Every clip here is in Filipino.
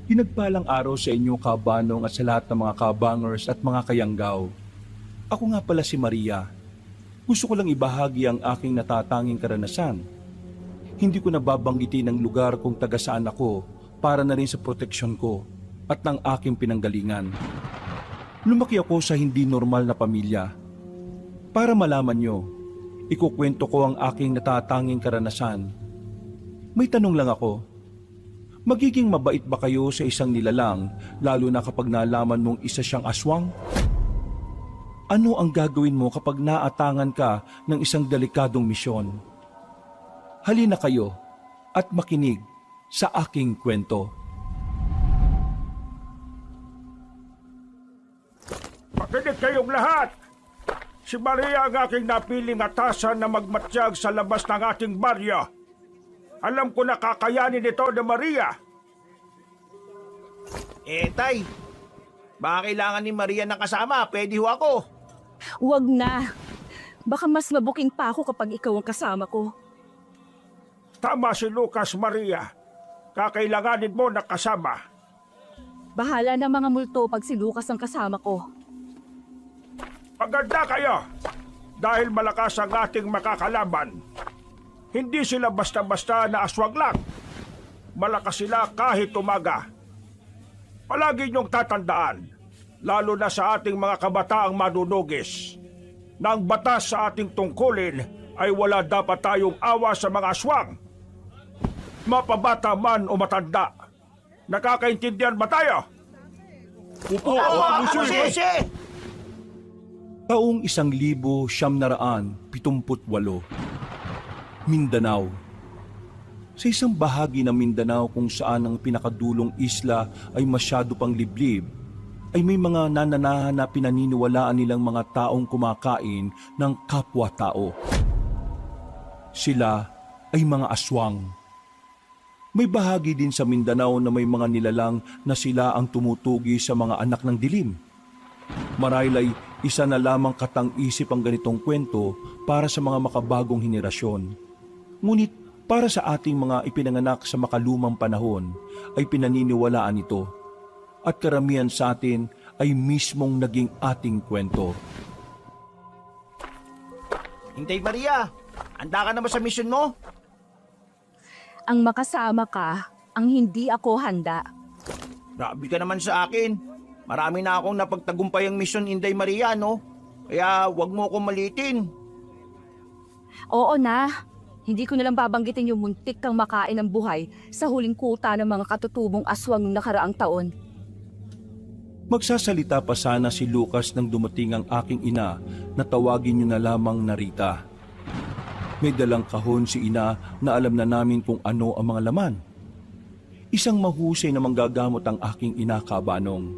Pinagpalang araw sa inyo, kabanong, at sa lahat ng mga kabangers at mga kayanggaw. Ako nga pala si Maria. Gusto ko lang ibahagi ang aking natatanging karanasan. Hindi ko nababanggitin ang lugar kung taga saan ako para na rin sa proteksyon ko at ng aking pinanggalingan. Lumaki ako sa hindi normal na pamilya. Para malaman nyo, ikukwento ko ang aking natatanging karanasan. May tanong lang ako. Magiging mabait ba kayo sa isang nilalang lalo na kapag nalaman mong isa siyang aswang? Ano ang gagawin mo kapag naatangan ka ng isang delikadong misyon? Halina kayo at makinig sa aking kwento. Makinig kayong lahat! Si Maria ang aking napiling atasan na magmatsyag sa labas ng ating baryo. Alam ko na kakayanin ito ni Maria. Tay, baka kailangan ni Maria ng kasama. Pwede ho ako. Huwag na. Baka mas mabuking pa ako kapag ikaw ang kasama ko. Tama si Lucas, Maria. Kakailanganin mo na kasama. Bahala na mga multo pag si Lucas ang kasama ko. Maganda kayo! Dahil malakas ang ating makakalaban. Hindi sila basta-basta na aswang lang. Malakas sila kahit umaga. Palagi niyong tatandaan, lalo na sa ating mga kabataang manunugis, na ang batas sa ating tungkulin ay wala dapat tayong awa sa mga aswang. Mapabata man o matanda. Nakakaintindihan ba tayo? Opo, Jose! Taong 1978, Mindanao. Sa isang bahagi ng Mindanao kung saan ang pinakadulong isla ay masyado pang liblib, ay may mga nananahan na pinaniniwalaan nilang mga taong kumakain ng kapwa-tao. Sila ay mga aswang. May bahagi din sa Mindanao na may mga nilalang na sila ang tumutugi sa mga anak ng dilim. Marahil ay isa na lamang katang-isip ang ganitong kwento para sa mga makabagong henerasyon. Ngunit para sa ating mga ipinanganak sa makalumang panahon ay pinaniniwalaan ito at karamihan sa atin ay mismong naging ating kwento. Hintay Maria, handa ka na ba sa mission mo? Ang makasama ka, ang hindi ako handa. Grabe ka naman sa akin. Marami na akong napagtagumpay ang mission, Inday Maria, no? Kaya wag mo akong malitin. Oo na. Hindi ko nalang babanggitin yung muntik kang makain ng buhay sa huling kuta ng mga katutubong aswang ng nakaraang taon. Magsasalita pa sana si Lucas nang dumating ang aking ina na tawagin niyo na lamang na Rita. May dalang kahon si ina na alam na namin kung ano ang mga laman. Isang mahusay na manggagamot ang aking ina, kabanong.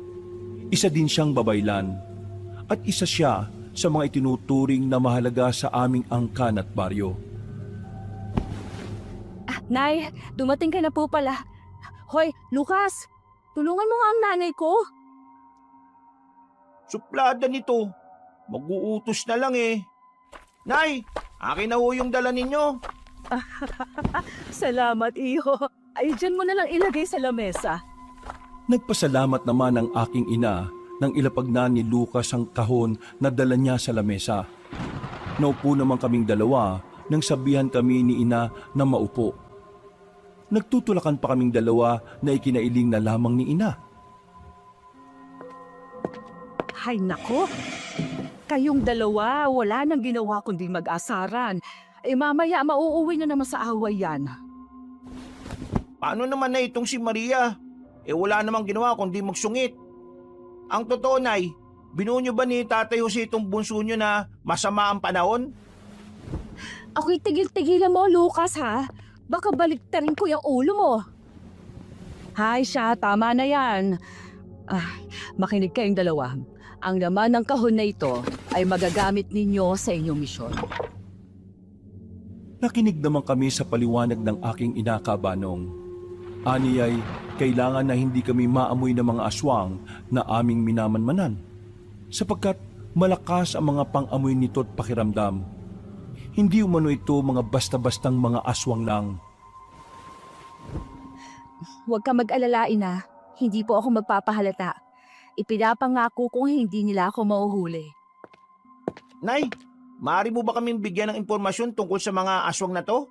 Isa din siyang babaylan at isa siya sa mga itinuturing na mahalaga sa aming angkan at baryo. Nay, dumating ka na po pala. Hoy, Lucas, tulungan mo nga ang nanay ko. Suplada nito. Mag-uutos na lang eh. Nay, akin na ho yung dala ninyo. Salamat, iho. Ay, dyan mo na lang ilagay sa lamesa. Nagpasalamat naman ang aking ina nang ilapag na ni Lucas ang kahon na dala niya sa lamesa. Naupo naman kaming dalawa nang sabihan kami ni ina na maupo. Nagtutulakan pa kaming dalawa na ikinailing na lamang ni ina. Hay nako, kayong dalawa, wala nang ginawa kundi mag-asaran. Mamaya mauuwi na naman sa away yan. Paano naman na itong si Maria? Wala namang ginawa kundi magsungit. Ang totoo, Nay, binuo niyo ba ni Tatay Jose itong bunso niyo na masama ang panahon? Ako'y tigil-tigilan mo, Lucas, ha? Baka baliktarin ko yung ulo mo. Hay siya, tama na yan. Makinig kayong dalawa. Ang laman ng kahon na ito ay magagamit ninyo sa inyong misyon. Nakinig naman kami sa paliwanag ng aking ina, kabanong. Ani ay kailangan na hindi kami maamoy ng mga aswang na aming minamanmanan, sapagkat malakas ang mga pang-amoy nito at pakiramdam. Hindi umano ito mga basta-bastang mga aswang lang. Huwag ka mag-alala, ina. hindi po ako magpapahalata. Ipinapangako kung hindi nila ako mauhuli. Nay, maaari mo ba kaming bigyan ng impormasyon tungkol sa mga aswang na to?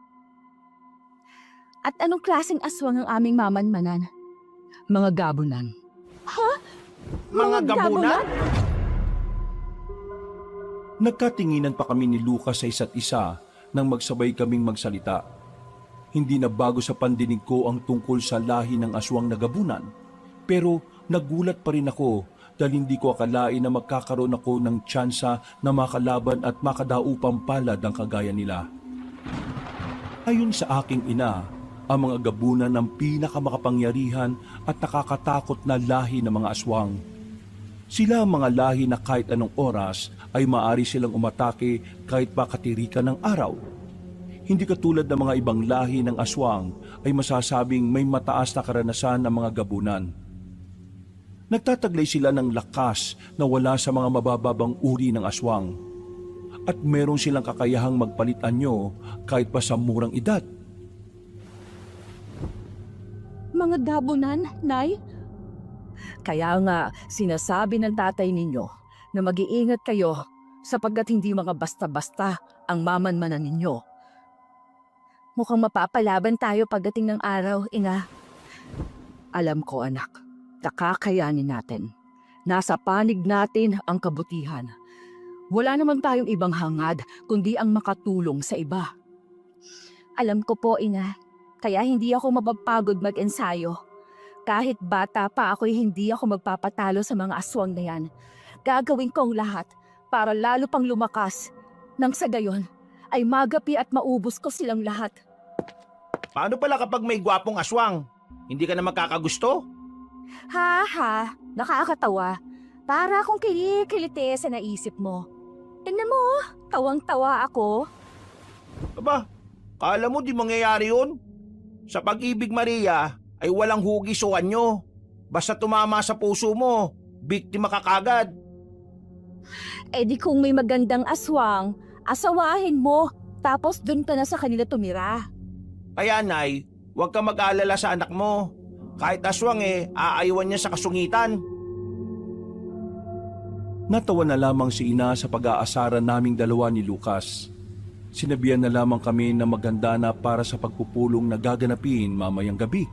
At anong klaseng aswang ang aming mamanmanan? Mga gabunan. Mga gabunan? Nagkatinginan pa kami ni Lucas sa isa't isa nang magsabay kaming magsalita. Hindi na bago sa pandinig ko ang tungkol sa lahi ng aswang na gabunan. Pero nagulat pa rin ako dahil hindi ko akalain na magkakaroon ako ng tsansa na makalaban at makadaupang palad ang kagaya nila. Ayon sa aking ina, ang mga gabunan ng pinakamakapangyarihan at nakakatakot na lahi ng mga aswang. Sila ang mga lahi na kahit anong oras ay maaari silang umatake kahit pa katirikan ng araw. Hindi katulad ng mga ibang lahi ng aswang ay masasabing may mataas na karanasan ng mga gabunan. Nagtataglay sila ng lakas na wala sa mga mabababang uri ng aswang. At meron silang kakayahang magpalit anyo kahit pa sa murang edad. Mga gabunan, Nay? Kaya nga sinasabi ng tatay ninyo na mag-iingat kayo sapagkat hindi mga basta-basta ang mamanmanan ninyo. Mukhang mapapalaban tayo pagdating ng araw, Ina. Alam ko, anak, nakakayanin natin. Nasa panig natin ang kabutihan. Wala naman tayong ibang hangad kundi ang makatulong sa iba. Alam ko po, Ina. Kaya hindi ako mapapagod mag-ensayo. Kahit bata pa ako'y hindi ako magpapatalo sa mga aswang na yan. Gagawin ko ang lahat para lalo pang lumakas. Nang sa gayon, ay magapi at maubos ko silang lahat. Paano pala kapag may gwapong aswang? Hindi ka na magkakagusto? Ha, nakakatawa. Para akong kilikilite sa naisip mo. Tingnan mo, tawang-tawa ako. Aba, kala mo di mangyayari yun? Sa pag-ibig, Maria, ay walang hugis o anyo. Basta tumama sa puso mo, biktima ka kagad. Eh di kung may magandang aswang, asawahin mo, tapos dun ka na sa kanila tumira. Kaya, Nay, huwag ka mag-aalala sa anak mo. Kahit aswang aayawan niya sa kasungitan. Natawa na lamang si ina sa pag-aasaran naming dalawa ni Lucas. Sinabihan na lamang kami na maganda na para sa pagpupulong na gaganapin mamayang gabi.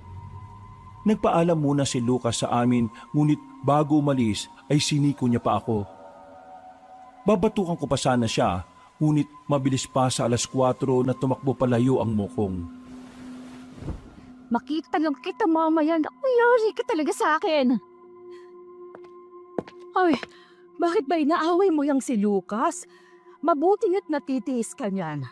Nagpaalam muna si Lucas sa amin, ngunit bago umalis ay siniko niya pa ako. Babatukan ko pa sana siya, ngunit mabilis pa sa 4:00 na tumakbo palayo ang mukong. Makita lang kita mamaya, nakuyari ka talaga sa akin. Ay, bakit ba inaaway mo yang si Lucas? Mabuti nga't natitiis ka niyan.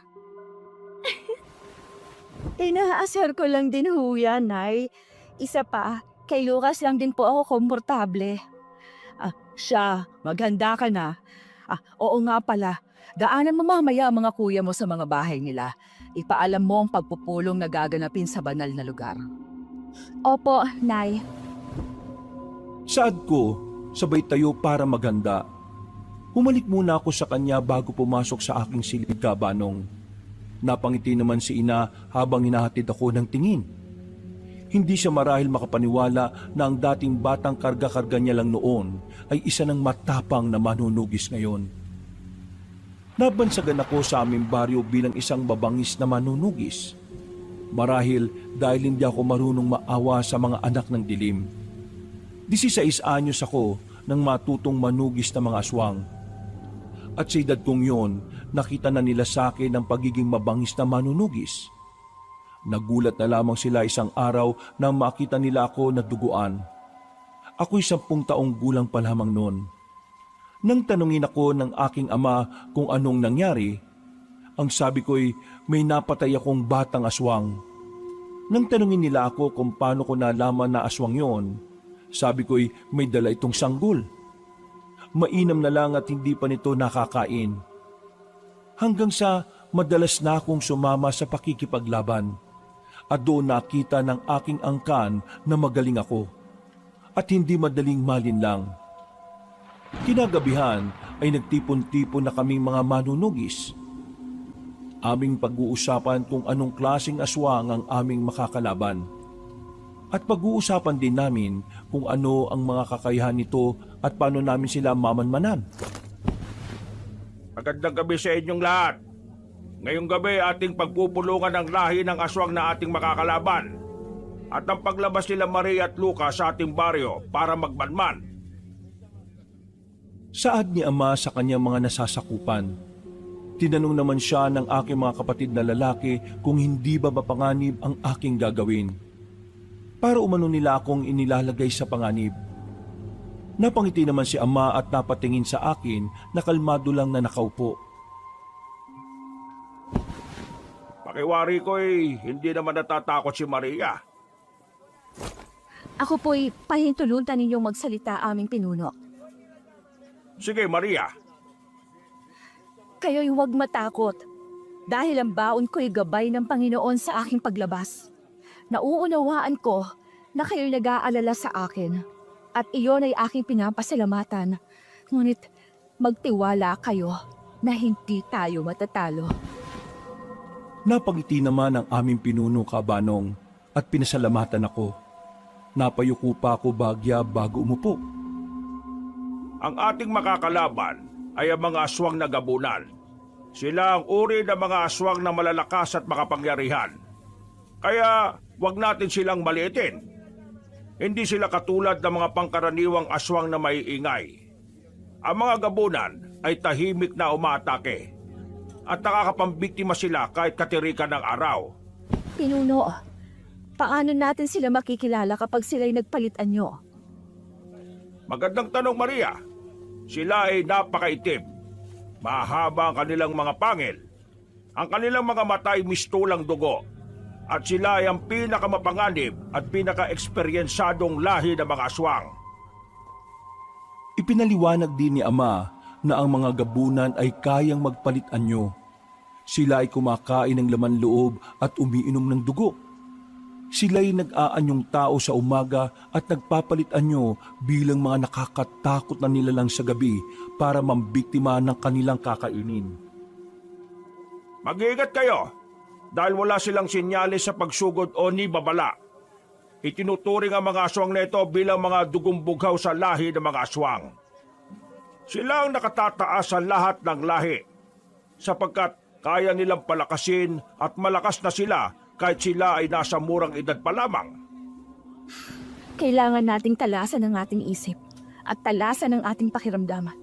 Inaasar ko lang din ho yan, Nay. Isa pa, kay Lucas lang din po ako komportable. Siya, maganda ka na. Oo nga pala, daanan mo mamaya ang mga kuya mo sa mga bahay nila. Ipaalam mo ang pagpupulong na gaganapin sa banal na lugar. Opo, Nay. Saad ko, sabay tayo para maganda. Humalik muna ako sa kanya bago pumasok sa aking silid kabanong. Napangiti naman si ina habang hinahatid ako ng tingin. Hindi siya marahil makapaniwala na ang dating batang karga-karga niya lang noon ay isa ng matapang na manunugis ngayon. Nabansagan ako sa aming baryo bilang isang mabangis na manunugis. Marahil dahil hindi ako marunong maawa sa mga anak ng dilim. 16 anyos ako nang matutong manugis ng mga aswang. At sa edad kong yon, nakita na nila sa akin ang pagiging mabangis na manunugis. Nagulat na lamang sila isang araw nang makita nila ako na duguan. Ako'y 10 taong gulang pa lamang noon. Nang tanungin ako ng aking ama kung anong nangyari, ang sabi ko'y may napatay akong batang aswang. Nang tanungin nila ako kung paano ko nalaman na aswang yon, sabi ko'y may dala itong sanggol. Mainam na lang at hindi pa nito nakakain. Hanggang sa madalas na akong sumama sa pakikipaglaban. At doon nakita ng aking angkan na magaling ako. At hindi madaling malinlang. Kinagabihan ay nagtipon-tipon na kaming mga manunugis. Aming pag-uusapan kung anong klaseng aswang ang aming makakalaban. At pag-uusapan din namin kung ano ang mga kakayahan nito at paano namin sila mamanmanan. Magandang gabi sa inyong lahat. Ngayong gabi ating pagpupulungan ang lahi ng aswang na ating makakalaban at ang paglabas nila Maria at Lucas sa ating baryo para magbanman. Saad ni Ama sa kanyang mga nasasakupan. Tinanong naman siya ng aking mga kapatid na lalaki kung hindi ba mapanganib ang aking gagawin. Para umano nila akong inilalagay sa panganib. Napangiti naman si Ama at napatingin sa akin na kalmado lang na nakaupo. Pakiwari ko'y hindi naman natatakot si Maria. Ako po'y pahintulutan ninyong magsalita aming pinuno. Sige Maria, Kayo'y huwag matakot dahil ang baon ko'y gabay ng Panginoon sa aking paglabas. Nauunawaan ko na kayo'y nag-aalala sa akin at iyon ay aking pinapasalamatan. Ngunit magtiwala kayo na hindi tayo matatalo. Napangiti naman ang aming pinuno, Kabanong, at pinasalamatan ako. Napayuko pa ako bagya bago umupo. ang ating makakalaban ay ang mga aswang na gabunan. Sila ang uri ng mga aswang na malalakas at makapangyarihan. Kaya wag natin silang maliitin. Hindi sila katulad ng mga pangkaraniwang aswang na maiingay. Ang mga gabunan ay tahimik na umaatake at nakakapambiktima sila kahit katirikan ng araw. Pinuno, paano natin sila makikilala kapag sila'y nagpalitan nyo? Magandang tanong, Maria. Sila ay napakaitim. Mahaba ang kanilang mga pangil. Ang kanilang mga mata ay mistulang dugo. At sila ay ang pinakamapanganib at pinaka-eksperyensadong lahi ng mga aswang. Ipinaliwanag din ni Ama na ang mga gabunan ay kayang magpalit anyo. Sila ay kumakain ng laman loob at umiinom ng dugo. Sila ay nag-aanyong tao sa umaga at nagpapalit anyo bilang mga nakakatakot na nilalang sa gabi para mambiktima ng kanilang kakainin. Mag-iingat kayo dahil wala silang sinyalis sa pagsugod o ni babala. Itinuturing ang mga aswang na ito bilang mga dugong bughaw sa lahi ng mga aswang. Sila ang nakatataas sa lahat ng lahi sapagkat kaya nilang palakasin at malakas na sila kahit sila ay nasa murang edad pa lamang. Kailangan nating talasan ang ating isip at talasan ang ating pakiramdaman.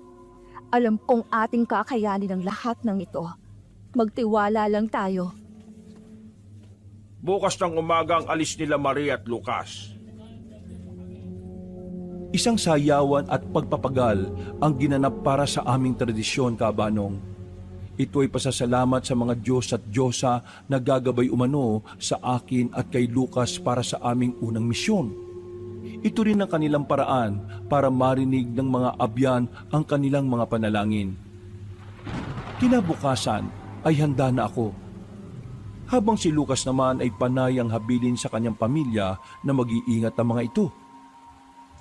Alam kong ating kakayanin ang lahat ng ito. Magtiwala lang tayo. Bukas ng umaga ang alis nila Maria at Lucas. Isang sayawan at pagpapagal ang ginanap para sa aming tradisyon, Kabanong. Ito ay pasasalamat sa mga Diyos at Diyosa na gagabay umano sa akin at kay Lucas para sa aming unang misyon. Ito rin ang kanilang paraan para marinig ng mga abyan ang kanilang mga panalangin. Kinabukasan ay handa na ako. Habang si Lucas naman ay panay ang habilin sa kanyang pamilya na mag-iingat ang mga ito.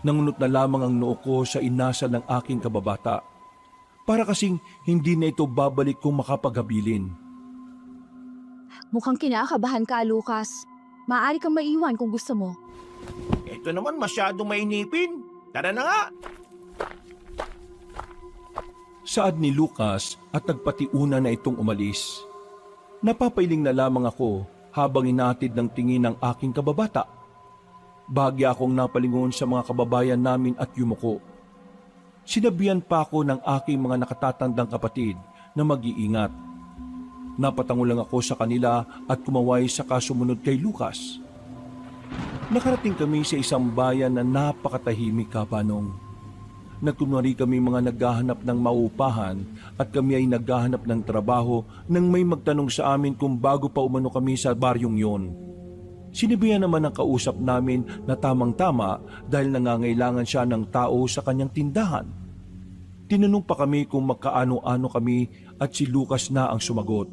Nangunot na lamang ang noo ko sa inasal ng aking kababata. Para kasing hindi na ito babalik kung makapaghabilin. Mukhang kinakabahan ka, Lucas. Maaari kang maiwan kung gusto mo. Ito naman masyadong mainipin. Tara na nga. Saad ni Lucas at nagpatiuna na itong umalis. Napapailing na lamang ako habang inatid ng tingin ng aking kababata. Bahagya akong napalingon sa mga kababayan namin at yumuko. Sinabihan pa ako ng aking mga nakatatandang kapatid na mag-iingat. Napatango lang ako sa kanila at kumaway sa kasumunod kay Lucas. Nakarating kami sa isang bayan na napakatahimik, Kabanong. Nagkunwari kami mga naghahanap ng maupahan at kami ay naghahanap ng trabaho nang may magtanong sa amin kung bago pa umano kami sa baryong yon. Sinabihan naman ng kausap namin na tamang-tama dahil nangangailangan siya ng tao sa kanyang tindahan. Tinanong pa kami kung magkaano-ano kami at si Lucas na ang sumagot.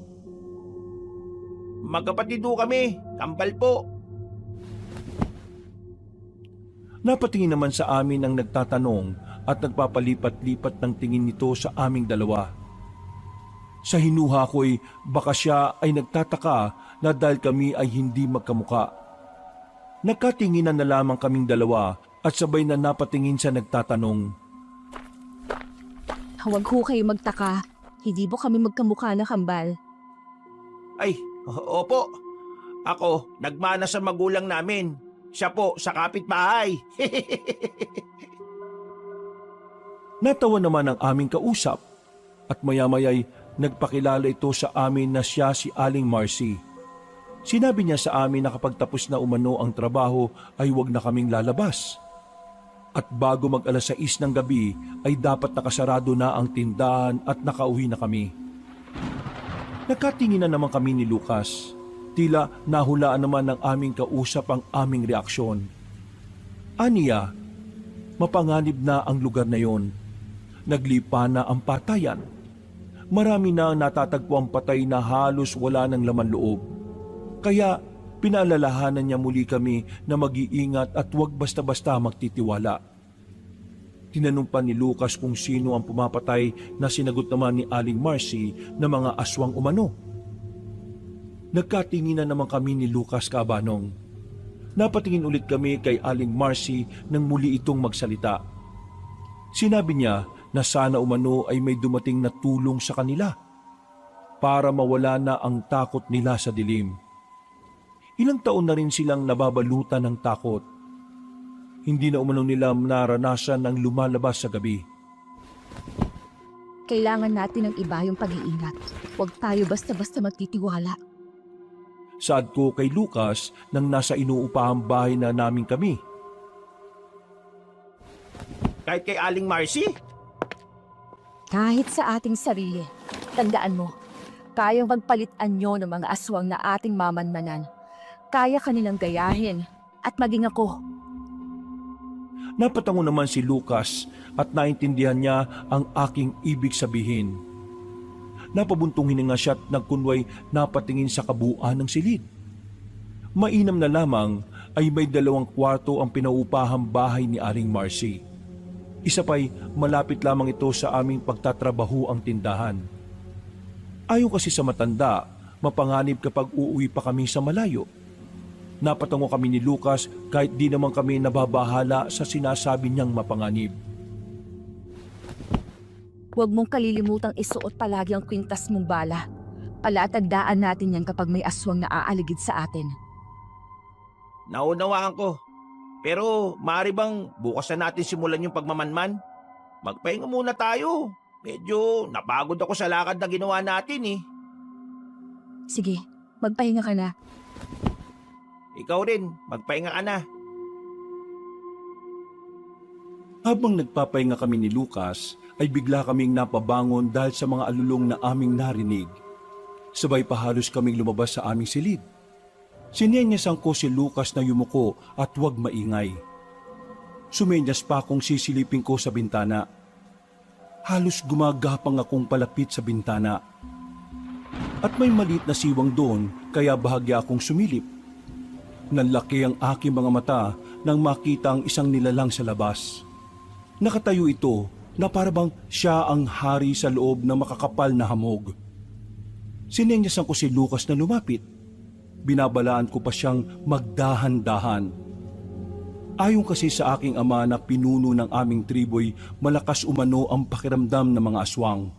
Magkapatid ho kami. Kambal po. Napatingin naman sa amin ang nagtatanong at nagpapalipat-lipat ng tingin nito sa aming dalawa. Sa hinuha ko'y baka siya ay nagtataka na dahil kami ay hindi magkamuka. Nagkatinginan na lamang kaming dalawa at sabay na napatingin sa nagtatanong. Huwag ho kayo magtaka. Hindi po kami magkamukha na kambal. Ay, opo. Ako, nagmana sa magulang namin. Siya po sa kapitbahay. Natawa naman ang aming kausap at maya-maya'y nagpakilala ito sa amin na siya si Aling Marcy. Sinabi niya sa amin na kapag tapos na umano ang trabaho ay huwag na kaming lalabas. At bago mag-alas 6 ng gabi ay dapat nakasarado na ang tindahan at nakauwi na kami. Nagkatinginan naman kami ni Lucas. Tila nahulaan naman ng aming kausap ang aming reaksyon. Aniya, mapanganib na ang lugar na yon. Naglipa na ang patayan. Marami na natatagpo ang patay na halos wala ng laman loob. Kaya pinaalalahanan niya muli kami na mag-iingat at huwag basta-basta magtitiwala. Tinanong pa ni Lucas kung sino ang pumapatay na sinagot naman ni Aling Marcy na mga aswang umano. Nagkatinginan naman kami ni Lucas Cabanong. Napatingin ulit kami kay Aling Marcy nang muli itong magsalita. Sinabi niya na sana umano ay may dumating na tulong sa kanila para mawala na ang takot nila sa dilim. Ilang taon na rin silang nababalutan ng takot. Hindi na umano nila naranasan ang lumalabas sa gabi. Kailangan natin ng iba yung pag-iingat. Huwag tayo basta-basta magtitiwala. Saad ko kay Lucas nang nasa inuupahang bahay na namin kami. Kahit kay Aling Marcy? Kahit sa ating sarili, tandaan mo, kayang magpalit anyo ng mga aswang na ating mamanmanan. Kaya kanilang gayahin at maging ako. Napatango naman si Lucas at naintindihan niya ang aking ibig sabihin. Napabuntong hininga siya at nagkunway napatingin sa kabuuan ng silid. Mainam na lamang ay may 2 kwarto ang pinaupahang bahay ni Aling Marcy. Isa pa'y malapit lamang ito sa aming pagtatrabaho ang tindahan. Ayon kasi sa matanda, mapanganib kapag uuwi pa kami sa malayo. Napatango kami ni Lucas kahit di naman kami nababahala sa sinasabi niyang mapanganib. Huwag mong kalilimutang isuot palagi ang kwintas mong bala. Palatandaan natin yan kapag may aswang na aaligid sa atin. Naunawaan ko. Pero maaari bang bukas na natin simulan yung pagmamanman? Magpahinga muna tayo. Medyo napagod ako sa lakad na ginawa natin eh. Sige, magpahinga ka na. Ikaw rin, magpahinga ka na. Habang nagpapahinga kami ni Lucas, ay bigla kaming napabangon dahil sa mga alulong na aming narinig. Sabay pa halos kaming lumabas sa aming silid. Sinenyasan ko si Lucas na yumuko at huwag maingay. Sumenyas pa akong sisilipin ko sa bintana. Halos gumagapang akong palapit sa bintana. At may maliit na siwang doon kaya bahagya akong sumilip. Nanlaki ang aking mga mata nang makita ang isang nilalang sa labas. Nakatayo ito na parabang siya ang hari sa loob ng makakapal na hamog. Sinenyasan ko si Lucas na lumapit. Binabalaan ko pa siyang magdahan-dahan. Ayon kasi sa aking ama na pinuno ng aming triboy, malakas umano ang pakiramdam ng mga aswang.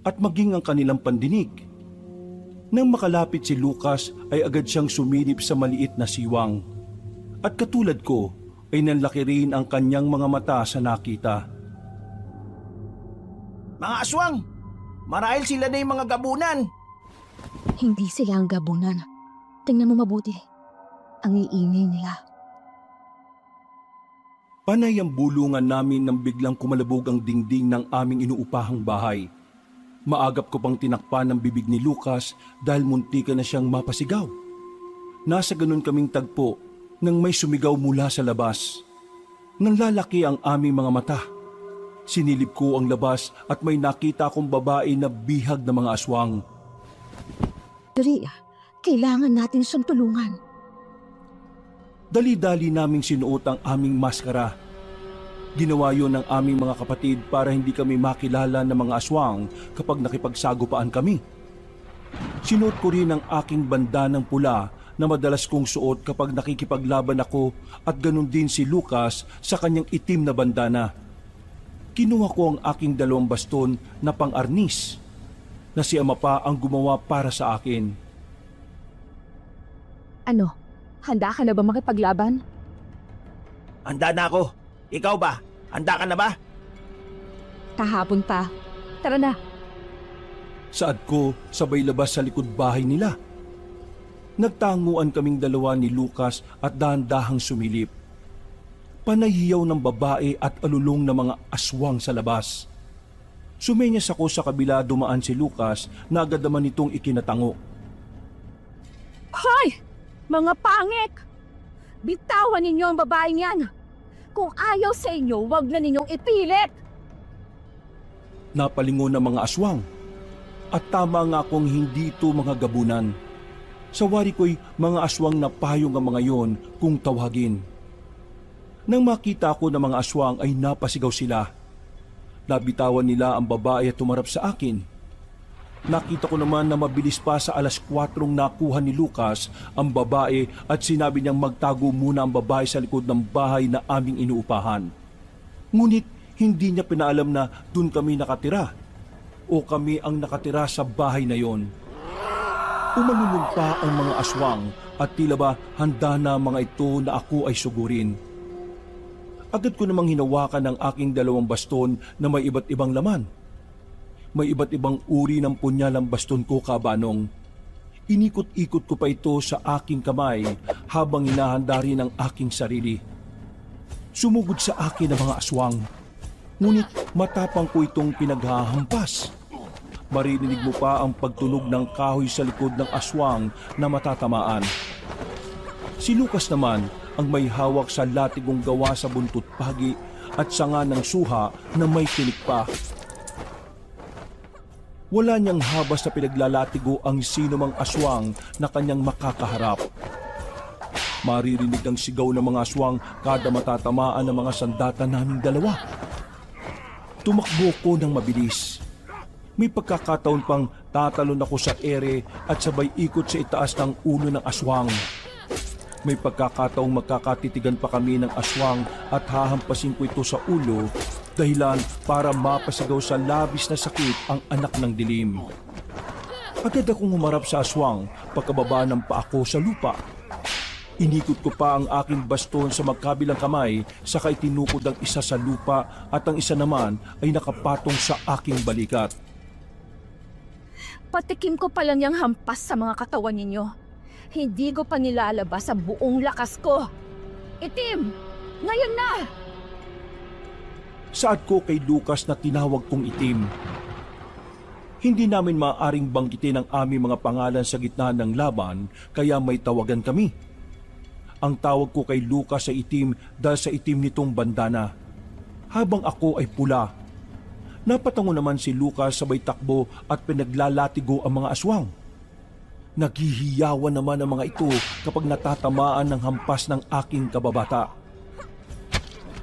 At maging ang kanilang pandinig. Nang makalapit si Lucas ay agad siyang sumilip sa maliit na siwang. At katulad ko ay nanlaki rin ang kanyang mga mata sa nakita. Mga aswang! Marahil sila na yung mga gabunan! Hindi sila ang gabunan. Tingnan mo mabuti. Ang iingay nila. Panay ang bulungan namin nang biglang kumalabog ang dingding ng aming inuupahang bahay. Maagap ko pang tinakpan ang bibig ni Lucas dahil muntika na siyang mapasigaw. Nasa ganun kaming tagpo nang may sumigaw mula sa labas. Nanlalaki ang aming mga mata. Sinilip ko ang labas at may nakita akong babae na bihag ng mga aswang. Dali, kailangan natin siyang tulungan. Dali-dali naming sinuot ang aming maskara. Ginawa yon ng aming mga kapatid para hindi kami makilala ng mga aswang kapag nakipagsagupaan kami. Sinuot ko rin ang aking bandanang pula na madalas kong suot kapag nakikipaglaban ako at ganun din si Lucas sa kanyang itim na bandana. Kinuha ko ang aking 2 baston na pang-arnis na si ama pa ang gumawa para sa akin. Ano? Handa ka na ba makipaglaban? Handa na ako. Ikaw ba? Handa ka na ba? Kahapon pa. Tara na. Saad ko sabay labas sa likod bahay nila. Nagtanguan kaming 2 ni Lucas at dahan-dahang sumilip. Panahiyaw ng babae at alulong na mga aswang sa labas. Sumenyas ako sa kabila, dumaan si Lucas na agad naman itong ikinatango. Hoy! Mga pangit! Bitawan ninyo ang babaeng yan! Kung ayaw sa inyo, wag na ninyong ipilit! Napalingon ng mga aswang. At tama nga kung hindi ito mga gabunan. Sa wari ko'y mga aswang na payong ang mga yon kung tawagin. Nang makita ko ng mga aswang ay napasigaw sila. Nabitawan nila ang babae at tumarap sa akin. Nakita ko naman na mabilis pa sa 4:00 nakuha ni Lucas ang babae at sinabi niyang magtago muna ang babae sa likod ng bahay na aming inuupahan. Ngunit hindi niya pinaalam na dun kami nakatira o kami ang nakatira sa bahay na yon. Umalulong pa ang mga aswang at tila ba handa na mga ito na ako ay sugurin. Agad ko namang hinawakan ang aking 2 baston na may iba't ibang laman. May iba't ibang uri ng punyal ang baston ko, kabanong. Inikot-ikot ko pa ito sa aking kamay habang hinahanda rin ang aking sarili. Sumugod sa akin ang mga aswang. Ngunit matapang ko itong pinaghahampas. Maririnig mo pa ang pagtunog ng kahoy sa likod ng aswang na matatamaan. Si Lucas naman ang may hawak sa latigong gawa sa buntot pagi at sanga ng suha na may tinik pa. Wala niyang habas na pinaglalatigo ang sinumang aswang na kanyang makakaharap. Maririnig ang sigaw ng mga aswang kada matatamaan ng mga sandata naming 2. Tumakbo ko ng mabilis. May pagkakataon pang tatalon ako sa ere at sabay ikot sa itaas ng ulo ng aswang. May pagkakataong magkakatitigan pa kami ng aswang at hahampasin ko ito sa ulo dahilan para mapasigaw sa labis na sakit ang anak ng dilim. Agad akong humarap sa aswang pagkababa ng paa ko sa lupa. Inikot ko pa ang aking baston sa magkabilang kamay saka itinukod ang isa sa lupa at ang isa naman ay nakapatong sa aking balikat. Patikim ko pa lang yung hampas sa mga katawan ninyo. Hindi ko pa nilalabas ang buong lakas ko. Itim! Ngayon na! Saad ko kay Lucas na tinawag kong itim. Hindi namin maaaring banggitin ang aming mga pangalan sa gitna ng laban kaya may tawagan kami. Ang tawag ko kay Lucas ay itim dahil sa itim nitong bandana. Habang ako ay pula. Napatango naman si Lucas sabay takbo at pinaglalatigo ang mga aswang. Naghihiyawan naman ang mga ito kapag natatamaan ng hampas ng aking kababata.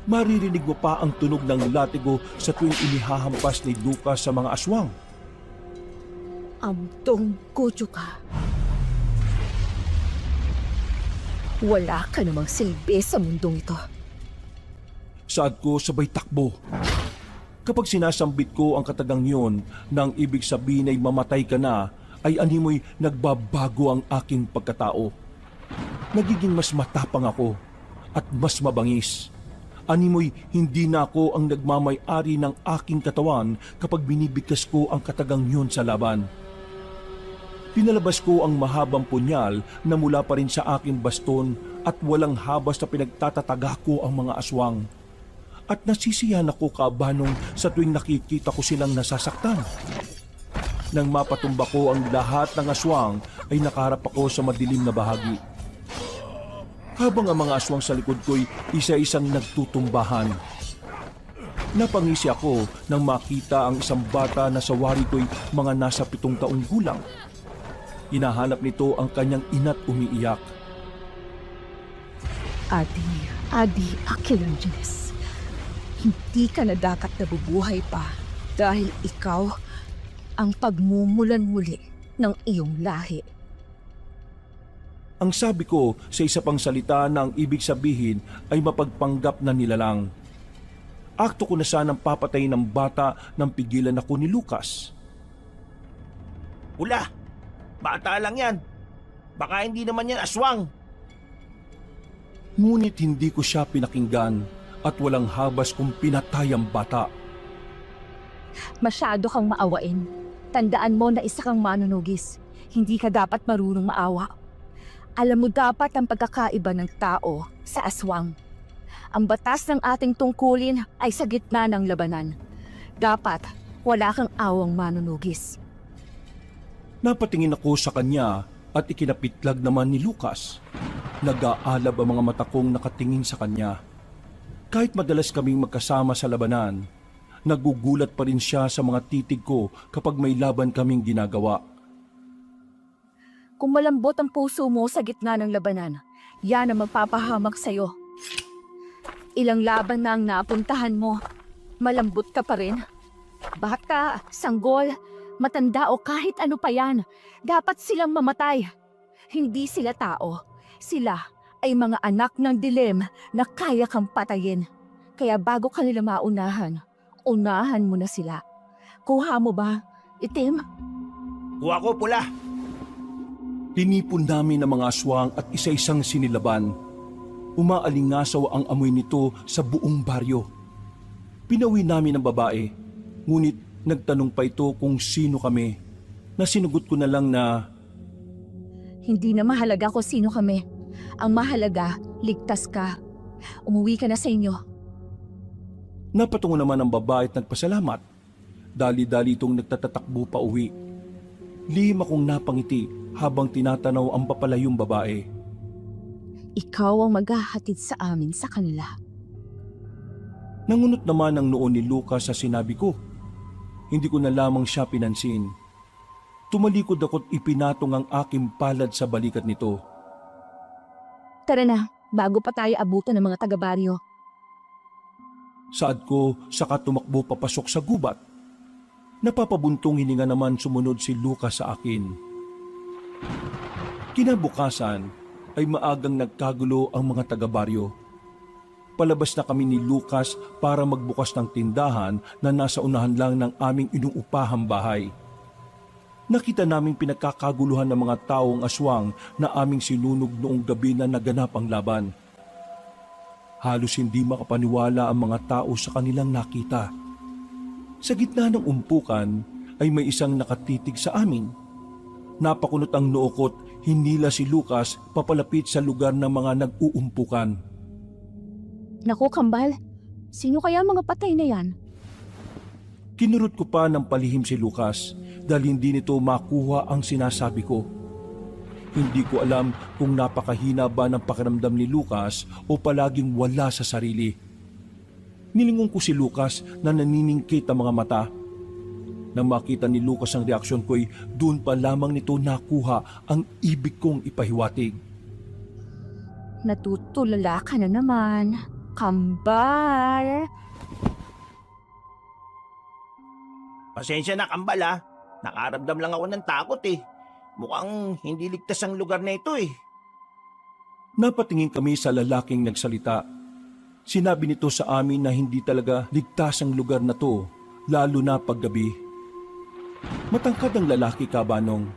Maririnig mo pa ang tunog ng latigo sa tuwing inihahampas ni Lucas sa mga aswang. Amtong kutyo ka. Wala ka namang silbi sa mundong ito. Saad ko sabay takbo. Kapag sinasambit ko ang katagang yun nang ibig sabihin ay mamatay ka na, ay animoy nagbabago ang aking pagkatao. Nagiging mas matapang ako at mas mabangis. Animoy hindi na ako ang nagmamay-ari ng aking katawan kapag binibigkas ko ang katagang yun sa laban. Pinalabas ko ang mahabang punyal na mula pa rin sa aking baston at walang habas na pinagtatataga ko ang mga aswang. At nasisiyahan ako, kabanong, sa tuwing nakikita ko silang nasasaktan. Nang mapatumba ko ang lahat ng aswang ay nakaharap ako sa madilim na bahagi. Habang ang mga aswang sa likod ko'y isa-isang nagtutumbahan. Napangisi ako nang makita ang isang bata na sa wari ko'y mga nasa 7 taong gulang. Hinahanap nito ang kanyang ina't umiiyak. Adi Aquilangeles. Hindi ka na dapat nabubuhay pa dahil ikaw ang pagmumulan muli ng iyong lahi. Ang sabi ko sa isa pang salita na ang ibig sabihin ay mapagpanggap na nilalang. Akto ko na sanang papatayin ng bata nang pigilan ako ni Lucas. Pula, bata lang yan. Baka hindi naman yan aswang. Ngunit hindi ko siya pinakinggan at walang habas kung pinatay ang bata. Masyado kang maawain. Tandaan mo na isa kang manunugis. Hindi ka dapat marunong maawa. Alam mo dapat ang pagkakaiba ng tao sa aswang. Ang batas ng ating tungkulin ay sa gitna ng labanan. Dapat wala kang awang manunugis. Napatingin ako sa kanya at ikinapitlag naman ni Lucas. Nag-aalab ang mga mata kong nakatingin sa kanya. Kahit madalas kaming magkasama sa labanan, nagugulat pa rin siya sa mga titig ko kapag may laban kaming ginagawa. Kung malambot ang puso mo sa gitna ng labanan, yan ang magpapahamak sa'yo. Ilang laban na ang napuntahan mo, malambot ka pa rin. Bata, sanggol, matanda o kahit ano pa yan, dapat silang mamatay. Hindi sila tao. Sila ay mga anak ng dilim na kaya kang patayin. Kaya bago ka nila maunahan, unahan mo na sila. Kuha mo ba, itim? Kuha ko, Pula. Tinipon namin ang mga aswang at isa-isang sinilaban. Umaalingasaw ang amoy nito sa buong baryo. Pinawi namin ang babae, ngunit nagtanong pa ito kung sino kami. Nasinugot ko na lang na, Hindi na mahalaga kung sino kami. Ang mahalaga, ligtas ka. Umuwi ka na sa inyo. napatungo naman ang babae at nagpasalamat. Dali-dali itong nagtatatakbo pa uwi. Lihim akong napangiti habang tinatanaw ang papalayong babae. Ikaw ang maghahatid sa amin sa kanila. Nangunot naman ang noo ni Lucas sa sinabi ko. Hindi ko na lamang siya pinansin. Tumalikod ako't ipinatong ang aking palad sa balikat nito. Tara na, bago pa tayo abutan ng mga taga-baryo. Saad ko saka tumakbo papasok sa gubat. Napapabuntong hininga naman sumunod si Lucas sa akin. Kinabukasan ay maagang nagkagulo ang mga taga-baryo. Palabas na kami ni Lucas para magbukas ng tindahan na nasa unahan lang ng aming inuupahang bahay. Nakita naming pinagkakaguluhan ng mga taong aswang na aming sinunog noong gabi na naganap ang laban. Halos hindi makapaniwala ang mga tao sa kanilang nakita. Sa gitna ng umpukan ay may isang nakatitig sa amin. Napakunot ang noo ko't hinila si Lucas papalapit sa lugar ng mga nag-uumpukan. Naku, Kambal, sino kaya mga patay na yan? Kinurot ko pa ng palihim si Lucas dahil hindi nito makuha ang sinasabi ko. Hindi ko alam kung napakahina ba ng pakiramdam ni Lucas o palaging wala sa sarili. Nilingon ko si Lucas na naniningkit ang mga mata. Nang makita ni Lucas ang reaksyon ko'y doon pa lamang nito nakuha ang ibig kong ipahiwatig. Natutulala ka na naman, Kambal. Pasensya na, Kambal ha. Nakaramdam lang ako ng takot eh. Mukhang hindi ligtas ang lugar na ito eh. Napatingin kami sa lalaking nagsalita. Sinabi nito sa amin na hindi talaga ligtas ang lugar na to, lalo na paggabi. Matangkad ang lalaki, Kabanong.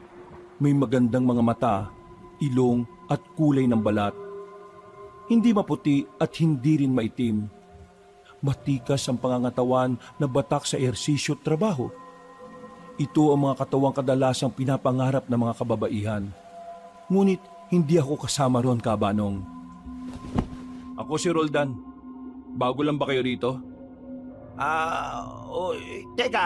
May magandang mga mata, ilong at kulay ng balat. Hindi maputi at hindi rin maitim. Matikas ang pangangatawan na batak sa ehersisyo at trabaho. Ito ang mga katawang kadalasang pinapangarap ng mga kababaihan. Ngunit hindi ako kasama ron, Kabanong. Ako si Roldan. Bago lang ba kayo rito? Teka.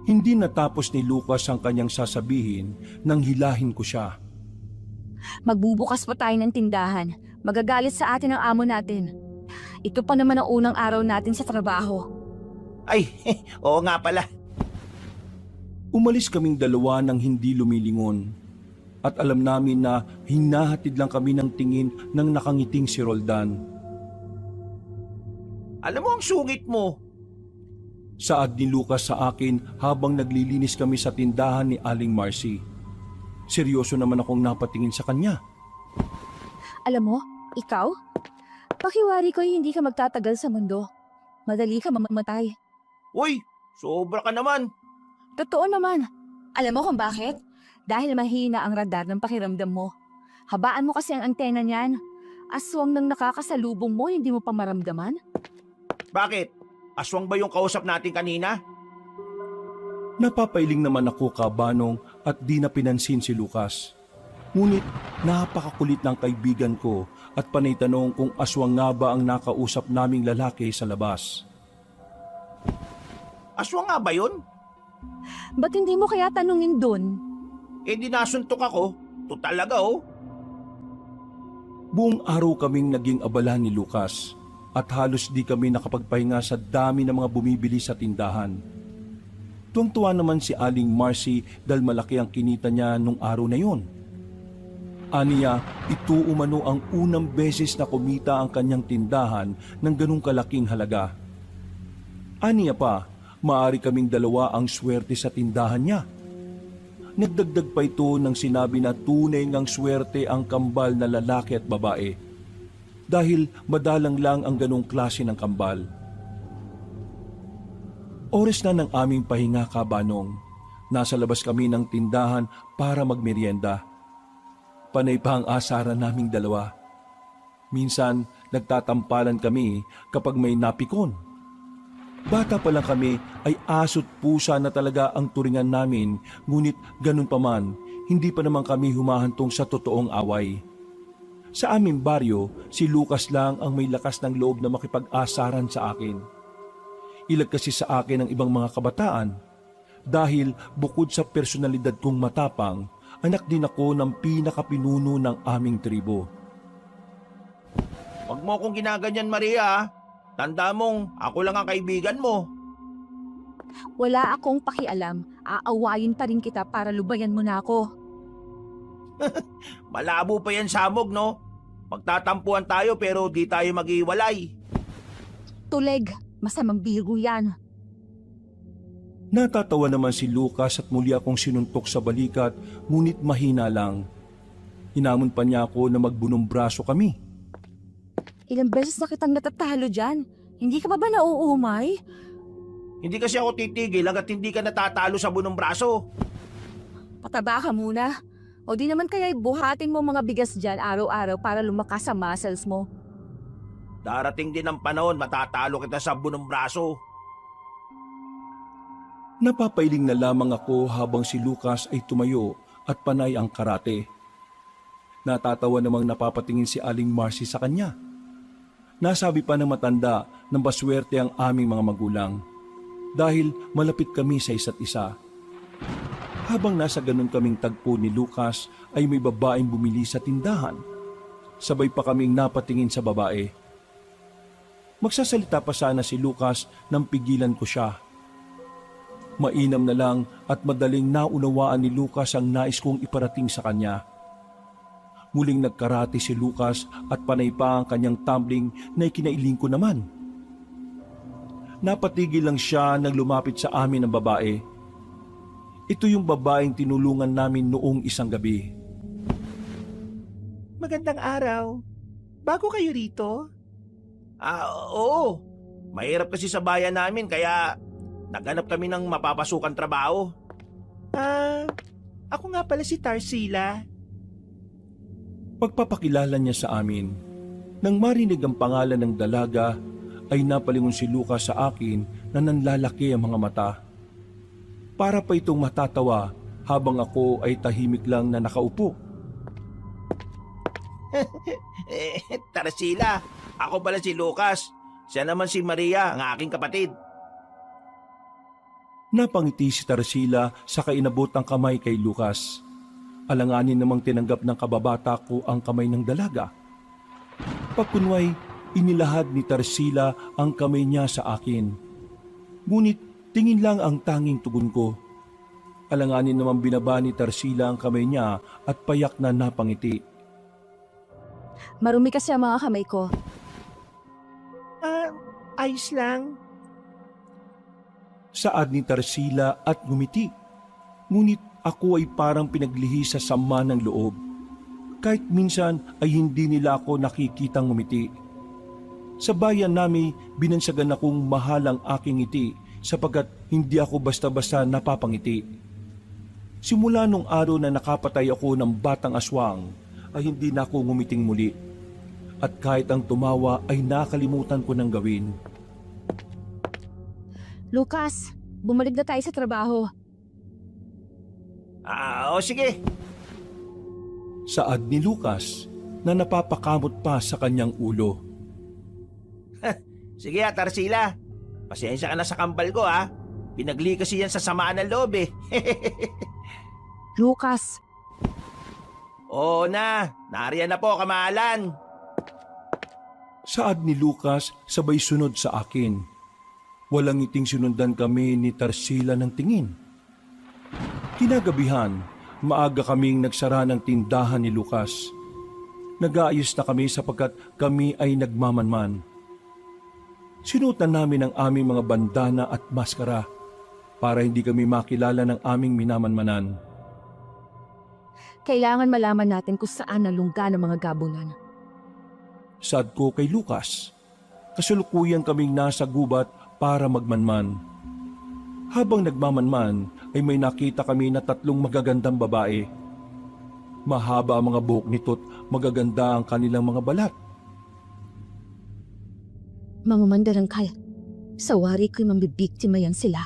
Hindi natapos ni Lucas ang kanyang sasabihin nang hilahin ko siya. Magbubukas pa tayo ng tindahan. Magagalit sa atin ang amo natin. Ito pa naman ang unang araw natin sa trabaho. Ay, oo nga pala. Umalis kaming dalawa nang hindi lumilingon. At alam namin na hinahatid lang kami ng tingin ng nakangiting si Roldan. Alam mo ang sungit mo. Saad ni Lucas sa akin habang naglilinis kami sa tindahan ni Aling Marcy. Seryoso naman akong napatingin sa kanya. Alam mo, ikaw? Pakiwari ko hindi ka magtatagal sa mundo. Madali ka mamamatay. Uy, sobra ka naman. Totoo naman. Alam mo kung bakit? Dahil mahina ang radar ng pakiramdam mo. Habaan mo kasi ang antena niyan. Aswang nang nakakasalubong mo, hindi mo pa maramdaman? Bakit? Aswang ba yung kausap natin kanina? Napapailing naman ako, Kabanong, at di na pinansin si Lucas. Ngunit napakakulit ng kaibigan ko at panay tanong kung aswang nga ba ang nakausap naming lalaki sa labas. Aswang nga ba yun? Ba't hindi mo kaya tanungin dun? Eh di nasuntok ako. To talaga oh. Buong araw kaming naging abala ni Lucas at halos di kami nakapagpahinga sa dami ng mga bumibili sa tindahan. Tuwang-tuwa naman si Aling Marcy dahil malaki ang kinita niya nung araw na yun. Aniya, ito umano ang unang beses na kumita ang kanyang tindahan ng ganung kalaking halaga. Aniya pa, maaari kaming dalawa ang swerte sa tindahan niya. Nagdagdag pa ito nang sinabi na tunay ngang swerte ang kambal na lalaki at babae. Dahil madalang lang ang ganung klase ng kambal. Oras na ng aming pahinga, Kabanong. Nasa labas kami ng tindahan para magmerienda. Panay pa ang asaran naming dalawa. Minsan, nagtatampalan kami kapag may napikon. Bata pa lang kami ay aso't pusa na talaga ang turingan namin, ngunit ganun pa man, hindi pa naman kami humahantong sa totoong away. Sa aming baryo, si Lucas lang ang may lakas ng loob na makipag-asaran sa akin. Ilag kasi sa akin ng ibang mga kabataan dahil bukod sa personalidad kong matapang, anak din ako ng pinakapinuno ng aming tribo. Huwag mo akong ginaganyan, Maria. Tanda mong ako lang ang kaibigan mo. Wala akong pakialam. Aawayin pa rin kita para lubayan mo na ako. Malabo pa yan sabog, no? Magtatampuan tayo pero di tayo maghiwalay. Tuleg, masamang biro yan. Natatawa naman si Lucas at muli akong sinuntok sa balikat, ngunit mahina lang. Hinamon pa niya ako na magbunong braso kami. Ilang beses na kitang natatalo dyan. Hindi ka pa ba nauumay? Hindi kasi ako titigil hanggat hindi ka natatalo sa bunong braso. Pataba ka muna. O di naman kaya buhatin mo mga bigas dyan araw-araw para lumakas sa muscles mo. Darating din ang panahon, matatalo kita sa bunong braso. Napapailing na lamang ako habang si Lucas ay tumayo at panay ang karate. Natatawa namang napapatingin si Aling Marcy sa kanya. Nasabi pa ng matanda na baswerte ang aming mga magulang dahil malapit kami sa isa't isa. Habang nasa ganun kaming tagpo ni Lucas ay may babaeng bumili sa tindahan. Sabay pa kaming napatingin sa babae. Magsasalita pa sana si Lucas nang pigilan ko siya. Mainam na lang at madaling naunawaan ni Lucas ang nais kong iparating sa kanya. Muling nagkarate si Lucas at panay pa ang kanyang tumbling na ikinailing ko naman. Napatigil lang siya nang lumapit sa amin ang babae. Ito yung babaeng tinulungan namin noong isang gabi. Magandang araw. Bago kayo rito? Oo. Mahirap kasi sa bayan namin kaya naghanap kami ng mapapasukan trabaho. Ako nga pala si Tarsila. Pagpapakilala niya sa amin, nang marinig ang pangalan ng dalaga, ay napalingon si Lucas sa akin na nanlalaki ang mga mata. Para pa itong matatawa habang ako ay tahimik lang na nakaupo. Tarsila, ako pala si Lucas. Siya naman si Maria, ang aking kapatid. Napangiti si Tarsila sa kainabot ng kamay kay Lucas. Alanganin namang tinanggap ng kababata ko ang kamay ng dalaga. Pagkunway, inilahad ni Tarsila ang kamay niya sa akin. Ngunit tingin lang ang tanging tugon ko. Alanganin namang binaba ni Tarsila ang kamay niya at payak na napangiti. Marumi kasi ang mga kamay ko. Ayos lang. Saad ni Tarsila at ngumiti. Ngunit ako ay parang pinaglihi sa sama ng loob. Kahit minsan ay hindi nila ako nakikitang ngumiti. Sa bayan namin, binansagan akong mahal ang aking ngiti sapagkat hindi ako basta-basta napapangiti. Simula nung araw na nakapatay ako ng batang aswang, ay hindi na ako ngumiting muli. At kahit ang tumawa ay nakalimutan ko nang gawin. Lucas, bumalik na tayo sa trabaho. O sige. Saad ni Lucas na napapakamot pa sa kanyang ulo. Sige Tarsila. Pasensya ka na sa kambal ko ha. Pinagli kasi yan sa samaan ng loob eh. Lucas, Oo na, nariyan na po kamahalan. Saad ni Lucas sabay sunod sa akin. Walang ngiting sinundan kami ni Tarsila ng tingin. Kinagabihan, maaga kaming nagsara ng tindahan ni Lucas. Nag-aayos na kami sapagkat kami ay nagmamanman. Sinutan namin ang aming mga bandana at maskara para hindi kami makilala ng aming minamanmanan. kailangan malaman natin kung saan nalungga ng mga gabunan. Saad ko kay Lucas, kasalukuyan kaming nasa gubat para magmanman. Habang nagmamanman ay may nakita kami na 3 magagandang babae. Mahaba ang mga buhok nito't magaganda ang kanilang mga balat. Mga mandarangkal, sa wari ko'y mambibiktima yan sila.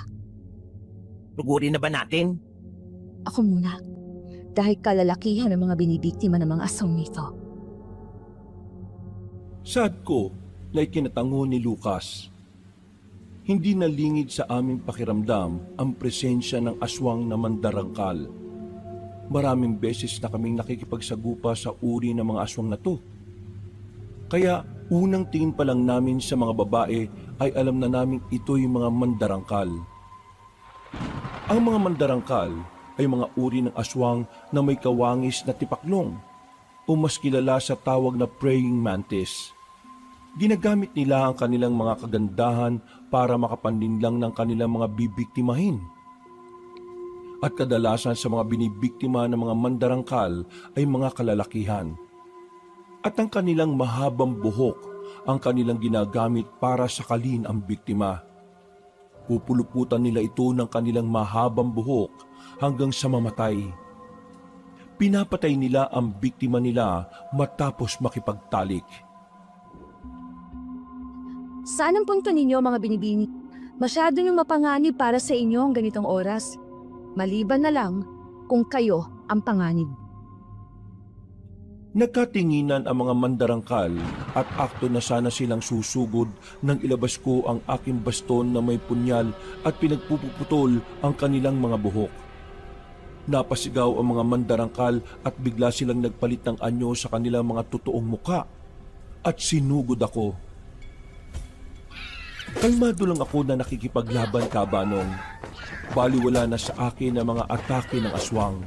Tugurin na ba natin? Ako muna, dahil kalalakihan ng mga binibiktima ng mga asong nito. Saad ko na ikinatango ni Lucas. Hindi nalingid sa aming pakiramdam ang presensya ng aswang na mandarangkal. Maraming beses na kaming nakikipagsagupa sa uri ng mga aswang na to. Kaya unang tingin pa lang namin sa mga babae ay alam na namin ito'y mga mandarangkal. Ang mga mandarangkal ay mga uri ng aswang na may kawangis na tipaklong o mas kilala sa tawag na praying mantis. Ginagamit nila ang kanilang mga kagandahan para makapanlinlang ng kanilang mga bibiktimahin. At kadalasan sa mga binibiktima ng mga mandarangkal ay mga kalalakihan. At ang kanilang mahabang buhok ang kanilang ginagamit para sakalin ang biktima. Pupuluputan nila ito ng kanilang mahabang buhok hanggang sa mamatay. Pinapatay nila ang biktima nila matapos makipagtalik. Saan ang punto ninyo mga binibini? Masyado niyong mapanganib para sa inyo ang ganitong oras. Maliban na lang kung kayo ang panganib. Nagkatinginan ang mga mandarangkal at akto na sana silang susugod nang ilabas ko ang aking baston na may punyal at pinagpuputol ang kanilang mga buhok. Napasigaw ang mga mandarangkal at bigla silang nagpalit ng anyo sa kanilang mga totoong muka at sinugod ako. Kalmado lang ako na nakikipaglaban kabanong. Baliwala na sa akin ang mga atake ng aswang.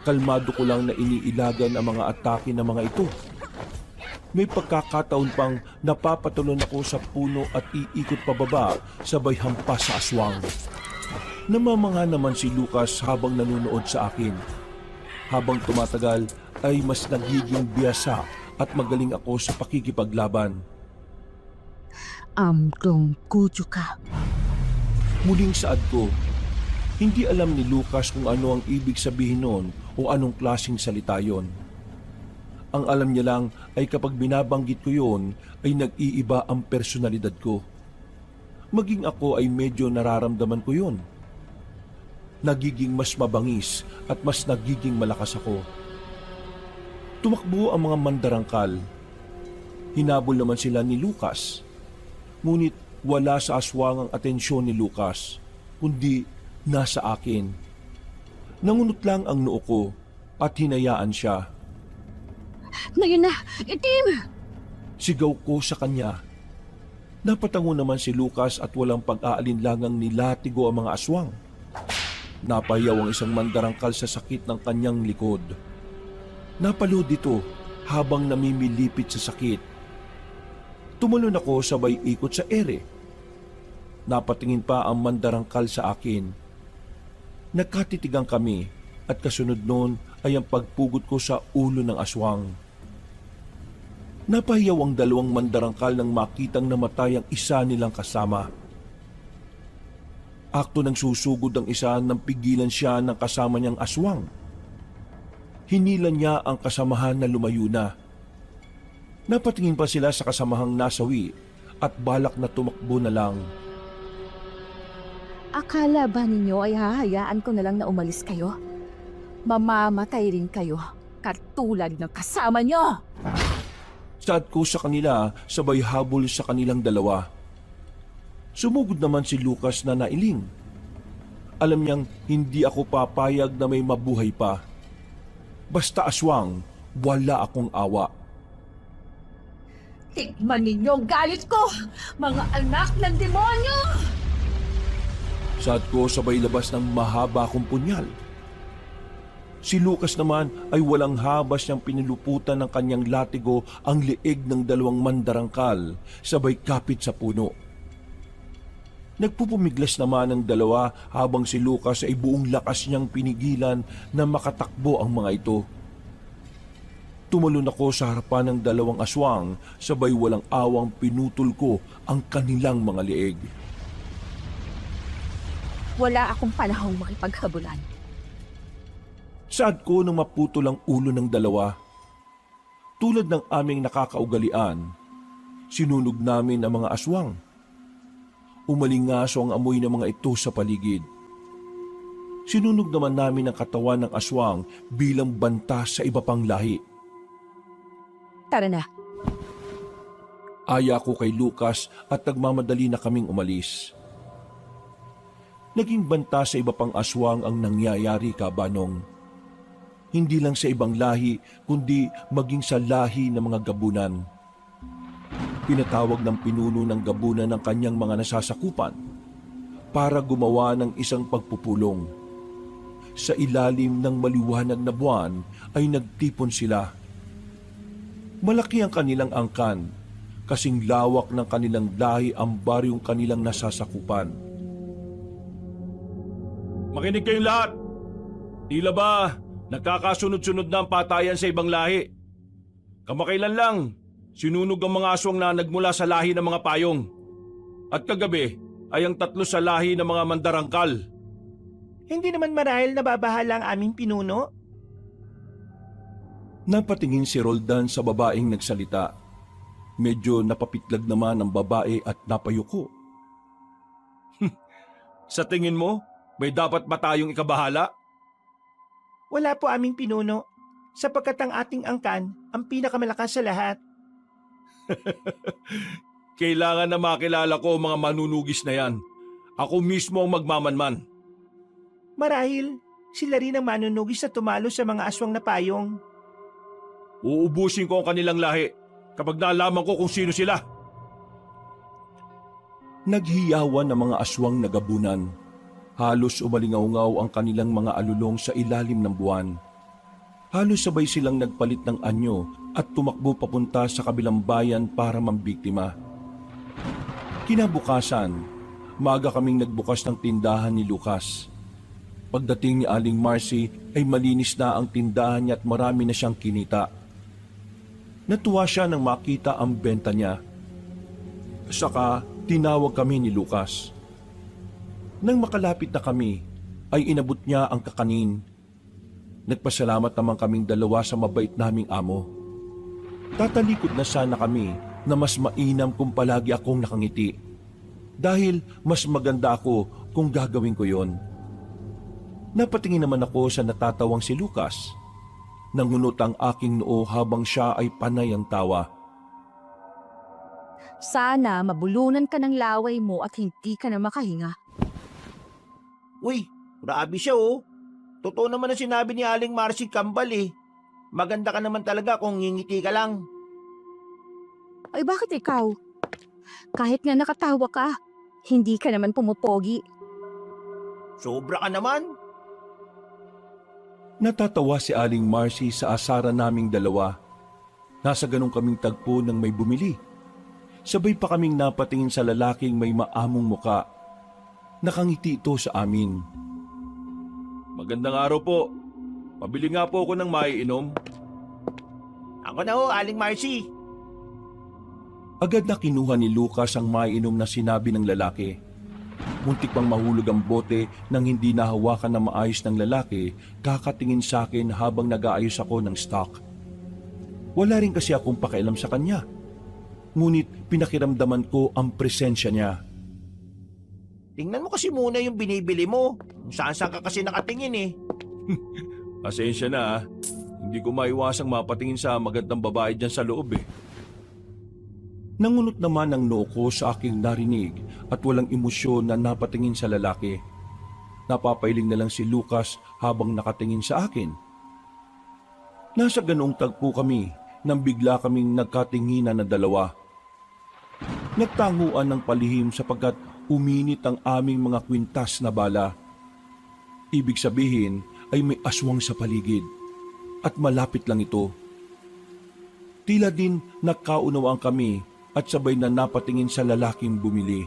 Kalmado ko lang na iniilagan ang mga atake ng mga ito. May pagkakataon pang napapatulon ako sa puno at iikot pababa sabay hampas sa aswang. Namamanga naman si Lucas habang nanonood sa akin. Habang tumatagal ay mas nagiging biyasa at magaling ako sa pakikipaglaban. Amdong kudyo ka. Muling saad ko, hindi alam ni Lucas kung ano ang ibig sabihin noon o anong klaseng salita yon. Ang alam niya lang ay kapag binabanggit ko yon ay nag-iiba ang personalidad ko. Maging ako ay medyo nararamdaman ko yon. Nagiging mas mabangis at mas nagiging malakas ako. Tumakbo ang mga mandarangkal. Hinabol naman sila ni Lucas. Ngunit wala sa aswang ang atensyon ni Lucas, kundi nasa akin. Nangunot lang ang noo ko at hinayaan siya. Ngayon na, itim! Sigaw ko sa kanya. Napatango naman si Lucas at walang pag-aalinlangang nilatigo ang mga aswang. Napayaw ang isang mandarangkal sa sakit ng kanyang likod. Napalod ito habang namimilipit sa sakit. Tumalon ako sabay ikot sa ere. Napatingin pa ang mandarangkal sa akin. Nagkatitigang kami at kasunod noon ay ang pagpugot ko sa ulo ng aswang. Napahiyaw ang dalawang mandarangkal nang makitang namatay ang isa nilang kasama. Akto ng susugod ang isa nang pigilan siya ng kasama niyang aswang. Hinila niya ang kasamahan na lumayo na. Napatingin pa sila sa kasamahang nasawi at balak na tumakbo na lang. Akala ba ninyo ay hahayaan ko na lang na umalis kayo? Mamamatay rin kayo, katulad ng kasama nyo! Saad ko sa kanila, sabay habol sa kanilang dalawa. Sumugod naman si Lucas na nailing. Alam niyang hindi ako papayag na may mabuhay pa. Basta aswang, wala akong awa. Tikman ninyo ang galit ko, mga anak ng demonyo! Saad ko sabay labas ng mahaba kong punyal. Si Lucas naman ay walang habas niyang piniluputan ng kanyang latigo ang leeg ng dalawang mandarangkal sabay kapit sa puno. Nagpupumiglas naman ang dalawa habang si Lucas ay buong lakas niyang pinigilan na makatakbo ang mga ito. Tumalon ako sa harapan ng dalawang aswang sabay walang awang pinutol ko ang kanilang mga leeg. Wala akong panahong makipaghabulan. Saad ko nang maputol ang ulo ng dalawa. Tulad ng aming nakakaugalian, sinunog namin ang mga aswang. Umalingaso ang amoy ng mga ito sa paligid. Sinunog naman namin ang katawan ng aswang bilang banta sa iba pang lahi. Tara na. Aya ko kay Lucas at nagmamadali na kaming umalis. Naging banta sa iba pang aswang ang nangyayari, Kabanong. Hindi lang sa ibang lahi, kundi maging sa lahi ng mga gabunan. Pinatawag ng pinuno ng gabunan ng kanyang mga nasasakupan para gumawa ng isang pagpupulong. Sa ilalim ng maliwanag na buwan ay nagtipon sila. Malaki ang kanilang angkan, kasing lawak ng kanilang lahi ang baryong kanilang nasasakupan. Makinig kayong lahat. Tila ba nagkakasunod-sunod na ang patayan sa ibang lahi? Kamakailan lang, sinunog ang mga aswang na nagmula sa lahi ng mga payong. At kagabi ay ang 3 sa lahi ng mga mandarangkal. Hindi naman marahil nababahala ang aming pinuno. Napatingin si Roldan sa babaeng nagsalita. Medyo napapitlag naman ang babae at napayuko. Sa tingin mo, may dapat ba tayong ikabahala? Wala po aming pinuno, sapagkat ang ating angkan ang pinakamalakas sa lahat. Kailangan na makilala ko ang mga manunugis na yan. Ako mismo ang magmamanman. Marahil, sila rin ang manunugis na tumalo sa mga aswang na payong. Uubusin ko ang kanilang lahi kapag nalaman ko kung sino sila. Naghiyawan ang mga aswang na gabunan. Halos umalingaw-ngaw ang kanilang mga alulong sa ilalim ng buwan. Halos sabay silang nagpalit ng anyo at tumakbo papunta sa kabilang bayan para mambiktima. Kinabukasan, maaga kaming nagbukas ng tindahan ni Lucas. Pagdating ni Aling Marcy ay malinis na ang tindahan niya at marami na siyang kinita. Natuwa siya nang makita ang benta niya. Saka tinawag kami ni Lucas. Nang makalapit na kami, ay inabot niya ang kakanin. Nagpasalamat naman kaming dalawa sa mabait naming amo. Tatalikod na sana kami na mas mainam kung palagi akong nakangiti. Dahil mas maganda ako kung gagawin ko yon. Napatingin naman ako sa natatawang si Lucas. Nangunot ang aking noo habang siya ay panay ang tawa. Sana mabulunan ka ng laway mo at hindi ka na makahinga. Uy, grabe siya oh. Totoo naman ang sinabi ni Aling Marcy Kambal eh. Maganda ka naman talaga kung ngingiti ka lang. Ay bakit ikaw? Kahit nga nakatawa ka, hindi ka naman pumupogi. Sobra ka naman. Natatawa si Aling Marcy sa asara naming dalawa. Nasa ganun kaming tagpo nang may bumili. Sabay pa kaming napatingin sa lalaking may maamong muka. Nakangiti ito sa amin. Magandang araw po. Pabili nga po ako ng maiinom. Ako na ho, Aling Marcy. Agad na kinuha ni Lucas ang maiinom na sinabi ng lalaki. Muntik pang mahulog ang bote nang hindi nahawakan na maayos ng lalaki kakatingin sa akin habang nag-aayos ako ng stock. Wala rin kasi akong pakialam sa kanya. Ngunit pinakiramdaman ko ang presensya niya. Tingnan mo kasi muna yung binibili mo. Saan ka kasi nakatingin eh. Pasensya na ah. Hindi ko maiwasang mapatingin sa magandang babae dyan sa loob eh. Nangunot naman ang noo ko sa aking narinig at walang emosyon na napatingin sa lalaki. Napapailing na lang si Lucas habang nakatingin sa akin. Nasa ganoong tagpo kami nang bigla kaming nagkatinginan na dalawa. Nagtanguan ng palihim sapagkat uminit ang aming mga kwintas na bala. Ibig sabihin ay may aswang sa paligid at malapit lang ito. Tila din nagkaunawaan kami at sabay na napatingin sa lalaking bumili.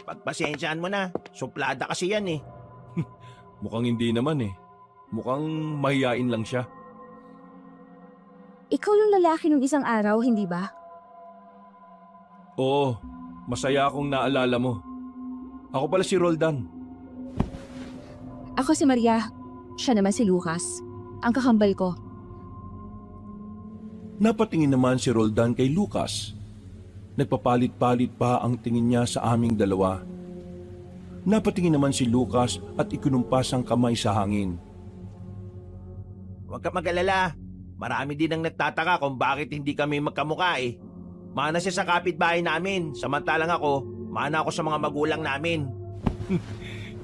Pagpasensyaan mo na, suplada kasi yan eh. Mukhang hindi naman eh. Mukhang mahiyain lang siya. Ikaw yung lalaki nung isang araw, hindi ba? Oo, masaya akong naalala mo. Ako pala si Roldan. Ako si Maria. Siya naman si Lucas. Ang kakambal ko. Napatingin naman si Roldan kay Lucas. Nagpapalit-palit pa ang tingin niya sa aming dalawa. Napatingin naman si Lucas at ikinumpas ang kamay sa hangin. Huwag ka mag-alala. Marami din ang nagtataka kung bakit hindi kami magkamukha eh. Mana siya sa kapitbahay namin, samantalang ako, mana ako sa mga magulang namin.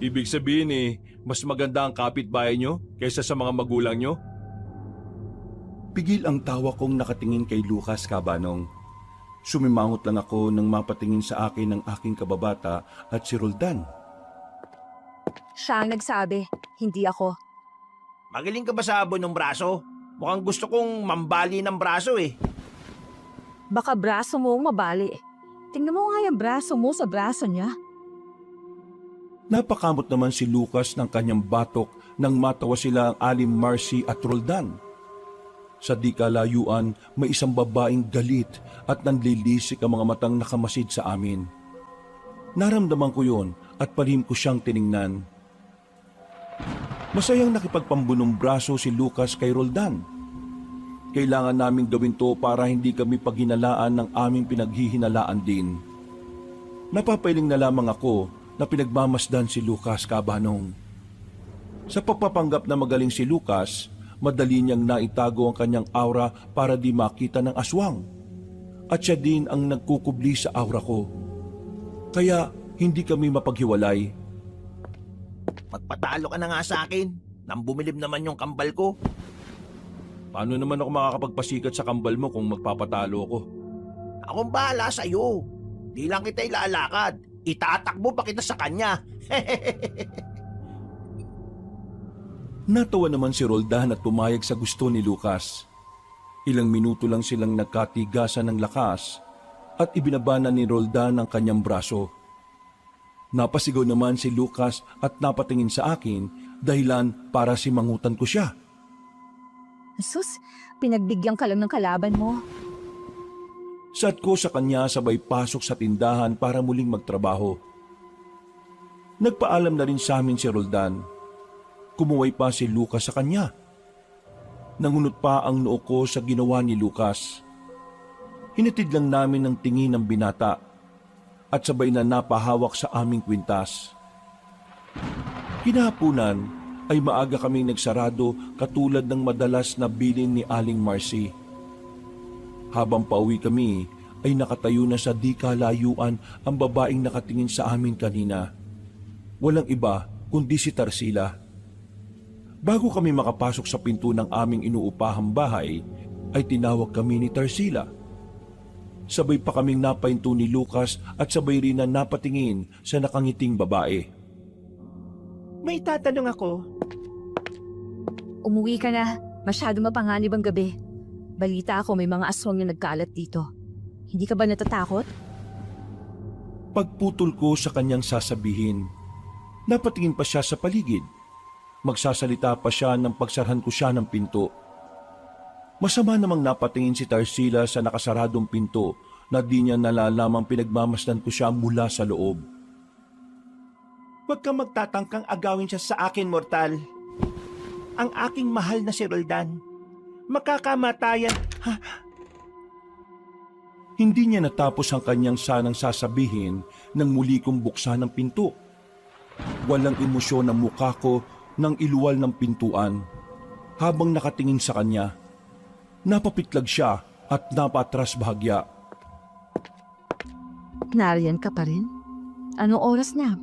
Ibig sabihin eh, mas maganda ang kapitbahay nyo kaysa sa mga magulang nyo? Pigil ang tawa kong nakatingin kay Lucas, Kabanong. Sumimangot lang ako nang mapatingin sa akin ng aking kababata at si Roldan. Siya ang nagsabi, hindi ako. Magaling ka ba sa abon ng braso? Mukhang gusto kong mambali ng braso eh. Baka braso mo mabali. Tingnan mo nga yung braso mo sa braso niya. Napakamot naman si Lucas ng kanyang batok nang matawa sila ang Aling Marcy at Roldan. Sa di kalayuan, may isang babaeng galit at nanlilisik ang mga matang nakamasid sa amin. Naramdaman ko yon at palihim ko siyang tiningnan. Masayang nakipagpambunong braso si Lucas kay Roldan. Kailangan naming gawin to para hindi kami paghinalaan ng aming pinaghihinalaan din. Napapailing na lamang ako na pinagmamasdan si Lucas, Kabanong. Sa pagpapanggap na magaling si Lucas, madali niyang naitago ang kanyang aura para di makita ng aswang. At siya din ang nagkukubli sa aura ko. Kaya hindi kami mapaghiwalay. Magpatalo ka na nga sa akin. Nang bumilib naman yung kambal ko. Paano naman ako makakapagpasikat sa kambal mo kung magpapatalo ako? Akong bahala sa'yo. Di lang kita ilalakad. Itatakbo pa kita sa kanya. Natawa naman si Roldan at pumayag sa gusto ni Lucas. Ilang minuto lang silang nagkatigasan ng lakas at ibinabana ni Roldan ang kanyang braso. Napasigaw naman si Lucas at napatingin sa akin dahilan para simangutan ko siya. Sus, pinagbigyan ka lang ng kalaban mo. Sat ko sa kanya sabay pasok sa tindahan para muling magtrabaho. Nagpaalam na rin sa amin si Roldan. Kumuway pa si Lucas sa kanya. Nangunot pa ang noo ko sa ginawa ni Lucas. Hinatid lang namin ng tingin ng binata at sabay na napahawak sa aming kwintas. Kinahapunan ay maaga kaming nagsarado katulad ng madalas na bilin ni Aling Marcy. Habang pauwi kami ay nakatayo na sa di kalayuan ang babaeng nakatingin sa amin kanina. Walang iba kundi si Tarsila. Bago kami makapasok sa pinto ng aming inuupahang bahay ay tinawag kami ni Tarsila. Sabay pa kaming napahinto ni Lucas at sabay rin na napatingin sa nakangiting babae. May tatanong ako. Umuwi ka na. Masyado mapanganib ang gabi. Balita ako may mga aswang na nagkalat dito. Hindi ka ba natatakot? Pagputol ko sa kanyang sasabihin, napatingin pa siya sa paligid. Magsasalita pa siya nang pagsarhan ko siya ng pinto. Masama namang napatingin si Tarsila sa nakasaradong pinto na di niya nalalamang pinagmamasdan ko siya mula sa loob. Huwag kang magtatangkang agawin siya sa akin, mortal. Ang aking mahal na si Roldan. Makakamatayan. Hindi niya natapos ang kanyang sanang sasabihin nang muli kong buksan ang pinto. Walang emosyon ang mukha ko nang iluwal ng pintuan. Habang nakatingin sa kanya, napapitlag siya at napatras bahagya. Nariyan ka pa rin? Anong oras na?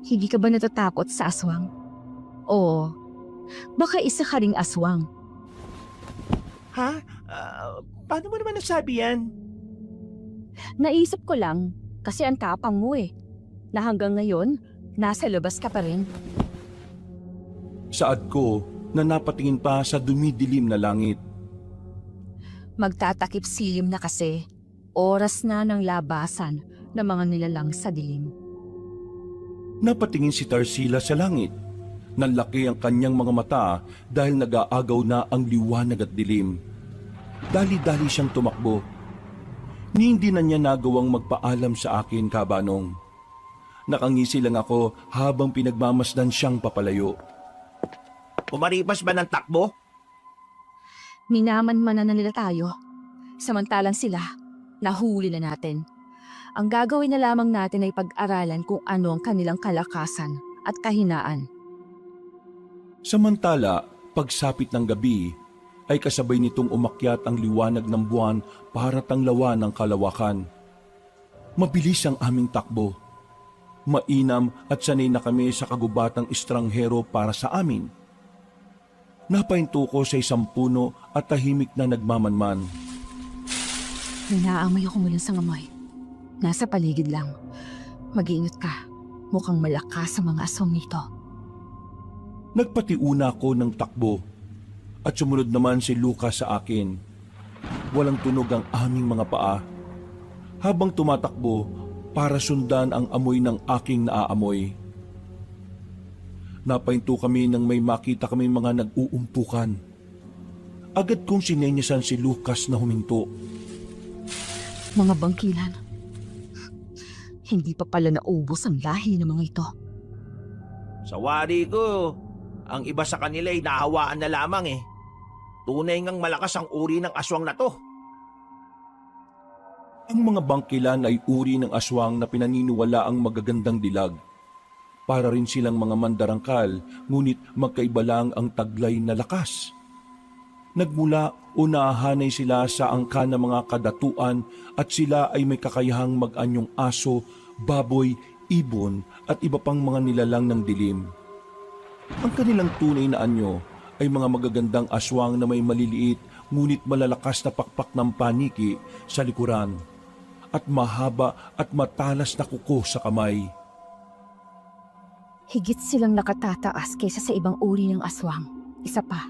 Hindi ka ba natatakot sa aswang? O baka isa ka ring aswang. Ha? Paano mo naman nasabi yan? Naisip ko lang kasi ang tapang mo na hanggang ngayon, nasa labas ka pa rin. Saad ko na napatingin pa sa dumidilim na langit. Magtatakip silim na kasi. Oras na ng labasan ng mga nilalang sa dilim. Napatingin si Tarsila sa langit. Nanlaki ang kanyang mga mata dahil nag-aagaw na ang liwanag at dilim. Dali-dali siyang tumakbo. Hindi na niya nagawang magpaalam sa akin, Kabanong. Nakangisi lang ako habang pinagmamasdan siyang papalayo. Kumaripas ba ng takbo? Minaman-manan na nila tayo. Samantalang sila, nahuli na natin. Ang gagawin na lamang natin ay pag-aralan kung ano ang kanilang kalakasan at kahinaan. Samantala, pagsapit ng gabi, ay kasabay nitong umakyat ang liwanag ng buwan para tanglawan ng kalawakan. Mabilis ang aming takbo. Mainam at sanay na kami sa kagubatang estranghero para sa amin. Napahinto ko sa isang puno at tahimik na nagmamanman. May naaamoy ako mula sa ngamoy. Nasa paligid lang. Mag-iingat ka. Mukhang malakas sa mga aswang nito. Nagpatiuna ako ng takbo at sumunod naman si Lucas sa akin. Walang tunog ang aming mga paa. Habang tumatakbo para sundan ang amoy ng aking naaamoy. Napahinto kami nang may makita kaming mga nag-uumpukan. Agad kong sinenyasan si Lucas na huminto. Mga bangkilan. Hindi pa pala naubos ang lahi ng mga ito. Sa wari ko, ang iba sa kanila ay nahawaan na lamang eh. Tunay ngang malakas ang uri ng aswang na to. Ang mga bangkilan ay uri ng aswang na pinaniniwala ang magagandang dilag. Para rin silang mga mandarangkal, ngunit magkaiba lang ang taglay na lakas. Nagmula o nahahanay sila sa angka ng mga kadatuan at sila ay may kakayahang mag-anyong aso, baboy, ibon at iba pang mga nilalang ng dilim. Ang kanilang tunay na anyo ay mga magagandang aswang na may maliliit ngunit malalakas na pakpak ng paniki sa likuran at mahaba at matalas na kuko sa kamay. Higit silang nakatataas kaysa sa ibang uri ng aswang. Isa pa,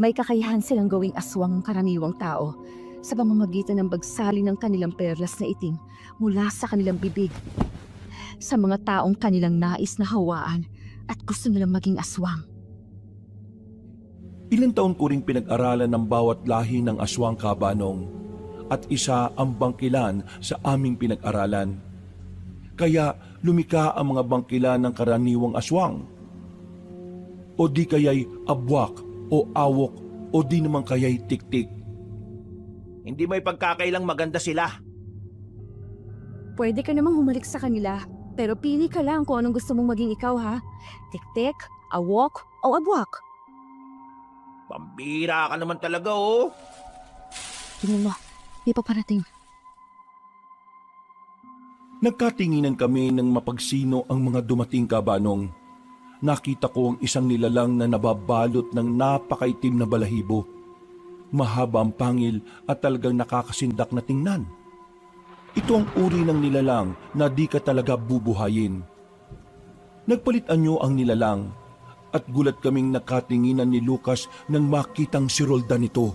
may kakayahan silang gawing aswang ang karaniwang tao sa pamamagitan ng bagsali ng kanilang perlas na itim mula sa kanilang bibig. Sa mga taong kanilang nais na hawaan at gusto nilang maging aswang. Ilang taon ko ring pinag-aralan ng bawat lahi ng aswang, Kabanong, at isa ang bangkilan sa aming pinag-aralan. Kaya lumika ang mga bangkilan ng karaniwang aswang. O di kaya'y abwak o awok o di naman kaya'y tiktik. Hindi may pagkakailang maganda sila. Pwede ka namang humalik sa kanila, pero pili ka lang kung anong gusto mong maging ikaw, ha? Tik-tik, awok, o abwak. Pambira ka naman talaga oh. Tingnan mo, di pa parating. Nagkatinginan kami ng mapagsino ang mga dumating, Kabanong. Nakita ko ang isang nilalang na nababalot ng napakaitim na balahibo. Mahaba ang pangil at talagang nakakasindak na tingnan. Ito ang uri ng nilalang na di ka talaga bubuhayin. Nagpalit anyo ang nilalang at gulat kaming nakatinginan ni Lucas nang makitang si Roldan ito.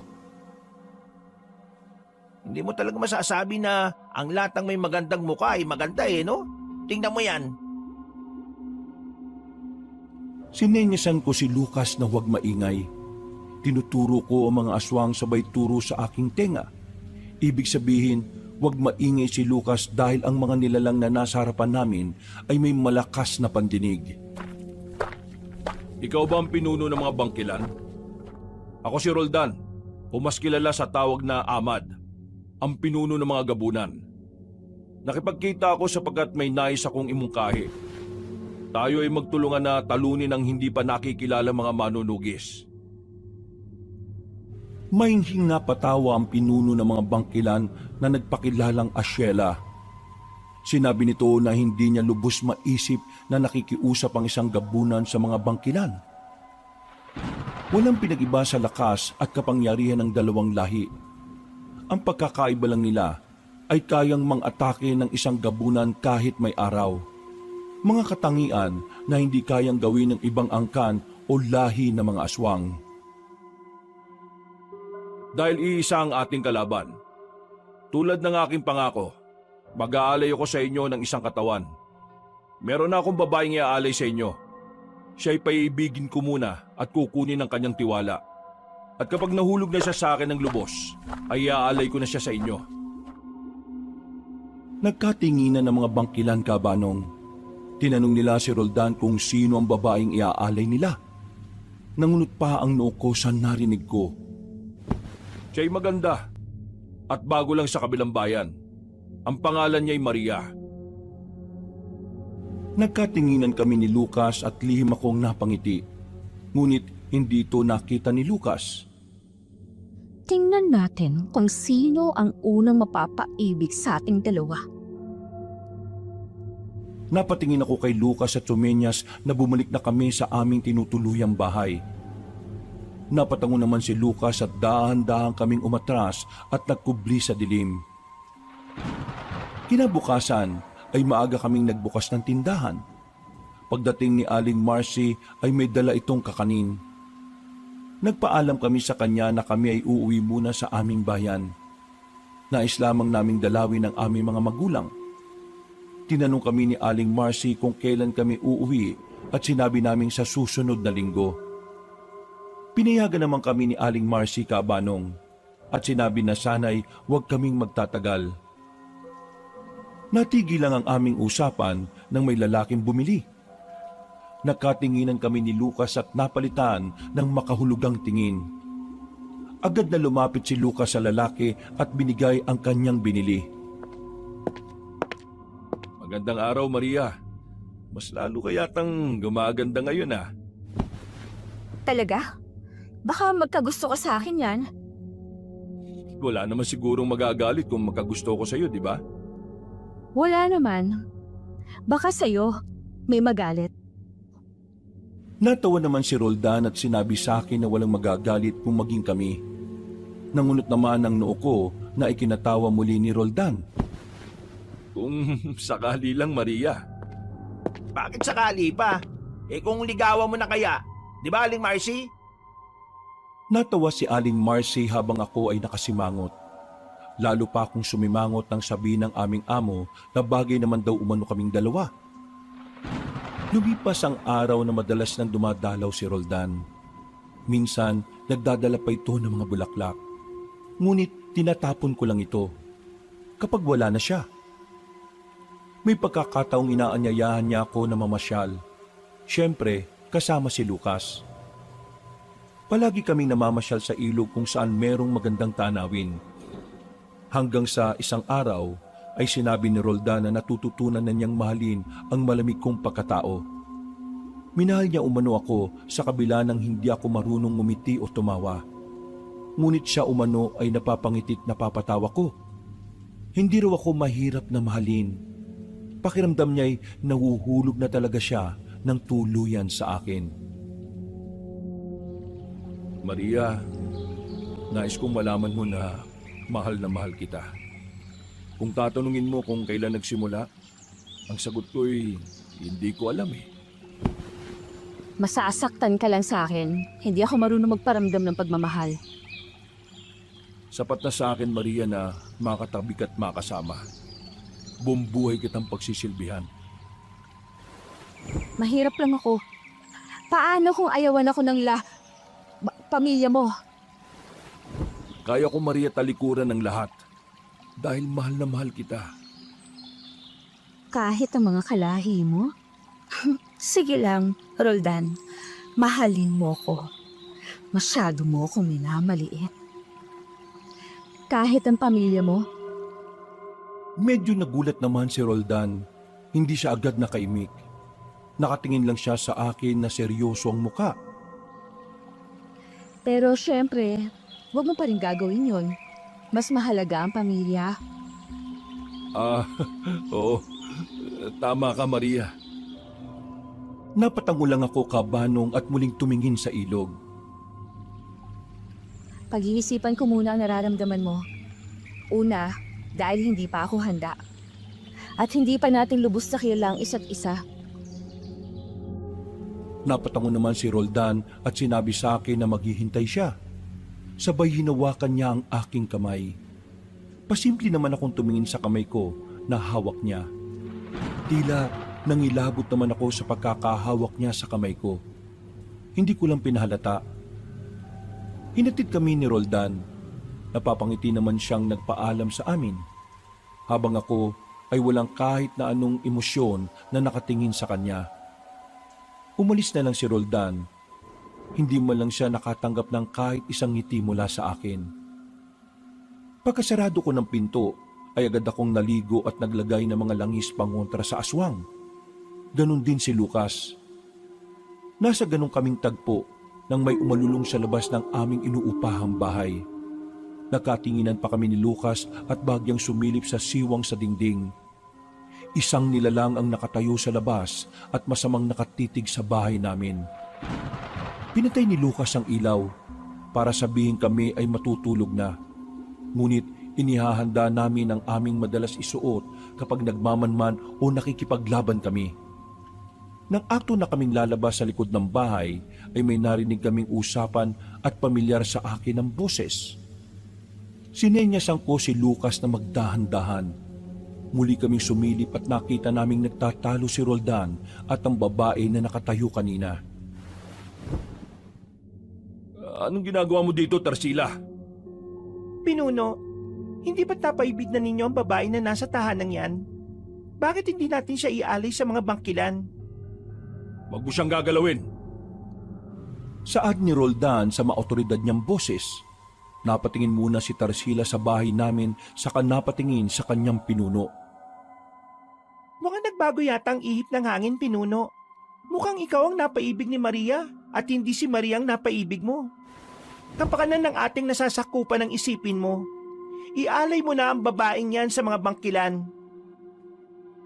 Hindi mo talaga masasabi na ang lahat ng may magandang mukha ay maganda eh, no? Tingnan mo yan. Sinenyasan ko si Lucas na huwag maingay. Tinuturo ko ang mga aswang sabay turo sa aking tenga. Ibig sabihin, huwag maingay si Lucas dahil ang mga nilalang na nasa harapan namin ay may malakas na pandinig. Ikaw ba ang pinuno ng mga bangkilan? Ako si Roldan, o mas kilala sa tawag na Ahmad, ang pinuno ng mga gabunan. Nakipagkita ako sapagkat may nais akong imungkahi. Tayo ay magtulungan na talunin ang hindi pa nakikilala mga manunugis. Mahinhing napatawa ang pinuno ng mga bangkilan na nagpakilalang Asyela. Sinabi nito na hindi niya lubos maisip na nakikiusap ang isang gabunan sa mga bangkilan. Walang pinag-iba sa lakas at kapangyarihan ng dalawang lahi. Ang pagkakaiba lang nila ay kayang mang-atake ng isang gabunan kahit may araw. Mga katangian na hindi kayang gawin ng ibang angkan o lahi ng mga aswang. Dahil iisa ang ating kalaban, tulad ng aking pangako, mag-aalay ako sa inyo ng isang katawan. Meron na akong babaeng iaalay sa inyo. Siya'y paiibigin ko muna at kukunin ang kanyang tiwala. At kapag nahulog na siya sa akin ng lubos, ay iaalay ko na siya sa inyo. Nagkatinginan ng mga bangkilan, Kabanong. Tinanong nila si Roldan kung sino ang babaeng iaalay nila. Nangunot pa ang noo ko sa narinig ko. Siya'y maganda at bago lang sa kabilang bayan. Ang pangalan niya'y Maria. Nagkatinginan kami ni Lucas at lihim akong napangiti. Ngunit hindi ito nakita ni Lucas. Tingnan natin kung sino ang unang mapapaibig sa ating dalawa. Napatingin ako kay Lucas at sumenyas na bumalik na kami sa aming tinutuluyang bahay. Napatango naman si Lucas at dahan-dahan kaming umatras at nagkubli sa dilim. Kinabukasan ay maaga kaming nagbukas ng tindahan. Pagdating ni Aling Marcy ay may dala itong kakanin. Nagpaalam kami sa kanya na kami ay uuwi muna sa aming bayan. Nais lamang naming dalawin ang aming mga magulang. Tinanong kami ni Aling Marcy kung kailan kami uuwi at sinabi naming sa susunod na linggo. Pinayagan naman kami ni Aling Marcy, Kabanong, at sinabi na sana'y huwag kaming magtatagal. Natigil lang ang aming usapan nang may lalaking bumili. Nakatinginan kami ni Lucas at napalitan ng makahulugang tingin. Agad na lumapit si Lucas sa lalaki at binigay ang kanyang binili. Magandang araw, Maria. Mas lalo ka yatang gumaganda ngayon, ah. Talaga? Baka magkagusto ka sa akin yan. Wala naman sigurong magagalit kung magkagusto ko sa iyo, di ba? Wala naman. Baka sa'yo, may magalit. Natawa naman si Roldan at sinabi sa akin na walang magagalit kung maging kami. Nangunot naman ang noo ko na ikinatawa muli ni Roldan. Kung sakali lang, Maria. Bakit sakali pa? Kung ligawan mo na kaya, di ba Aling Marcy? Natawa si Aling Marcy habang ako ay nakasimangot. Lalo pa akong sumimangot nang sabihin ng aming amo na bagay naman daw umano kaming dalawa. Lumipas ang araw na madalas nang dumadalaw si Roldan. Minsan, nagdadala pa ito ng mga bulaklak. Ngunit tinatapon ko lang ito kapag wala na siya. May pagkakataong inaanyayahan niya ako na mamasyal. Siyempre, kasama si Lucas. Palagi kaming namamasyal sa ilog kung saan merong magandang tanawin. Hanggang sa isang araw ay sinabi ni Roldan na natututunan na niyang mahalin ang malamig kong pagkatao. Minahal niya umano ako sa kabila ng hindi ako marunong ngumiti o tumawa. Ngunit siya umano ay napapangitit na napapatawa ko. Hindi raw ako mahirap na mahalin. Pakiramdam niya'y nahuhulog na talaga siya ng tuluyan sa akin. Maria, nais kong malaman mo na mahal kita. Kung tatanungin mo kung kailan nagsimula, ang sagot ko'y hindi ko alam eh. Masasaktan ka lang sa akin. Hindi ako marunong magparamdam ng pagmamahal. Sapat na sa akin, Maria, na makatabi ka't makasama. Buong buhay kitang pagsisilbihan. Mahirap lang ako. Paano kung ayawan ako ng pamilya mo? Kaya ko, Maria, talikuran ng lahat. Dahil mahal na mahal kita. Kahit ang mga kalahi mo? Sige lang, Roldan. Mahalin mo ko. Masyado mo akong minamaliit. Kahit ang pamilya mo? Medyo nagulat naman si Roldan. Hindi siya agad nakaimik. Nakatingin lang siya sa akin na seryoso ang muka. Pero syempre, huwag mo pa rin gagawin yon. Mas mahalaga ang pamilya. Oo. Tama ka, Maria. Napatango lang ako, kabanong, at muling tumingin sa ilog. Pag-iisipan ko muna ang nararamdaman mo. Una, dahil hindi pa ako handa. At hindi pa natin lubos na kilala ang isa't isa. Napatango naman si Roldan at sinabi sa akin na maghihintay siya. Sabay hinawakan niya ang aking kamay. Pasimple naman akong tumingin sa kamay ko na hawak niya. Tila nangilabot naman ako sa pagkakahawak niya sa kamay ko. Hindi ko lang pinahalata. Hinatid kami ni Roldan. Napapangiti naman siyang nagpaalam sa amin. Habang ako ay walang kahit na anong emosyon na nakatingin sa kanya. Umalis na lang si Roldan. Hindi man lang siya nakatanggap ng kahit isang ngiti mula sa akin. Pagkasarado ko ng pinto, ay agad akong naligo at naglagay ng mga langis pangontra sa aswang. Ganon din si Lucas. Nasa ganong kaming tagpo nang may umalulong sa labas ng aming inuupahang bahay. Nakatinginan pa kami ni Lucas at bagyang sumilip sa siwang sa dingding. Isang nilalang ang nakatayo sa labas at masamang nakatitig sa bahay namin. Pinatay ni Lucas ang ilaw para sabihin kami ay matutulog na. Ngunit inihahanda namin ang aming madalas isuot kapag nagmamanman o nakikipaglaban kami. Nang akto na kaming lalabas sa likod ng bahay, ay may narinig kaming usapan at pamilyar sa akin ang boses. Sinenyasang ko si Lucas na magdahan-dahan. Muli kaming sumilip at nakita naming nagtatalo si Roldan at ang babae na nakatayo kanina. Anong ginagawa mo dito, Tarsila? Pinuno, hindi ba't napaibig na ninyo ang babae na nasa tahanang yan? Bakit hindi natin siya ialay sa mga bangkilan? Wag mo siyang gagalawin. Saad ni Roldan sa maotoridad niyang boses. Napatingin muna si Tarsila sa bahay namin saka napatingin sa kanyang pinuno. Mukhang nagbago yata ang ihip ng hangin, Pinuno. Mukhang ikaw ang napaibig ni Maria at hindi si Maria ang napaibig mo. Kapakanan ng ating nasasakupan ng isipin mo. Ialay mo na ang babaeng yan sa mga bangkilan.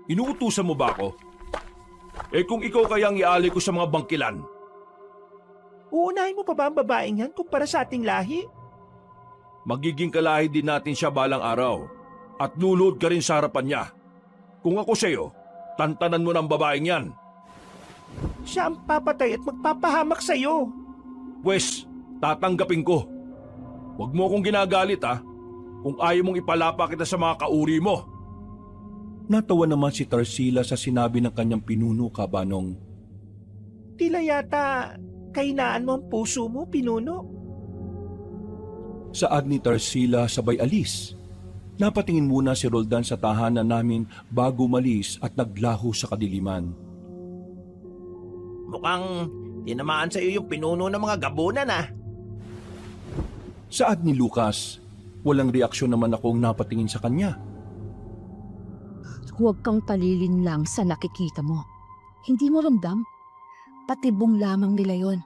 Inuutusan mo ba ako? Kung ikaw kayang ialay ko sa mga bangkilan. Uunahin mo pa ba ang babaeng yan kumpara sa ating lahi? Magiging kalahi din natin siya balang araw at lulod ka rin sa harapan niya. Kung ako sa'yo, tantanan mo ng babaeng yan. Siya ang papatay at magpapahamak sa'yo. Pwes, tatanggapin ko. Huwag mo akong ginagalit kung ayaw mong ipalapa kita sa mga kauri mo. Natawa naman si Tarsila sa sinabi ng kanyang pinuno, Kabanong. Tila yata kahinaan mo ang puso mo, Pinuno. Saad ni Tarsila sabay alis. Napatingin muna si Roldan sa tahanan namin bago malis at naglaho sa kadiliman. Mukhang tinamaan sa iyo yung pinuno ng mga gabunan Saad ni Lucas. Walang reaksyon naman akong napatingin sa kanya. Huwag kang palilin lang sa nakikita mo. Hindi mo ramdam? Patibong lamang nila yon.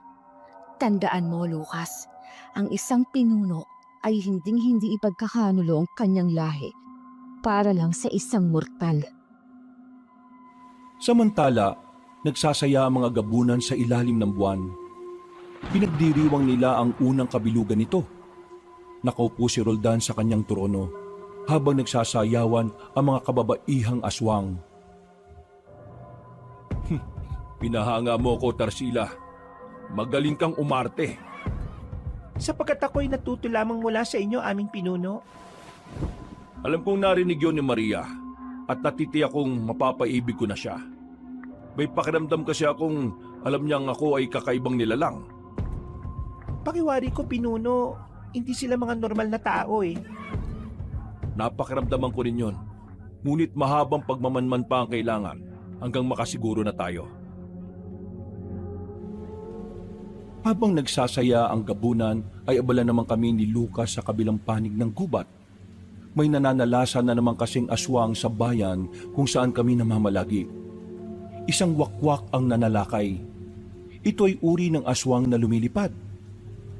Tandaan mo, Lucas, ang isang pinuno ay hinding-hindi ipagkakanulo ang kanyang lahi para lang sa isang mortal. Samantala, nagsasaya ang mga gabunan sa ilalim ng buwan. Pinagdiriwang nila ang unang kabilugan nito. Nakaupo si Roldan sa kanyang trono habang nagsasayawan ang mga kababaihang aswang. Pinahanga mo ko, Tarsila. Magaling kang umarte. Sapagkat ako'y natuto lamang mula sa inyo, aming Pinuno. Alam kong narinig yun ni Maria at natitiyak kong mapapaibig ko na siya. May pakiramdam kasi akong Alam niyang ako ay kakaibang nilalang. Pakiwari ko, Pinuno, hindi sila mga normal na tao eh. Napakiramdaman ko rin yun. Ngunit mahabang pagmamanman pa ang kailangan hanggang makasiguro na tayo. Habang nagsasaya ang gabunan ay abala naman kami ni Lucas sa kabilang panig ng gubat. May nananalasan na naman kasing aswang sa bayan kung saan kami namamalagi. Isang wakwak ang nanalakay. Ito ay uri ng aswang na lumilipad.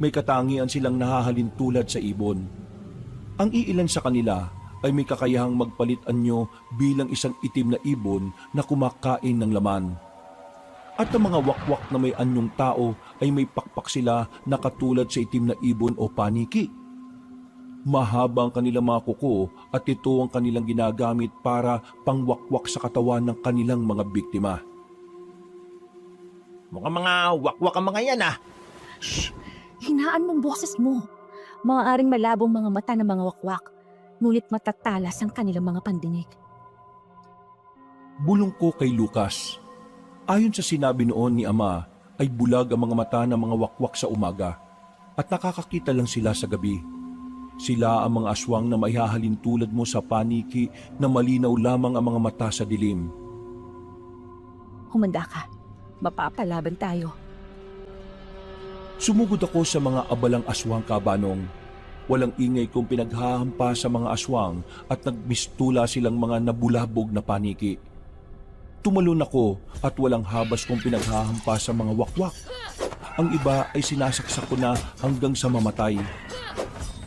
May katangian silang nahahalin tulad sa ibon. Ang iilan sa kanila ay may kakayahang magpalit anyo bilang isang itim na ibon na kumakain ng laman. At ang mga wakwak na may anyong tao ay may pakpak sila na katulad sa itim na ibon o paniki. Mahaba ang kanilang mga kuko at ito ang kanilang ginagamit para pangwakwak sa katawan ng kanilang mga biktima. Mukhang mga wakwak ang mga yan ah. Hinaan mong boses mo. Maaaring malabong mga mata ng mga wakwak, ngunit matatalas ang kanilang mga pandinig. Bulong ko kay Lucas. Ayon sa sinabi noon ni Ama, ay bulag ang mga mata ng mga wakwak sa umaga at nakakakita lang sila sa gabi. Sila ang mga aswang na maihahalin tulad mo sa paniki na malinaw lamang ang mga mata sa dilim. Humanda ka. Mapapalaban tayo. Sumugod ako sa mga abalang aswang, Kabanong. Walang ingay kong pinaghahampa sa mga aswang at nagmistula silang mga nabulabog na paniki. Tumalon ako at walang habas kong pinaghahampa sa mga wakwak. Ang iba ay sinasaksak ko na hanggang sa mamatay.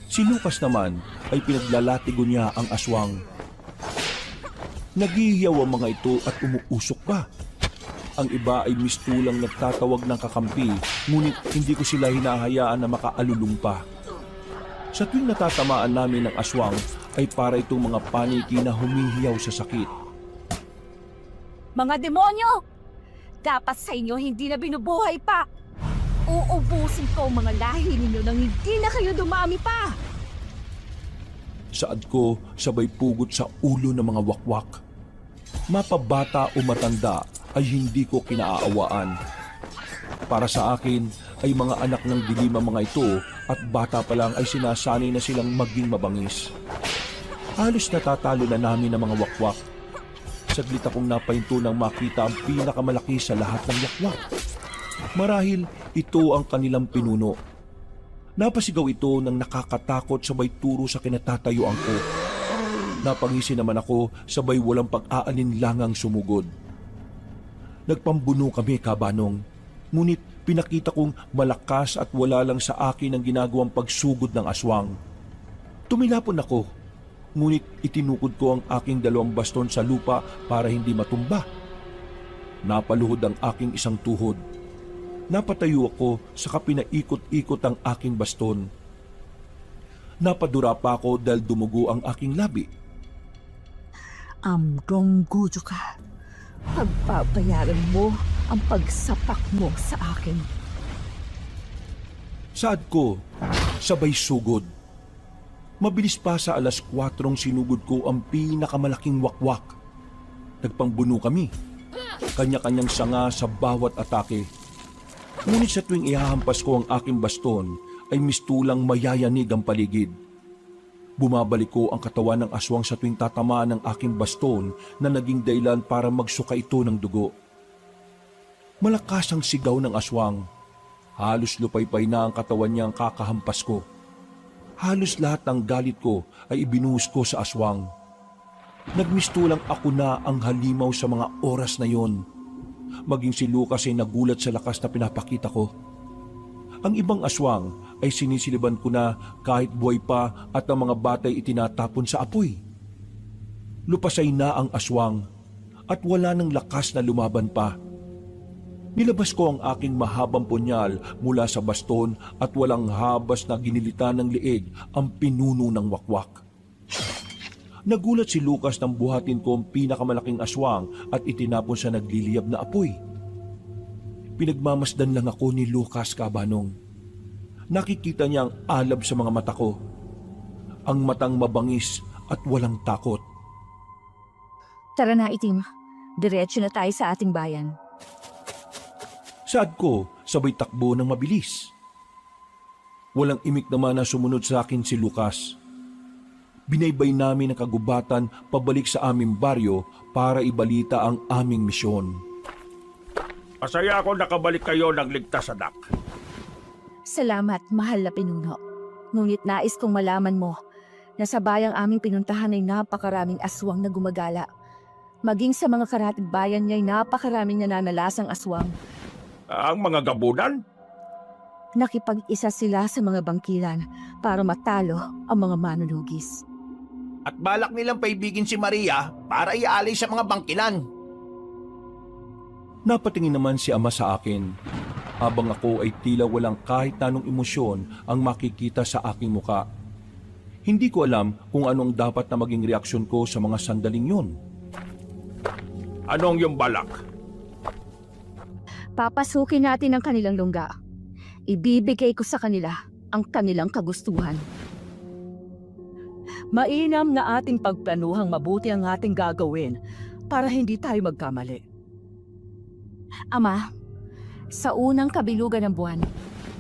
Si Lucas naman ay pinaglalatigo niya ang aswang. Nagihiyaw ang mga ito at umuusok pa. Ang iba ay mistulang nagtatawag ng kakampi, ngunit hindi ko sila hinahayaan na makaalulong pa. Sa tuwing natatamaan namin ng aswang ay para itong mga paniki na humihiyaw sa sakit. Mga demonyo! Dapat sa inyo hindi na binubuhay pa! Uubusin ko ang mga lahi ninyo nang hindi na kayo dumami pa! Saad ko sabay pugot sa ulo ng mga wakwak. Mapabata o matanda ay hindi ko kinaaawaan. Para sa akin ay mga anak ng dilim ang mga ito at bata pa lang ay sinasanay na silang maging mabangis. Halos natatalo na namin ang mga wakwak. Saglit akong napahinto nang makita ang pinakamalaki sa lahat ng wakwak. Marahil ito ang kanilang pinuno. Napasigaw ito ng nakakatakot sabay turo sa kinatatayuan ko. Napangisi naman ako sabay walang pag-aalinlangang sumugod. Nagpambuno kami, Kabanong. Ngunit pinakita kong malakas at wala lang sa akin ang ginagawang pagsugod ng aswang. Tumilapon ako, ngunit itinukod ko ang aking 2 baston sa lupa para hindi matumba. Napaluhod ang aking isang tuhod. Napatayo ako saka pinaikot-ikot ang aking baston. Napadura pa ako dahil dumugo ang aking labi. Amdonggujo ka. Pagpapayaran mo ang pagsapak mo sa akin. Saad ko, sabay sugod. Mabilis pa sa 4:00 sinugod ko ang pinakamalaking wakwak. Nagpangbuno kami. Kanya-kanyang sanga sa bawat atake. Ngunit sa tuwing ihahampas ko ang aking baston, ay mistulang mayayanig ang paligid. Bumabalik ko ang katawan ng aswang sa tuwing tatamaan ng aking baston na naging dahilan para magsuka ito ng dugo. Malakas ang sigaw ng aswang. Halos lupaypay na ang katawan niyang kakahampas ko. Halos lahat ng galit ko ay ibinuhos ko sa aswang. Nagmistulang ako na ang halimaw sa mga oras na yon. Maging si Lucas ay nagulat sa lakas na pinapakita ko. Ang ibang aswang ay sinisiliban ko na kahit buhay pa at ang mga batay itinatapon sa apoy. Lupasay na ang aswang at wala ng lakas na lumaban pa. Nilabas ko ang aking mahabang punyal mula sa baston at walang habas na ginilitan ng liig ang pinuno ng wakwak. Nagulat si Lucas nang buhatin ko ang pinakamalaking aswang at itinapon sa nagliliyab na apoy. Pinagmamasdan lang ako ni Lucas, Kabanong. Nakikita niya ang alab sa mga mata ko. Ang matang mabangis at walang takot. Tara na, Itim. Diretso na tayo sa ating bayan. Saad ko, sabay takbo ng mabilis. Walang imik naman na sumunod sa akin si Lucas. Binaybay namin ang kagubatan pabalik sa aming baryo para ibalita ang aming misyon. Masaya ako nakabalik kayo ng ligtas, anak. Salamat, mahal na pinuno. Ngunit nais kong malaman mo na sa bayang aming pinuntahan ay napakaraming aswang na gumagala. Maging sa mga karatig bayan niya ay napakaraming nananalasang aswang. Ang mga gabunan? Nakipag-isa sila sa mga bangkilan para matalo ang mga manunugis. At balak nilang paibigin si Maria para iaalay sa mga bangkilan. Napatingin naman si ama sa akin, habang ako ay tila walang kahit anong emosyon ang makikita sa aking muka. Hindi ko alam kung anong dapat na maging reaksyon ko sa mga sandaling yun. Anong yung balak? Papasukin natin ang kanilang lungga. Ibibigay ko sa kanila ang kanilang kagustuhan. Mainam na ating pagplanuhang mabuti ang ating gagawin para hindi tayo magkamali. Ama, sa unang kabilugan ng buwan,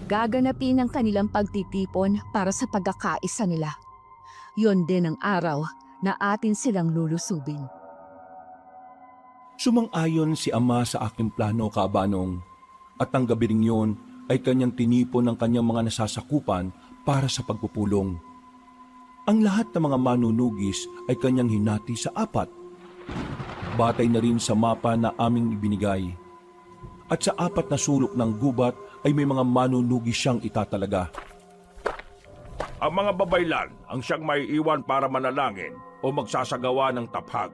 gaganapin ang kanilang pagtitipon para sa pagkakaisa nila. Yon din ang araw na atin silang lulusubin. Sumang-ayon si ama sa aking plano, Kaabanong, at ang gabi ring yun ay kanyang tinipon ng kanyang mga nasasakupan para sa pagpupulong. Ang lahat ng mga manunugis ay kanyang hinati sa 4. Batay na rin sa mapa na aming ibinigay. At sa 4 na sulok ng gubat ay may mga manunugis siyang itatalaga. Ang mga babaylan ang siyang may iwan para manalangin o magsasagawa ng taphag.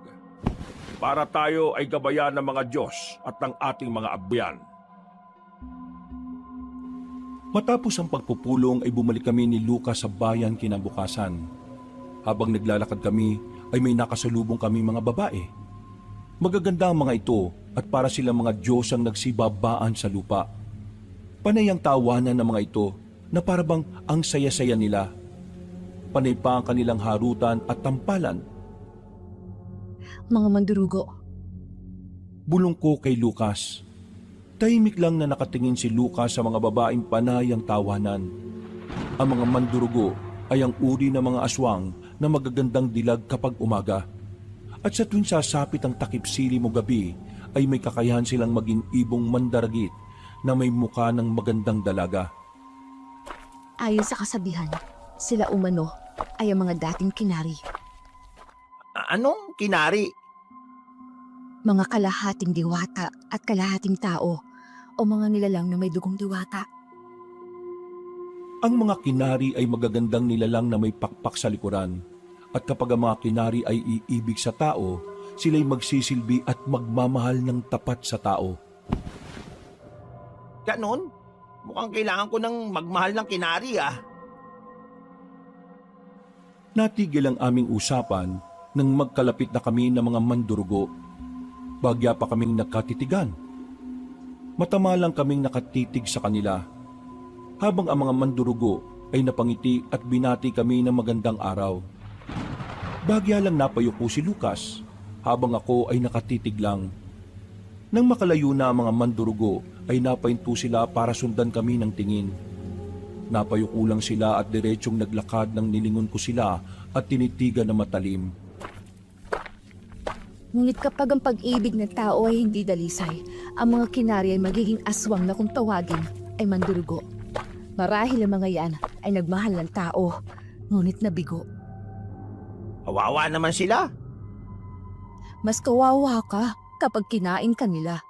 Para tayo ay gabayan ng mga Diyos at ng ating mga abyan. Matapos ang pagpupulong ay bumalik kami ni Lucas sa bayan kinabukasan. Habang naglalakad kami ay may nakasalubong kami mga babae. Magaganda ang mga ito at para silang mga Diyos ang nagsibabaan sa lupa. Panay ang tawanan ng mga ito na parabang ang saya-saya nila. Panay pa ang kanilang harutan at tampalan. Mga mandurugo, Bulong ko kay Lucas. Tahimik lang na nakatingin si Lucas sa mga babaeng panay ang tawanan. Ang mga mandurugo ay ang uri ng mga aswang na magagandang dilag kapag umaga. At sa tuwing sasapit ang takip-sili mo gabi, ay may kakayahan silang maging ibong mandaragit na may mukha ng magandang dalaga. ayon sa kasabihan, sila umano ay ang mga dating kinari. Anong kinari? Mga kalahating diwata at kalahating tao o mga nilalang na may dugong diwata. Ang mga kinari ay magagandang nilalang na may pakpak sa likuran. At kapag ang mga kinari ay iibig sa tao, sila'y magsisilbi at magmamahal ng tapat sa tao. Ganon? Mukhang kailangan ko ng magmahal ng kinari Natigil ang aming usapan nang magkalapit na kami ng mga mandurugo. Bagya pa kaming nakatitigan. Matama lang kaming nakatitig sa kanila. Habang ang mga mandurugo ay napangiti at binati kami ng magandang araw. Bagya lang napayuko si Lucas habang ako ay nakatitig lang. Nang makalayo na ang mga mandurugo ay napahinto sila para sundan kami ng tingin. Napayuko lang sila at diretsyong naglakad nang nilingon ko sila at tinitigan na matalim. Ngunit kapag ang pag-ibig ng tao ay hindi dalisay, ang mga kinari ay magiging aswang na kung tawagin ay mandurugo. Marahil ang mga yan ay nagmahal ng tao, ngunit nabigo. Kawawa naman sila. Mas kawawa ka kapag kinain ka nila.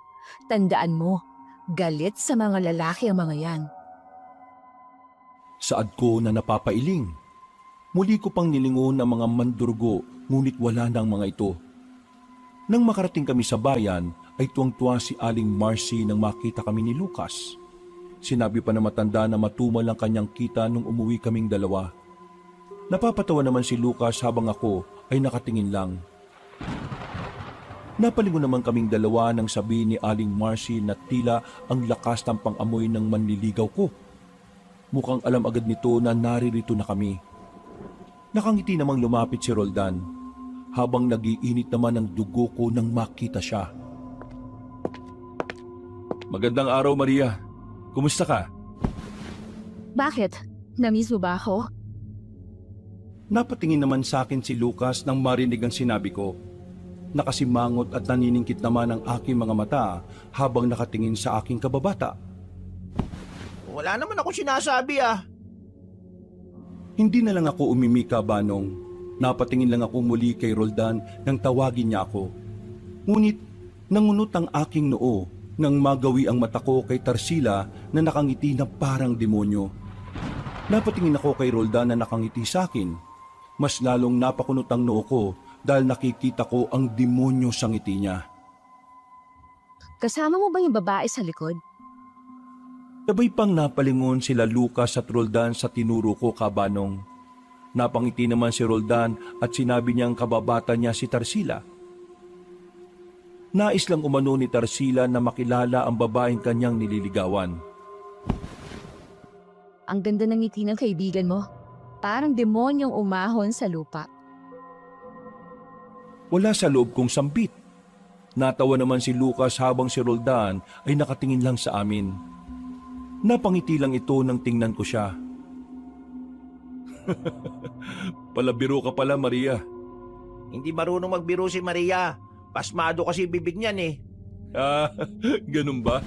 Tandaan mo, galit sa mga lalaki ang mga yan. Saad ko na napapailing. Muli ko pang nilingon ang mga mandurugo ngunit wala na ang mga ito. Nang makarating kami sa bayan ay tuwang-tuwa si Aling Marcy nang makita kami ni Lucas. Sinabi pa na matanda na matumal ang kanyang kita nung umuwi kaming dalawa. Napapatawa naman si Lucas habang ako ay nakatingin lang. Napalingon naman kaming dalawa nang sabihin ni Aling Marcy na tila ang lakas ng pang-amoy ng manliligaw ko. Mukhang alam agad nito na naririto na kami. Nakangiti namang lumapit si Roldan habang nagiinit naman ang dugo ko nang makita siya. Magandang araw, Maria. Kumusta ka? Bakit? Namiss mo ba ako? Napatingin naman sa akin si Lucas nang marinig ang sinabi ko. Nakasimangot at naniningkit naman ang aking mga mata habang nakatingin sa aking kababata. Wala naman ako sinasabi ah. Hindi na lang ako umimika, Banong. Napatingin lang ako muli kay Roldan nang tawagin niya ako. Ngunit nangunot ang aking noo nang magawi ang mata ko kay Tarsila na nakangiti na parang demonyo. Napatingin ako kay Roldan na nakangiti sa akin. Mas lalong napakunot ang noo ko dahil nakikita ko ang demonyo sa ngiti niya. Kasama mo ba yung babae sa likod? Sabay pang napalingon sila Lucas at Roldan sa tinuro ko, Kabanong. Napangiti naman si Roldan at sinabi niyang kababata niya si Tarsila. Nais lang umano ni Tarsila na makilala ang babaeng kanyang nililigawan. Ang ganda ng ngiti ng kaibigan mo. Parang demonyong umahon sa lupa. Wala sa loob kong sambit. Natawa naman si Lucas habang si Roldan ay nakatingin lang sa amin. Napangiti lang ito nang tingnan ko siya. Palabiro ka pala, Maria. Hindi marunong magbiro si Maria. Pasmado kasi bibig niyan eh. Ah, ganun ba?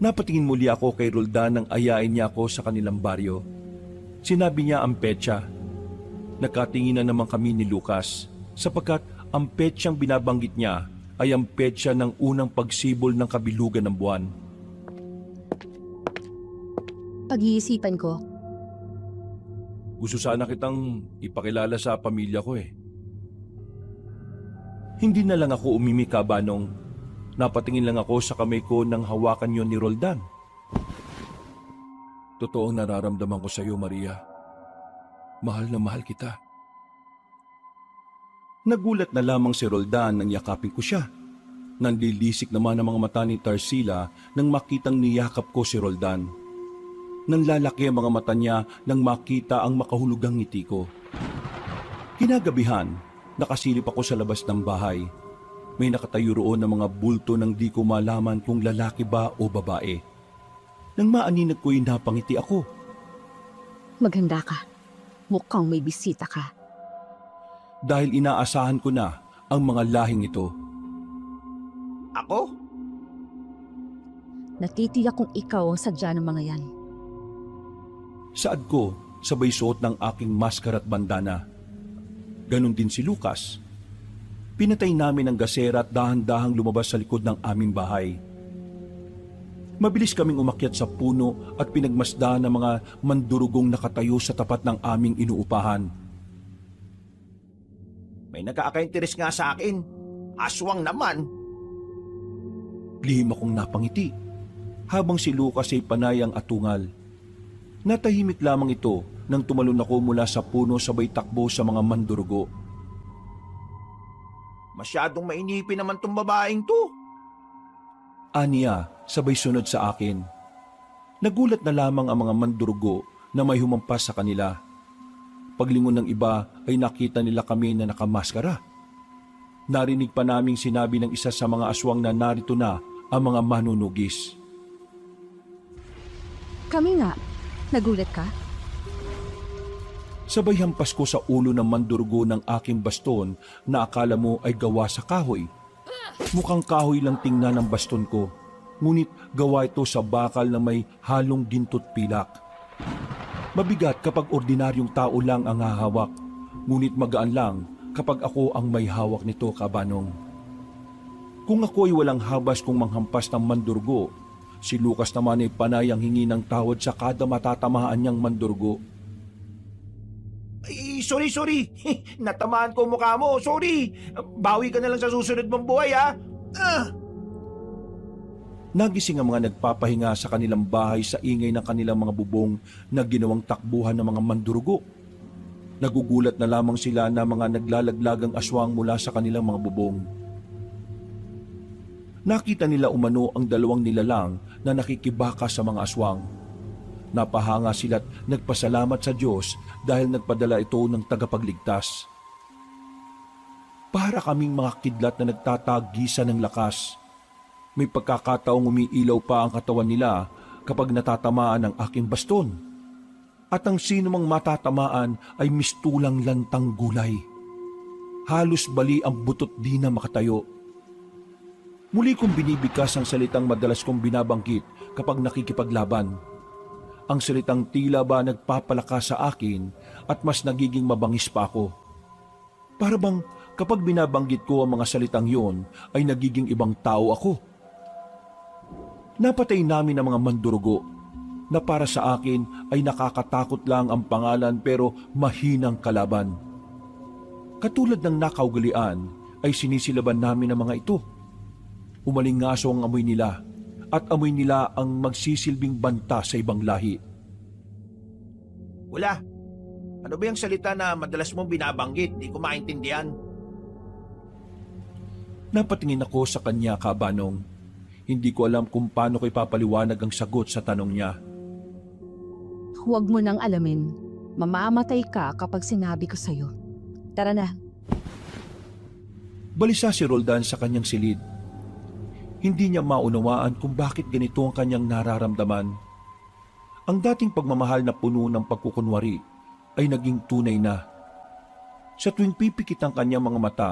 Napatingin muli ako kay Roldan nang ayain niya ako sa kanilang baryo. Sinabi niya ang petsa. Nakatinginan naman kami ni Lucas sapagkat ang petsang binabanggit niya ay ang petsa ng unang pagsibol ng kabilugan ng buwan. Pag-iisipan ko, Gusto sana kitang ipakilala sa pamilya ko eh. Hindi na lang ako umimika, Banong. Napatingin lang ako sa kamay ko nang hawakan yon ni Roldan. Totoong nararamdaman ko sa iyo, Maria. Mahal na mahal kita. Nagulat na lamang si Roldan nang yakapin ko siya. Nanlilisik naman ang mga mata ni Tarsila nang makitang niyakap ko si Roldan. Nanlalaki ang mga mata niya nang makita ang makahulugang ngiti ko. Kinagabihan, nakasilip ako sa labas ng bahay. May nakatayo roon ng mga bulto nang di ko malaman kung lalaki ba o babae. Nang maaninag ko'y napangiti ako. maganda ka. Mukhang may bisita ka. Dahil inaasahan ko na ang mga lahing ito. Ako? Natitiyak kung ikaw ang sadya ng mga yan. Saad ko, sabay suot ng aking maskara at bandana. Ganon din si Lucas. Pinatay namin ang gasera at dahan-dahang lumabas sa likod ng aming bahay. Mabilis kaming umakyat sa puno at pinagmasdan ng mga mandurugong nakatayo sa tapat ng aming inuupahan. May nagkaka-interes nga sa akin. Aswang naman. Lihim akong napangiti, habang si Lucas ay panayang atungal. Natahimik lamang ito nang tumalon ako mula sa puno sabay takbo sa mga mandurugo. Masyadong mainipin naman tong babaeng to. Aniya, sabay sunod sa akin. Nagulat na lamang ang mga mandurugo na may humampas sa kanila. Paglingon ng iba ay nakita nila kami na nakamaskara. Narinig pa naming sinabi ng isa sa mga aswang na narito na ang mga manunugis. Kami nga. Nagulat ka? Sabay hampas ko sa ulo ng mandurugo ng aking baston na akala mo ay gawa sa kahoy. Mukhang kahoy lang tingnan ang baston ko, ngunit gawa ito sa bakal na may halong gintot pilak. Mabigat kapag ordinaryong tao lang ang hahawak, ngunit magaan lang kapag ako ang may hawak nito, Kabanong. Kung ako ay walang habas kung manghampas ng mandurugo, si Lucas naman ay panayang hingi ng tawad sa kada matatamaan niyang mandurugo. Ay, sorry. Natamaan ko mukha mo. Sorry. Bawi ka na lang sa susunod mong buhay, ha? Nagising ang mga nagpapahinga sa kanilang bahay sa ingay ng kanilang mga bubong na ginawang takbuhan ng mga mandurugo. Nagugulat na lamang sila na mga naglalaglagang aswang mula sa kanilang mga bubong. Nakita nila umano ang dalawang nilalang na nakikibaka sa mga aswang. Napahanga sila't nagpasalamat sa Diyos dahil nagpadala ito ng tagapagligtas. Para kaming mga kidlat na nagtatagisa ng lakas. May pagkakataong umiilaw pa ang katawan nila kapag natatamaan ng aking baston. At ang sino mang matatamaan ay mistulang lantang gulay. Halos bali ang butot di na makatayo. Muli kong binibigkas ang salitang madalas kong binabanggit kapag nakikipaglaban. Ang salitang tila ba nagpapalakas sa akin at mas nagiging mabangis pa ako. Para bang kapag binabanggit ko ang mga salitang yon ay nagiging ibang tao ako. Napatay namin ang mga mandurugo na para sa akin ay nakakatakot lang ang pangalan pero mahinang kalaban. Katulad ng nakaugalian ay sinisilaban namin ang mga ito. Umalingaso ang amoy nila at amoy nila ang magsisilbing banta sa ibang lahi. Wala. Ano ba yung salita na madalas mong binabanggit? Di ko maintindihan. Napatingin ako sa kanya, Kabanong. Hindi ko alam kung paano ko ipapaliwanag ang sagot sa tanong niya. Huwag mo nang alamin. Mamamatay ka kapag sinabi ko sa'yo. Tara na. Balisa si Roldan sa kanyang silid. Hindi niya maunawaan kung bakit ganito ang kanyang nararamdaman. Ang dating pagmamahal na puno ng pagkukunwari ay naging tunay na. Sa tuwing pipikit ang kanyang mga mata,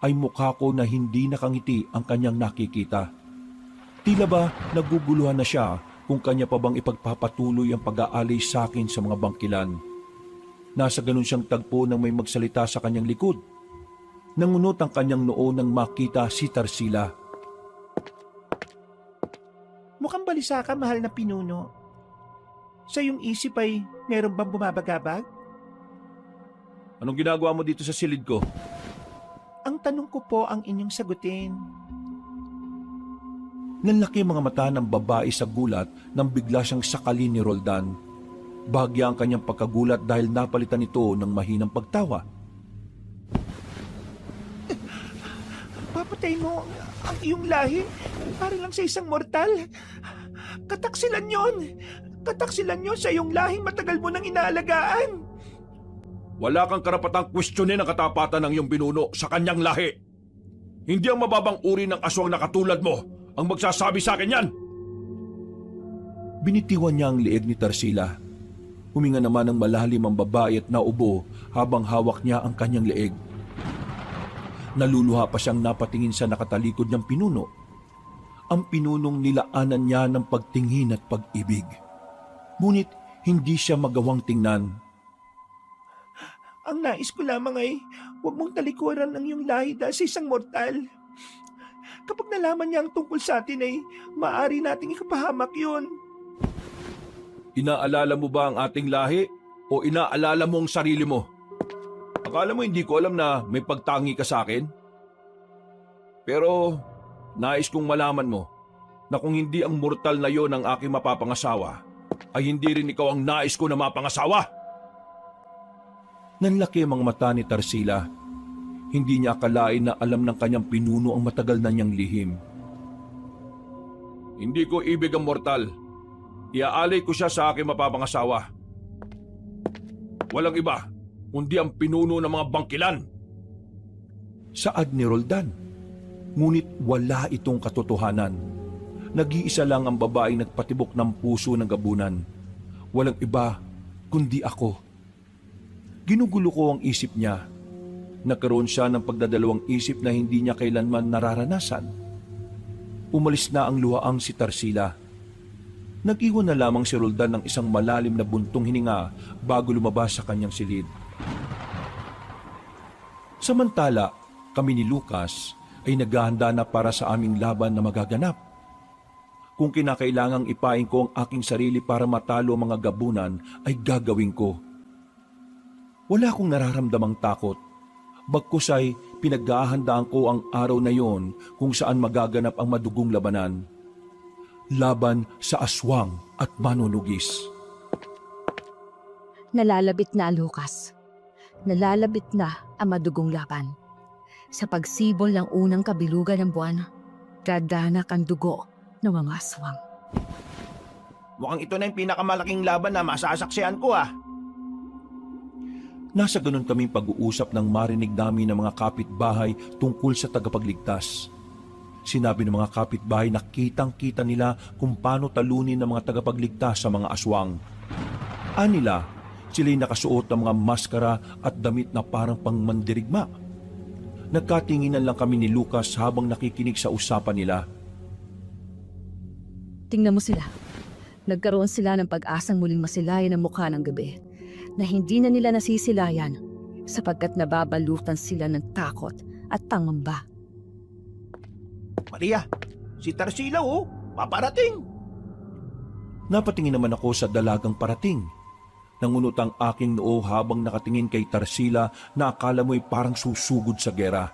ay mukha ko na hindi nakangiti ang kanyang nakikita. Tila ba naguguluhan na siya kung kanya pa bang ipagpapatuloy ang pag-aalay sa akin sa mga bangkilan. Nasa ganun siyang tagpo nang may magsalita sa kanyang likod. Nangunot ang kanyang noo nang makita si Tarsila. Mukhang balisa ka, mahal na pinuno. Sa iyong isip ay meron bang bumabagabag? Anong ginagawa mo dito sa silid ko? Ang tanong ko po ang inyong sagutin. Nanlaki mga mata ng babae sa gulat nang bigla siyang sakalin ni Roldan. Bahagya ang kanyang pagkagulat dahil napalitan ito ng mahinang pagtawa. Papatay mo ang iyong lahi para lang sa isang mortal. Kataksilan yon! Kataksilan yon sa iyong lahing matagal mo nang inaalagaan. Wala kang karapatang kwestiyonin ang katapatan ng iyong binuno sa kanyang lahi. Hindi ang mababang uri ng aswang na katulad mo ang magsasabi sa akin yan. Binitiwan niya ang leeg ni Tarsila. Huminga naman ng malalim ang babae at naubo habang hawak niya ang kanyang leeg. Naluluha pa siyang napatingin sa nakatalikod niyang pinuno. Ang pinunong nilaanan niya ng pagtingin at pag-ibig. Ngunit hindi siya magawang tingnan. Ang nais ko lamang ay huwag mong talikuran ang iyong lahi dahil sa isang mortal. Kapag nalaman niya ang tungkol sa atin ay maaari nating ikapahamak yun. Inaalala mo ba ang ating lahi o inaalala mo ang sarili mo? Akala mo hindi ko alam na may pagtangi ka sa akin? Pero nais kong malaman mo na kung hindi ang mortal na yon ang aking mapapangasawa, ay hindi rin ikaw ang nais ko na mapangasawa. Nanlaki ang mga mata ni Tarsila. Hindi niya akalain na alam ng kanyang pinuno ang matagal na niyang lihim. Hindi ko ibig ang mortal. Iaalay ko siya sa aking mapapangasawa. Walang iba, kundi ang pinuno ng mga bangkilan. Saad ni Roldan. Ngunit wala itong katotohanan. Nag-iisa lang ang babaeng nagpatibok ng puso ng gabunan. Walang iba, kundi ako. Ginugulo ko ang isip niya. Nagkaroon siya ng pagdadalawang isip na hindi niya kailanman nararanasan. Umalis na ang luhaang si Tarsila. Nag-iwan na lamang si Roldan ng isang malalim na buntong hininga bago lumabas sa kanyang silid. Samantala, kami ni Lucas ay naghahanda na para sa aming laban na magaganap. Kung kinakailangang ipain ko ang aking sarili para matalo ang mga gabunan, ay gagawin ko. Wala akong nararamdamang takot. Bagkus ay pinaghahandaan ko ang araw na yon kung saan magaganap ang madugong labanan. Laban sa aswang at manunugis. Nalalabit na, Lucas. Nalalabit na ang madugong laban. Sa pagsibol ng unang kabilugan ng buwan, dadanak ang dugo ng mga aswang. Mukhang ito na yung pinakamalaking laban na masasaksihan ko ah. Nasa ganun kaming pag-uusap nang marinig namin ng mga kapitbahay tungkol sa tagapagligtas. Sinabi ng mga kapitbahay na kitang-kita nila kung paano talunin ng mga tagapagligtas sa mga aswang. Anila, sila'y nakasuot ng mga maskara at damit na parang pangmandirigma. Nagkatinginan lang kami ni Lucas habang nakikinig sa usapan nila. Tingnan mo sila. Nagkaroon sila ng pag-asang muling masilayan ang mukha ng gabi na hindi na nila nasisilayan sapagkat nababalutan sila ng takot at pangamba. Maria, si Tarsila oh, paparating. Napatingin naman ako sa dalagang parating. Nangunot ang aking noo habang nakatingin kay Tarsila na akala mo'y parang susugod sa gera.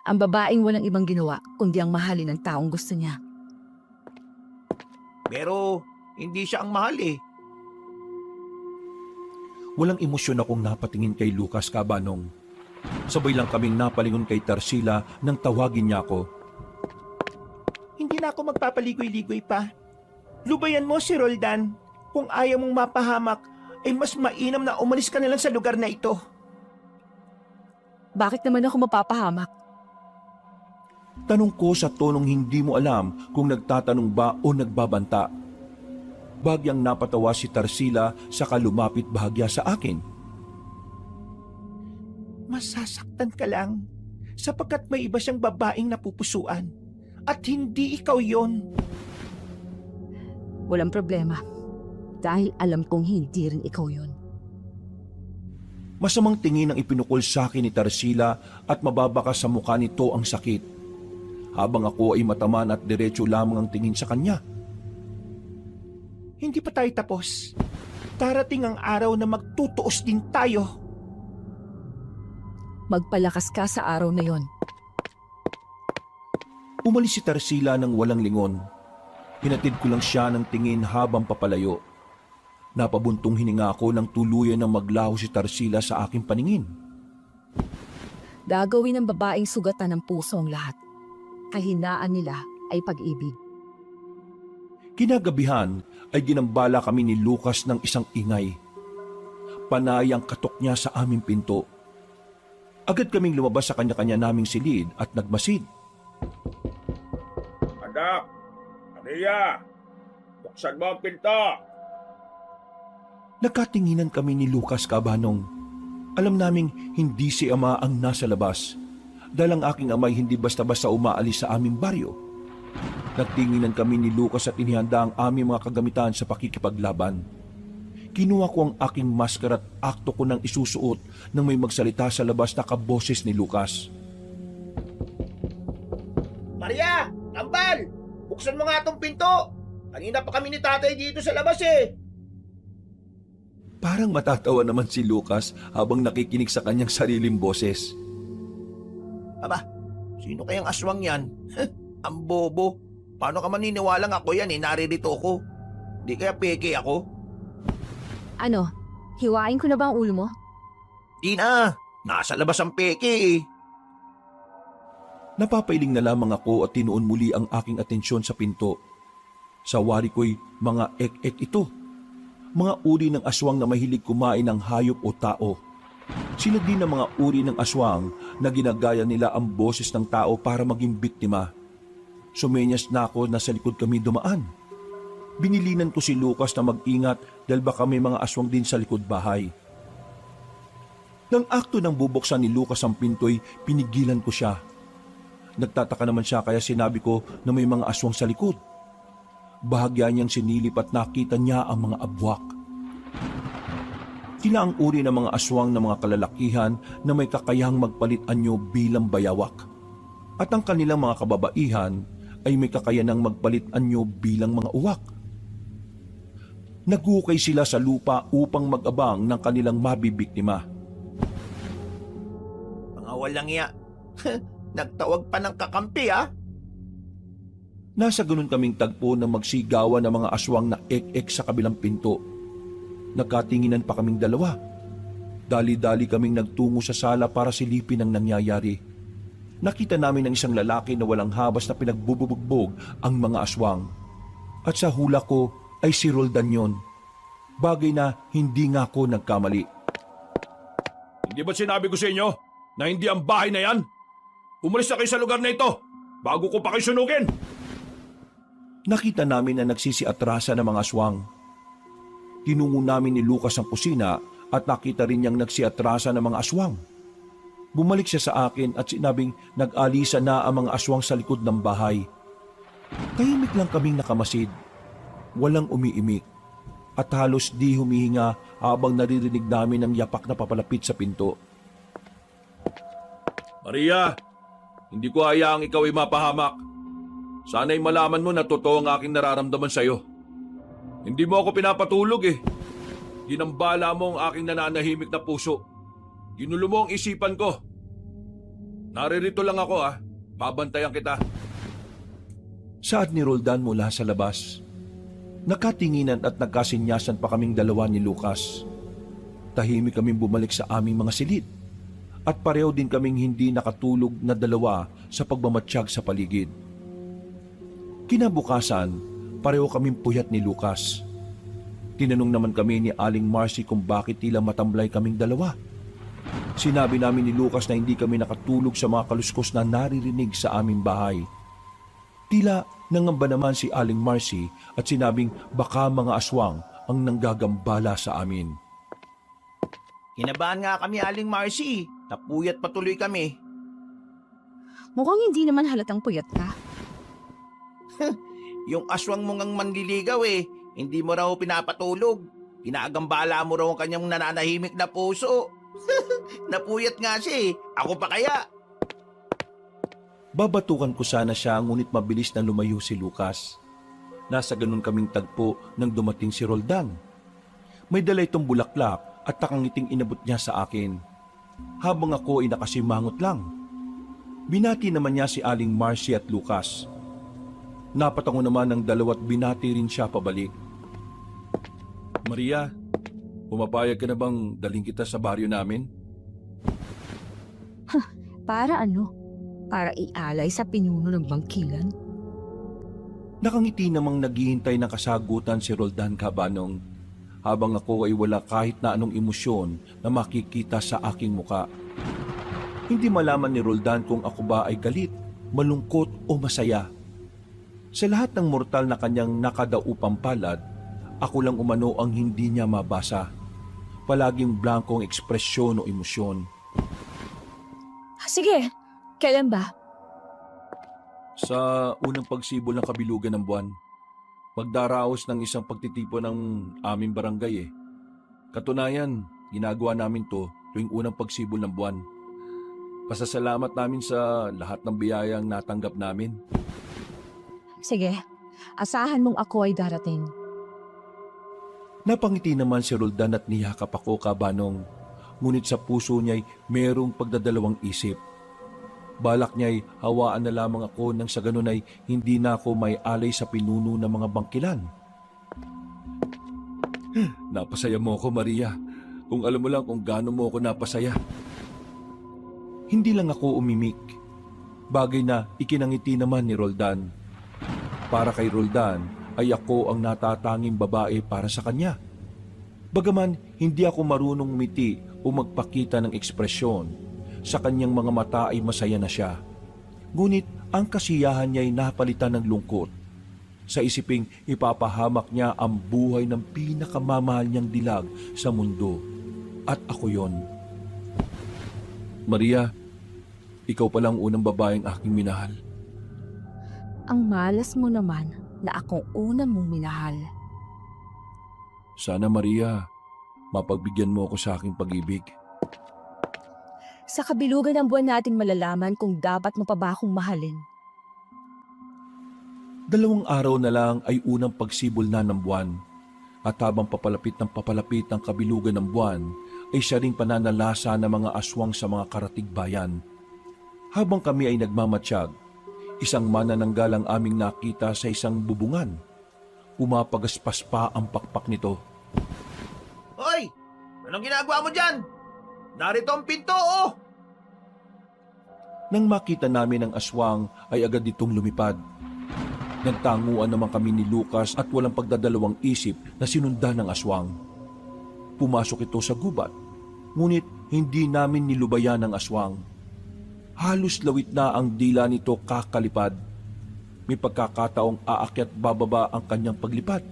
Ang babaeng walang ibang ginawa kundi ang mahalin ng taong gusto niya. Pero hindi siya ang mahal eh. Walang emosyon akong napatingin kay Lucas Cabanong. Sabay lang kaming napalingon kay Tarsila nang tawagin niya ako. Hindi na ako magpapaligoy-ligoy pa. Lubayan mo si Roldan. Kung ayaw mong mapahamak, ay mas mainam na umalis ka na lang sa lugar na ito. Bakit naman ako mapapahamak? Tanong ko sa tonong hindi mo alam kung nagtatanong ba o nagbabanta. Bagyang napatawa si Tarsila saka lumapit bahagya sa akin. Masasaktan ka lang sapagkat may iba siyang babaeng napupusuan at hindi ikaw yon. Walang problema. Dahil alam kong hindi rin ikaw yun. Masamang tingin ang ipinukol sa akin ni Tarsila at mababaka sa mukha nito ang sakit. Habang ako ay mataman at diretso lamang ang tingin sa kanya. Hindi pa tayo tapos. Darating ang araw na magtutuos din tayo. Magpalakas ka sa araw na yon. Umalis si Tarsila ng walang lingon. Hinatid ko lang siya ng tingin habang papalayo. Napabuntong hininga ako nang tuluyan ng maglaho si Tarsila sa aking paningin. Gagawin ng babaeng sugatan ng puso ang lahat. Kahinaan nila ay pag-ibig. Kinagabihan ay ginambala kami ni Lucas ng isang ingay. Panay ang katok niya sa aming pinto. Agad kaming lumabas sa kanya-kanya naming silid at nagmasid. Anak, Maria, buksan mo ang pinto. Nagkatinginan kami ni Lucas Cabanong. Alam naming hindi si ama ang nasa labas. Dahil ang aking amay hindi basta-basta umaalis sa aming baryo. Nagtinginan kami ni Lucas at inihanda ang aming mga kagamitan sa pakikipaglaban. Kinuha ko ang aking maskara at akto ko nang isusuot nang may magsalita sa labas na kaboses ni Lucas. Maria, Kambal, buksan mo nga tong pinto. Kanina pa kami ni tatay dito sa labas eh. Parang matatawa naman si Lucas habang nakikinig sa kanyang sariling boses. Aba, sino kayang aswang yan? Ang bobo. Paano ka maniniwalang ako yan eh, naririto ko? Di kaya peke ako? Ano? Hiwain ko na ba ang ulo mo? Di na, nasa labas ang peke eh. Napapailing na lamang ako at tinuon muli ang aking atensyon sa pinto. Sa wari ko'y mga ek-ek ito. Mga uri ng aswang na mahilig kumain ng hayop o tao. Sila din ang mga uri ng aswang na ginagaya nila ang boses ng tao para maging biktima. Sumenyas na ako na sa likod kami dumaan. Binilinan ko si Lucas na mag-ingat dahil baka may mga aswang din sa likod bahay. Nang akto ng bubuksan ni Lucas ang pinto'y pinigilan ko siya. Nagtataka naman siya kaya sinabi ko na may mga aswang sa likod. Bahagya niyang sinilip at nakita niya ang mga abwak. Sila ang uri ng mga aswang ng mga kalalakihan na may kakayahang magpalit anyo bilang bayawak. At ang kanilang mga kababaihan ay may kakayanang magpalit anyo bilang mga uwak. Naghukay sila sa lupa upang mag-abang ng kanilang mabibiktima. Mga walang iya. Nagtawag pa ng kakampi ah. Nasa ganun kaming tagpo na magsigawan ng mga aswang na ek-ek sa kabilang pinto. Nagkatinginan pa kaming dalawa. Dali-dali kaming nagtungo sa sala para silipin ang nangyayari. Nakita namin ang isang lalaki na walang habas na pinagbububugbog ang mga aswang. At sa hula ko ay si Roldan yon. Bagay na hindi nga ako nagkamali. Hindi ba sinabi ko sa inyo na hindi ang bahay na yan? Umalis na kayo sa lugar na ito bago ko pa kayo sunugin. Nakita namin na nagsisiatrasa ng mga aswang. Tinungo namin ni Lucas ang kusina at nakita rin niyang nagsiatrasa ng mga aswang. Bumalik siya sa akin at sinabing nag-alisa na ang mga aswang sa likod ng bahay. Tahimik lang kaming nakamasid. Walang umiimik at halos di humihinga habang naririnig namin ang yapak na papalapit sa pinto. Maria, hindi ko hayaang ikaw ay mapahamak. Sana'y malaman mo na totoo ang aking nararamdaman sa'yo. Hindi mo ako pinapatulog eh. Ginambala mo ang aking nananahimik na puso. Ginulo mo ang isipan ko. Naririto lang ako babantayan kita. Saad ni Roldan mula sa labas. Nakatinginan at nagkasinyasan pa kaming dalawa ni Lucas. Tahimik kaming bumalik sa aming mga silid. At pareho din kaming hindi nakatulog na dalawa sa pagmamatsyag sa paligid. Kinabukasan, pareho kaming puyat ni Lucas. Tinanong naman kami ni Aling Marcy kung bakit tila matamblay kaming dalawa. Sinabi namin ni Lucas na hindi kami nakatulog sa mga kaluskos na naririnig sa aming bahay. Tila nangamba naman si Aling Marcy at sinabing baka mga aswang ang nanggagambala sa amin. Kinabahan nga kami, Aling Marcy. Napuyat patuloy kami. Mukhang hindi naman halatang puyat ka. Yung aswang mong ang manliligaw hindi mo raw pinapatulog. Ginagambala mo raw ang kanyang nananahimik na puso. Napuyat nga siya Ako pa kaya? Babatukan ko sana siya ngunit mabilis na lumayo si Lucas. Nasa ganun kaming tagpo nang dumating si Roldan. May dala itong bulaklak at takangiting inabot niya sa akin. Habang ako ay nakasimangot lang. Binati naman niya si Aling Marcy at Lucas. Napatango naman ng dalawa't binati rin siya pabalik. Maria, pumapayag ka na bang daling kita sa baryo namin? Para ano? Para ialay sa pinuno ng bangkilan? Nakangiti namang naghihintay ng kasagutan si Roldan Cabanong habang ako ay wala kahit na anong emosyon na makikita sa aking muka. Hindi malaman ni Roldan kung ako ba ay galit, malungkot o masaya. Sa lahat ng mortal na kanyang nakadaupang palad, ako lang umano ang hindi niya mabasa. Palaging blankong ekspresyon o emosyon. Sige, kailan ba? Sa unang pagsibol ng kabilugan ng buwan, magdaraos ng isang pagtitipon ng aming barangay Katunayan, ginagawa namin to tuwing unang pagsibol ng buwan. Pasasalamat namin sa lahat ng biyayang natanggap namin. Sige, asahan mong ako ay darating. Napangiti naman si Roldan at niyakap ako, Cabanong. Ngunit sa puso niya'y merong pagdadalawang isip. Balak niya'y hawaan na lamang ako nang sa ganun ay hindi na ako may alay sa pinuno ng mga bangkilan. Napasaya mo ako, Maria. Kung alam mo lang kung gaano mo ako napasaya. Hindi lang ako umimik. Bagay na ikinangiti naman ni Roldan. Para kay Roldan ay ako ang natatanging babae para sa kanya. Bagaman hindi ako marunong umiti o magpakita ng ekspresyon, sa kanyang mga mata ay masaya na siya. Ngunit ang kasiyahan niya ay napalitan ng lungkot. Sa isiping ipapahamak niya ang buhay ng pinakamamahal niyang dilag sa mundo. At ako yon. Maria, ikaw palang unang babaeng aking minahal. Ang malas mo naman na akong unang mong minahal. Sana, Maria, mapagbigyan mo ako sa aking pag-ibig. Sa kabilugan ng buwan natin malalaman kung dapat mo pa ba akong mahalin. 2 araw na lang ay unang pagsibol na ng buwan. At habang papalapit ang kabilugan ng buwan, ay siya ring pananalasa ng mga aswang sa mga karatig bayan. Habang kami ay nagmamatsyag, isang manananggal ang aming nakita sa isang bubungan. Umapagaspas pa ang pakpak nito. Hoy! Anong ginagawa mo dyan? Narito ang pinto, Nang makita namin ang aswang ay agad ditong lumipad. Nagtanguan naman kami ni Lucas at walang pagdadalawang isip na sinundan ng aswang. Pumasok ito sa gubat, ngunit hindi namin nilubayan ang aswang. Halos lawit na ang dila nito kakalipad. May pagkakataong aakyat bababa ang kanyang paglipad.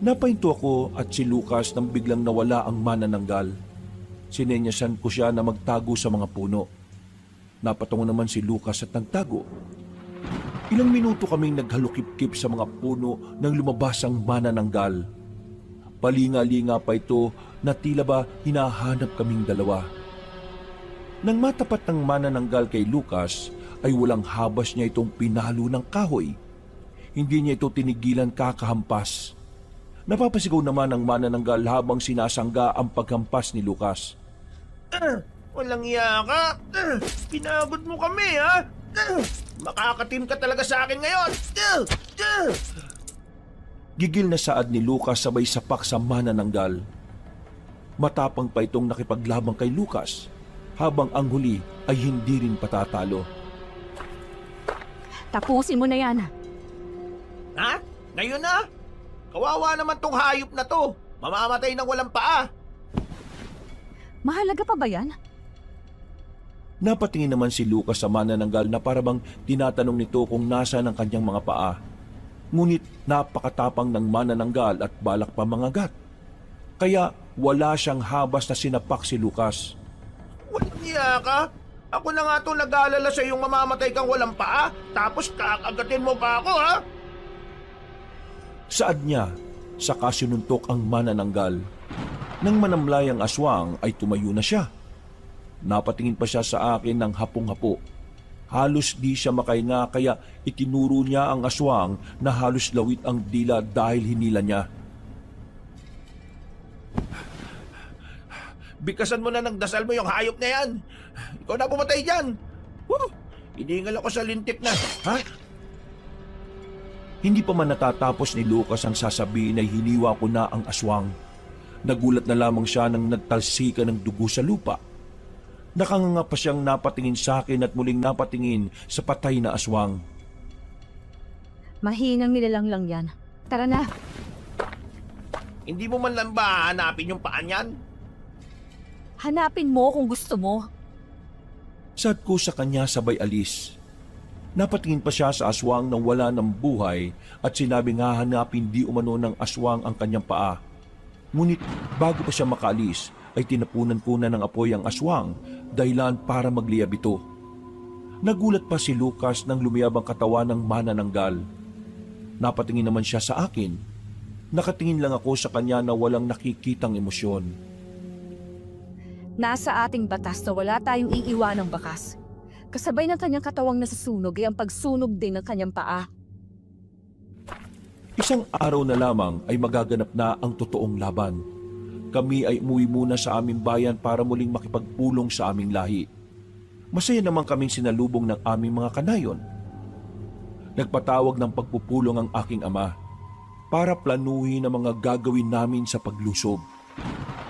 Napahinto ako at si Lucas nang biglang nawala ang manananggal. Sinenyasan ko siya na magtago sa mga puno. Napatungo naman si Lucas at nagtago. Ilang minuto kaming naghalukip-kip sa mga puno nang lumabas ang manananggal. Palinga-linga pa ito na tila ba hinahanap kaming dalawa. Nang matapat ng manananggal kay Lucas, ay walang habas niya itong pinalo ng kahoy. Hindi niya ito tinigilan kakahampas. Napapasigaw naman ang manananggal habang sinasangga ang paghampas ni Lucas. Walang iya ka. Pinagod mo kami, ha? Makakatim ka talaga sa akin ngayon. Gigil na saad ni Lucas sabay sapak sa manananggal. Matapang pa itong nakipaglabang kay Lucas, habang ang huli ay hindi rin patatalo. Tapusin mo na yan. Ha? Ngayon na? Kawawa naman tong hayop na to. Mamamatay ng walang paa. Mahalaga pa ba yan? Napatingin naman si Lucas sa manananggal na parabang tinatanong nito kung nasa ang kanyang mga paa. Ngunit napakatapang ng manananggal at balak pa mangagat. Kaya wala siyang habas na sinapak si Lucas. Walang iya ka? Ako na nga to nag-aalala sa iyong mamamatay kang walang paa, tapos kakagatin mo pa ako, ha? Saad niya, saka sinuntok ang manananggal. Nang manamlay ang aswang ay tumayo na siya. Napatingin pa siya sa akin ng hapong-hapo. Halos di siya makahinga kaya itinuro niya ang aswang na halos lawit ang dila dahil hinila niya. Bikasan mo na ng dasal mo yung hayop na yan. Ikaw na pumatay dyan. Iningal ako sa lintik na. Ha? Hindi pa man natatapos ni Lucas ang sasabihin ay hiniwa ko na ang aswang. Nagulat na lamang siya nang nagtalsika ng dugo sa lupa. Nakanganga pa siyang napatingin sa akin at muling napatingin sa patay na aswang. Mahinang nilalang lang yan. Tara na. Hindi mo man lang ba hanapin yung paan yan? Hanapin mo kung gusto mo. Sad ko sa kanya sabay alis. Napatingin pa siya sa aswang nang wala ng buhay at sinabing hahanapin di umano ng aswang ang kanyang paa. Ngunit bago pa siya makaalis ay tinapunan ko na ng apoy ang aswang dahilan para magliyab ito. Nagulat pa si Lucas nang lumiyab ang katawan ng manananggal. Napatingin naman siya sa akin. Nakatingin lang ako sa kanya na walang nakikitang emosyon. Nasa ating batas na wala tayong iiwanang bakas. Kasabay ng kanyang katawang nasusunog ay ang pagsunog din ng kanyang paa. Isang araw na lamang ay magaganap na ang totoong laban. Kami ay umuwi muna sa aming bayan para muling makipagpulong sa aming lahi. Masaya naman kaming sinalubong ng aming mga kanayon. Nagpatawag ng pagpupulong ang aking ama para planuhin ang mga gagawin namin sa paglusob.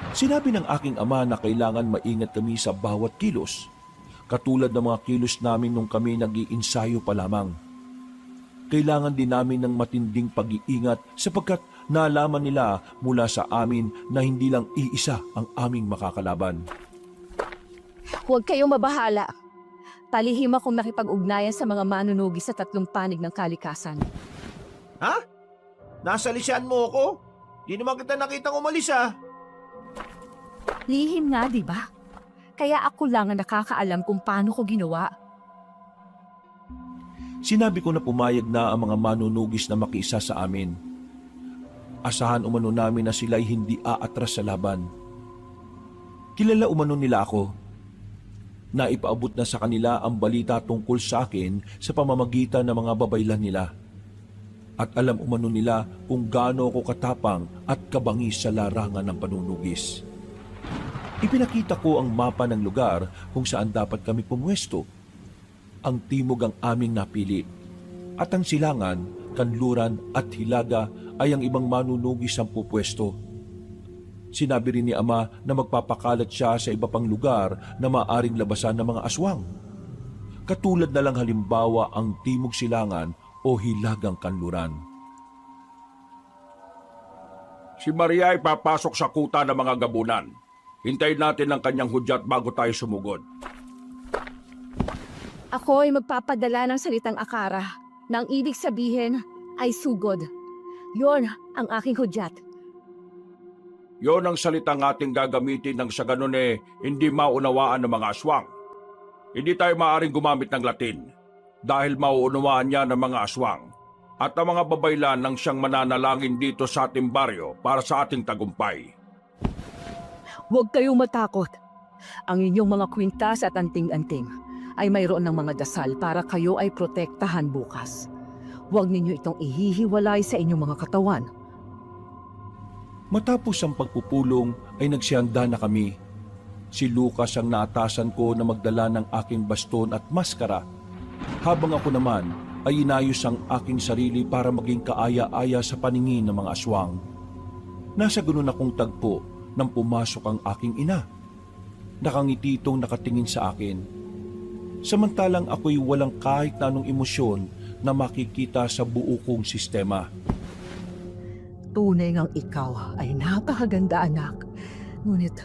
Sinabi ng aking ama na kailangan maingat kami sa bawat kilos, katulad ng mga kilos namin nung kami nag-iinsayo pa lamang. Kailangan din namin ng matinding pag-iingat sapagkat nalaman nila mula sa amin na hindi lang iisa ang aming makakalaban. Huwag kayong mabahala. Talihim akong makipag-ugnayan sa mga manunugi sa tatlong panig ng kalikasan. Ha? Nasalisyan mo ako? Di naman kita nakitang umalis, ha? Lihim nga, di ba? Kaya ako lang ang nakakaalam kung paano ko ginawa. Sinabi ko na pumayag na ang mga manunugis na makiisa sa amin. Asahan umano namin na sila'y hindi aatras sa laban. Kilala umano nila ako. Naipaabot na sa kanila ang balita tungkol sa akin sa pamamagitan ng mga babaylan nila. At alam umano nila kung gaano ako katapang at kabangis sa larangan ng panunugis. Ipinakita ko ang mapa ng lugar kung saan dapat kami pumwesto. Ang timog ang aming napili. At ang silangan, kanluran at hilaga ay ang ibang manunugis ang pupwesto. Sinabi rin ni Ama na magpapakalat siya sa iba pang lugar na maaring labasan ng mga aswang. Katulad na lang halimbawa ang timog silangan o hilagang kanluran. Si Maria ay papasok sa kuta ng mga gabunan. Hintayin natin ang kanyang hudyat bago tayo sumugod. Ako ay magpapadala ng salitang akara na ang ibig sabihin ay sugod. Yon ang aking hudyat. Yon ang salitang ating gagamitin nang sa ganun hindi maunawaan ng mga aswang. Hindi tayo maaaring gumamit ng Latin dahil mauunawaan niya ng mga aswang at ang mga babaylan nang siyang mananalangin dito sa ating baryo para sa ating tagumpay. Huwag kayong matakot. Ang inyong mga kwintas at anting-anting ay mayroon ng mga dasal para kayo ay protektahan bukas. Huwag ninyo itong ihihiwalay sa inyong mga katawan. Matapos ang pagpupulong ay nagsihanda na kami. Si Lucas ang naatasan ko na magdala ng aking baston at maskara, habang ako naman ay inayos ang aking sarili para maging kaaya-aya sa paningin ng mga aswang. Nasa ganun akong tagpo nang pumasok ang aking ina. Nakangiti itong nakatingin sa akin. Samantalang ako'y walang kahit na anong emosyon na makikita sa buo kong sistema. Tunay ngang ikaw ay napakaganda, anak. Ngunit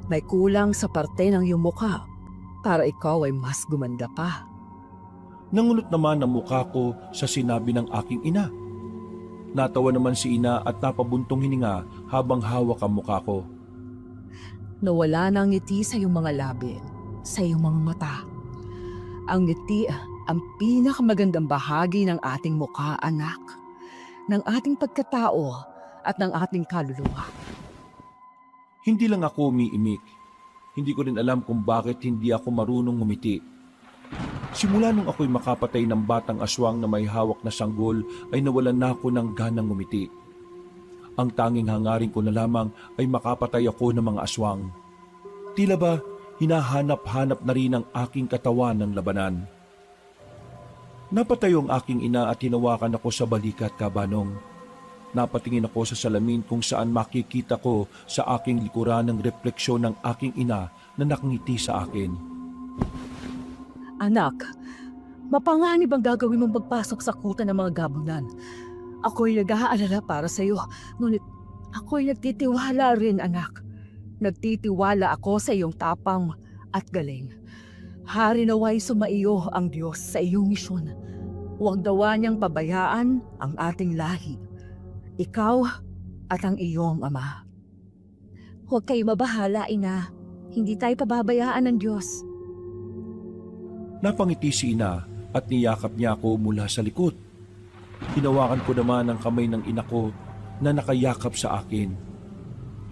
may kulang sa parte ng iyong mukha para ikaw ay mas gumanda pa. Nangunot naman ang mukha ko sa sinabi ng aking ina. Natawa naman si ina at napabuntong hininga habang hawak ang mukha ko. Nawala na ang ngiti sa iyong mga labi, sa iyong mga mata. Ang ngiti ang pinakamagandang bahagi ng ating mukha, anak. Ng ating pagkatao at ng ating kaluluwa. Hindi lang ako umiimik. Hindi ko rin alam kung bakit hindi ako marunong ngumiti. Simula nung ako'y makapatay ng batang aswang na may hawak na sanggol ay nawalan na ako ng ganang ngumiti. Ang tanging hangarin ko na lamang ay makapatay ako ng mga aswang. Tila ba hinahanap-hanap na rin ang aking katawan ng labanan. Napatayo ang aking ina at hinawakan ako sa balikat, Kabanong. Napatingin ako sa salamin kung saan makikita ko sa aking likuran ng refleksyon ng aking ina na nakangiti sa akin. Anak, mapanganib ang gagawin mong pagpasok sa kuta ng mga gabunan. Ako'y nag-aalala para sa iyo, ngunit ako'y nagtitiwala rin, anak. Nagtitiwala ako sa iyong tapang at galing. Hari naway sumaiyo ang Diyos sa iyong misyon. Huwag dawa niyang pabayaan ang ating lahi. Ikaw at ang iyong ama. Huwag kayo mabahala, ina. Hindi tayo pababayaan ng Diyos. Napangiti si ina at niyakap niya ako mula sa likod. Hinawakan ko naman ang kamay ng ina ko na nakayakap sa akin.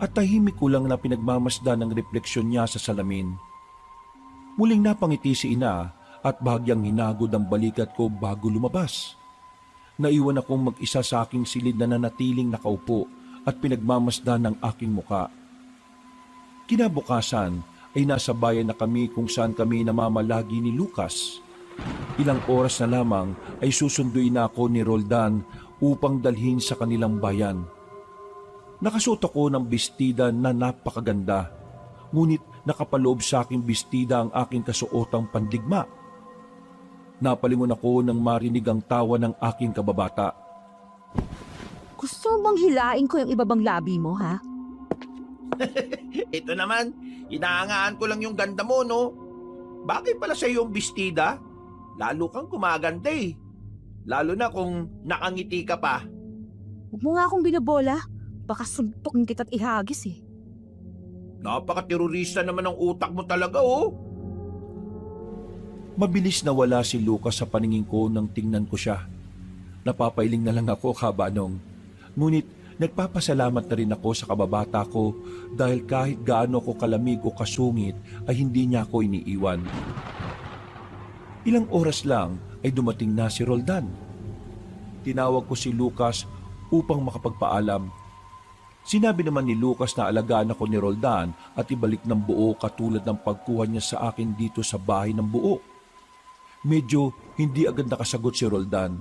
At tahimik ko lang na pinagmamasdan ng refleksyon niya sa salamin. Muling napangiti si ina at bahagyang hinagod ang balikat ko bago lumabas. Naiwan akong mag-isa sa aking silid na nanatiling nakaupo at pinagmamasdan ng aking muka. Kinabukasan ay nasa bayan na kami kung saan kami namamalagi ni Lucas. Ilang oras na lamang ay susunduin na ako ni Roldan upang dalhin sa kanilang bayan. Nakasuot ako ng bestida na napakaganda, ngunit nakapaloob sa aking bestida ang aking kasuotang pandigma. Napalingon ako nang marinig ang tawa ng aking kababata. Gusto mong hilain ko yung ibabang labi mo, ha? Ito naman, inaangaan ko lang yung ganda mo, no? Bagay pala sa iyong bestida. Lalo kang gumaganda eh. Lalo na kung nakangiti ka pa. Huwag mo nga akong binabola. Baka suntukin kita't ihagis eh. Napaka-terorista naman ang utak mo talaga, oh. Mabilis nawala si Lucas sa paningin ko nang tingnan ko siya. Napapailing na lang ako, Kabanong. Ngunit nagpapasalamat na rin ako sa kababata ko dahil kahit gaano ko kalamig o kasungit ay hindi niya ako iniiwan. Ilang oras lang ay dumating na si Roldan. Tinawag ko si Lucas upang makapagpaalam. Sinabi naman ni Lucas na alagaan ako ni Roldan at ibalik ng buo katulad ng pagkuha niya sa akin dito sa bahay ng buo. Medyo hindi agad nakasagot si Roldan,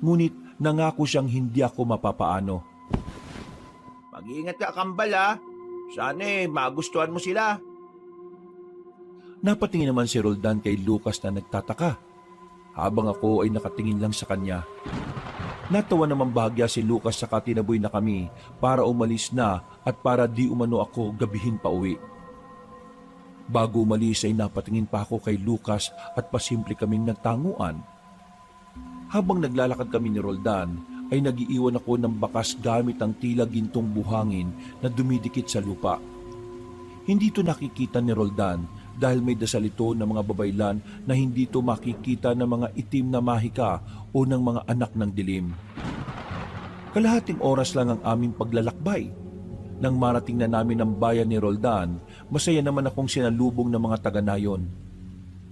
ngunit nangako siyang hindi ako mapapaano. Mag-iingat ka, kambal, ha? Sana magustuhan mo sila. Napatingin naman si Roldan kay Lucas na nagtataka, habang ako ay nakatingin lang sa kanya. Natawa naman bahagya si Lucas sa tinaboy na kami para umalis na at para di umano ako gabihin pa uwi. Bago umalis ay napatingin pa ako kay Lucas at pasimple kaming nagtanguan. Habang naglalakad kami ni Roldan, ay nagiiwan ako ng bakas gamit ang tila gintong buhangin na dumidikit sa lupa. Hindi ito nakikita ni Roldan dahil may dasal ito ng mga babaylan na hindi ito makikita ng mga itim na mahika o ng mga anak ng dilim. Kalahating oras lang ang aming paglalakbay. Nang marating na namin ang bayan ni Roldan, masaya naman akong sinalubong ng mga taga-nayon.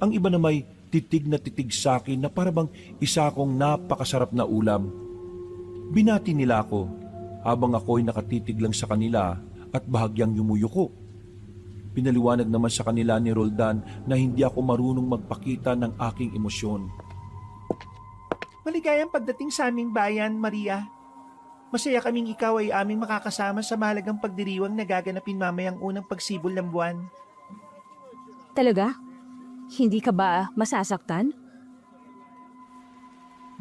Ang iba na may titig na titig sa akin na parabang isa akong napakasarap na ulam. Binati nila ako habang ako'y nakatitig lang sa kanila at bahagyang yumuyuko. Pinaliwanag naman sa kanila ni Roldan na hindi ako marunong magpakita ng aking emosyon. Maligayang pagdating sa aming bayan, Maria. Masaya kaming ikaw ay aming makakasama sa mahalagang pagdiriwang na gaganapin mamayang unang pagsibol ng buwan. Talaga? Hindi ka ba masasaktan?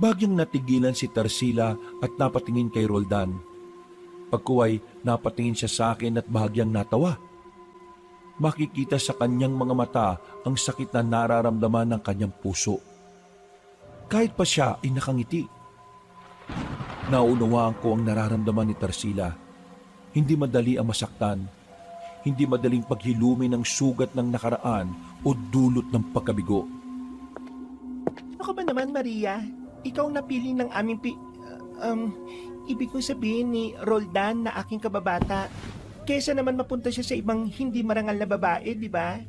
Bagyang natigilan si Tarsila at napatingin kay Roldan. Pagkuway, napatingin siya sa akin at bahagyang natawa. Makikita sa kanyang mga mata ang sakit na nararamdaman ng kanyang puso. Kahit pa siya ay nakangiti. Naunawaan ko ang nararamdaman ni Tarsila. Hindi madali ang masaktan. Hindi madaling paghilumi ng sugat ng nakaraan o dulot ng pagkabigo. Ako ba naman, Maria? Ikaw ang napili ng aming ibig kong sabihin ni Roldan na aking kababata. Kesa naman mapunta siya sa ibang hindi marangal na babae, di ba?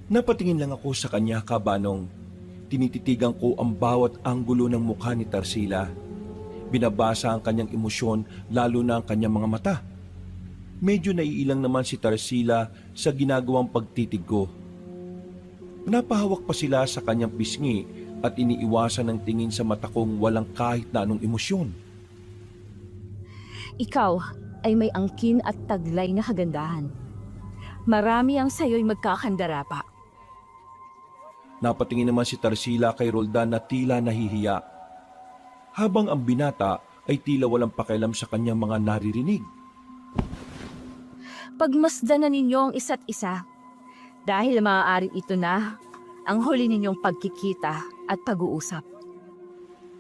Napatingin lang ako sa kanya, Kabanong. Tinititigan ko ang bawat anggulo ng mukha ni Tarsila. Binabasa ang kanyang emosyon, lalo na ang kanyang mga mata. Medyo naiilang naman si Tarsila sa ginagawang pagtitig ko. Napahawak pa sila sa kanyang pisngi at iniiwasan ng tingin sa mata kong walang kahit na anong emosyon. Ikaw ay may angkin at taglay na kagandahan. Marami ang sayo'y magkakandara pa. Napatingin naman si Tarsila kay Roldan na tila nahihiya. Habang ang binata ay tila walang pakialam sa kanyang mga naririnig. Pagmasdan na ninyo ang isa't isa dahil maaaring ito na ang huli ninyong pagkikita at pag-uusap.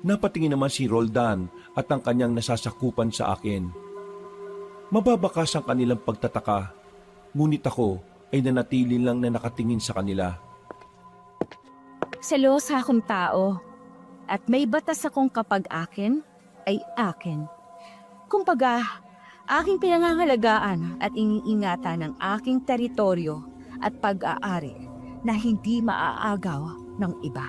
Napatingin naman si Roldan at ang kanyang nasasakupan sa akin. Mababakas ang kanilang pagtataka, ngunit ako ay nanatili lang na nakatingin sa kanila. Selosa akong tao at may batas akong kapag akin ay akin. Kumbaga, aking pinangangalagaan at iniingatan ng aking teritoryo at pag-aari na hindi maaagaw ng iba.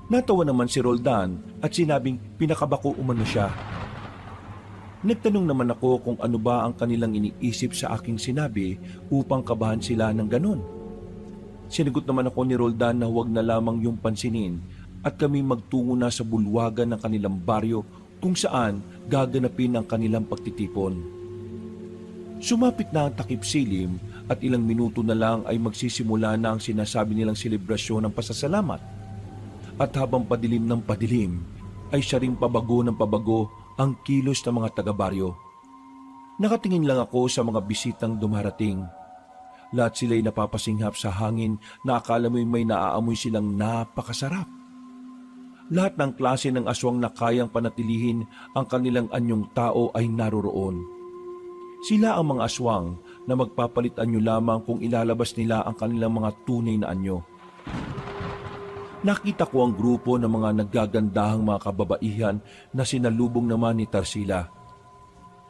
Natawa naman si Roldan at sinabing pinakabako umano siya. Nagtanong naman ako kung ano ba ang kanilang iniisip sa aking sinabi upang kabahan sila ng ganon. Sinagot naman ako ni Roldan na huwag na lamang yung pansinin at kami magtungo na sa bulwagan ng kanilang baryo kung saan gaganapin ang kanilang pagtitipon. Sumapit na ang takip silim at ilang minuto na lang ay magsisimula na ang sinasabi nilang selebrasyon ng pasasalamat. At habang padilim ng padilim, ay siya ring pabago ng pabago ang kilos ng mga taga-baryo. Nakatingin lang ako sa mga bisitang dumarating. Lahat sila'y napapasinghap sa hangin na akala mo'y may naaamoy silang napakasarap. Lahat ng klase ng aswang na kayang panatilihin ang kanilang anyong tao ay naroroon. Sila ang mga aswang na magpapalit anyo lamang kung ilalabas nila ang kanilang mga tunay na anyo. Nakita ko ang grupo ng mga naggagandahang mga kababaihan na sinalubong naman ni Tarsila.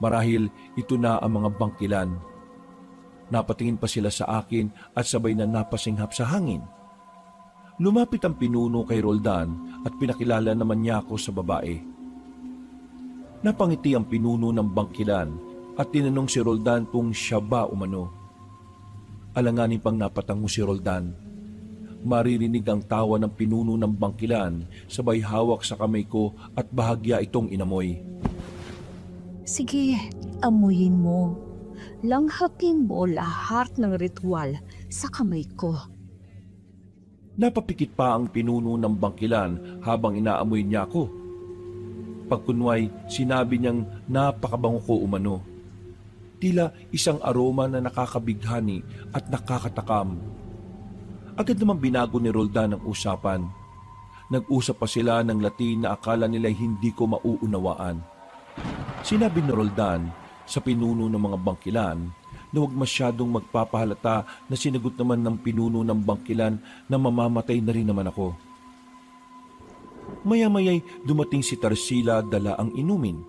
Marahil ito na ang mga bangkilan. Napatingin pa sila sa akin at sabay na napasinghap sa hangin. Lumapit ang pinuno kay Roldan at pinakilala naman niya ako sa babae. Napangiti ang pinuno ng bangkilan at tinanong si Roldan kung siya ba umano. Alanganin pang napatango si Roldan. Maririnig ang tawa ng pinuno ng bangkilan sabay hawak sa kamay ko at bahagya itong inamoy. Sige, amuyin mo. Langhapin mo lahat ng ritual sa kamay ko. Napapikit pa ang pinuno ng bangkilan habang inaamoy niya ako. Pagkunway, sinabi niyang napakabango ko umano. Tila isang aroma na nakakabighani at nakakatakam. Agad naman binago ni Roldan ang usapan. Nag-usap pa sila ng Latin na akala nila hindi ko mauunawaan. Sinabi ni Roldan sa pinuno ng mga bangkilan na huwag masyadong magpapahalata na sinagot naman ng pinuno ng bangkilan na mamamatay na rin naman ako. Maya-maya'y dumating si Tarsila dala ang inumin.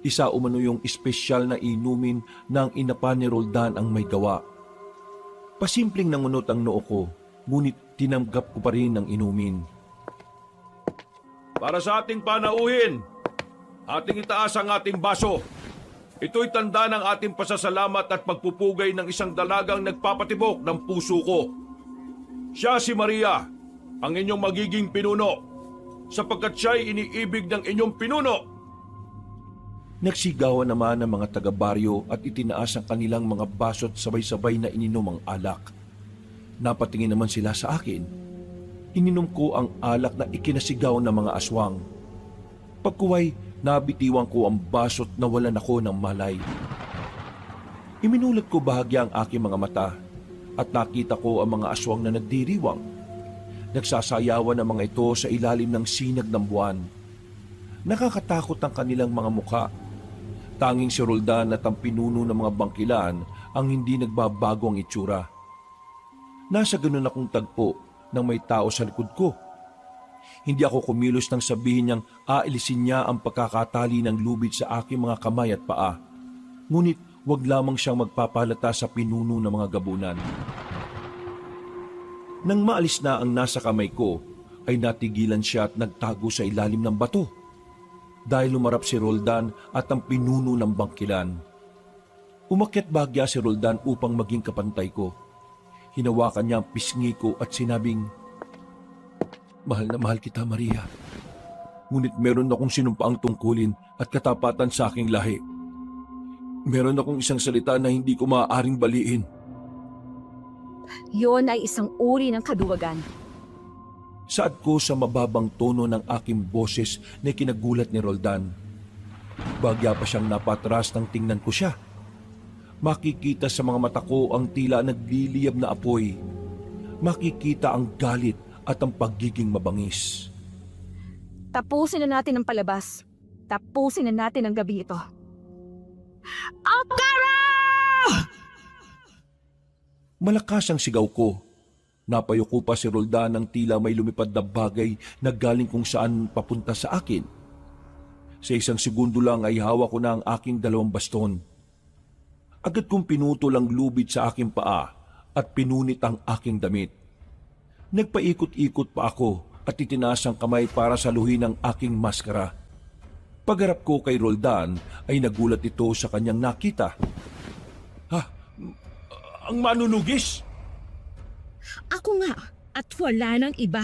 Isa umano yung espesyal na inumin na ang inapa ni Roldan ang may gawa. Pasimpleng nangunot ang noo ko, ngunit tinanggap ko pa rin ang inumin. Para sa ating panauhin, ating itaas ang ating baso. Ito'y tanda ng ating pasasalamat at pagpupugay ng isang dalagang nagpapatibok ng puso ko. Siya si Maria, ang inyong magiging pinuno, sapagkat siya'y iniibig ng inyong pinuno. Nagsigawan naman ang mga taga-baryo at itinaas ang kanilang mga baso't sabay-sabay na ininom ang alak. Napatingin naman sila sa akin. Ininom ko ang alak na ikinasigaw ng mga aswang. Pagkuway, nabitiwan ko ang baso't nawalan ako ng malay. Iminulat ko bahagya ang aking mga mata at nakita ko ang mga aswang na nagdiriwang. Nagsasayawan ang mga ito sa ilalim ng sinag ng buwan. Nakakatakot ang kanilang mga mukha. Tanging si Roldan at ang pinuno ng mga bangkilan ang hindi nagbabago ang itsura. Nasa ganun akong tagpo nang may tao sa likod ko. Hindi ako kumilos nang sabihin niyang aalisin niya ang pagkakatali ng lubid sa aking mga kamay at paa. Ngunit wag lamang siyang magpapalata sa pinuno ng mga gabunan. Nang maalis na ang nasa kamay ko, ay natigilan siya at nagtago sa ilalim ng bato. Dahil lumarap si Roldan at ang pinuno ng bangkilan. Umakyat bahagya si Roldan upang maging kapantay ko. Hinawakan niya ang pisngi ko at sinabing, "Mahal na mahal kita, Maria. Ngunit meron akong sinumpaang tungkulin at katapatan sa aking lahi. Meron akong isang salita na hindi ko maaaring baliin." Yon ay isang uri ng kaduwagan. Saad ko sa mababang tono ng aking boses na kinagulat ni Roldan. Bagya pa siyang napatras nang tingnan ko siya. Makikita sa mga mata ko ang tila nagliliyab na apoy. Makikita ang galit at ang pagiging mabangis. Tapusin na natin ang palabas. Tapusin na natin ang gabi ito. Malakas ang sigaw ko. Napayuko pa si Roldan ng tila may lumipad na bagay na galing kung saan papunta sa akin. Sa isang segundo lang ay hawak ko na ang aking dalawang baston. Agad kong pinutol ang lubid sa aking paa at pinunit ang aking damit. Nagpaikot-ikot pa ako at itinaas ang kamay para saluhin ang aking maskara. Pagharap ko kay Roldan ay nagulat ito sa kanyang nakita. Ha? Ang manunugis? Ako nga, at wala nang iba.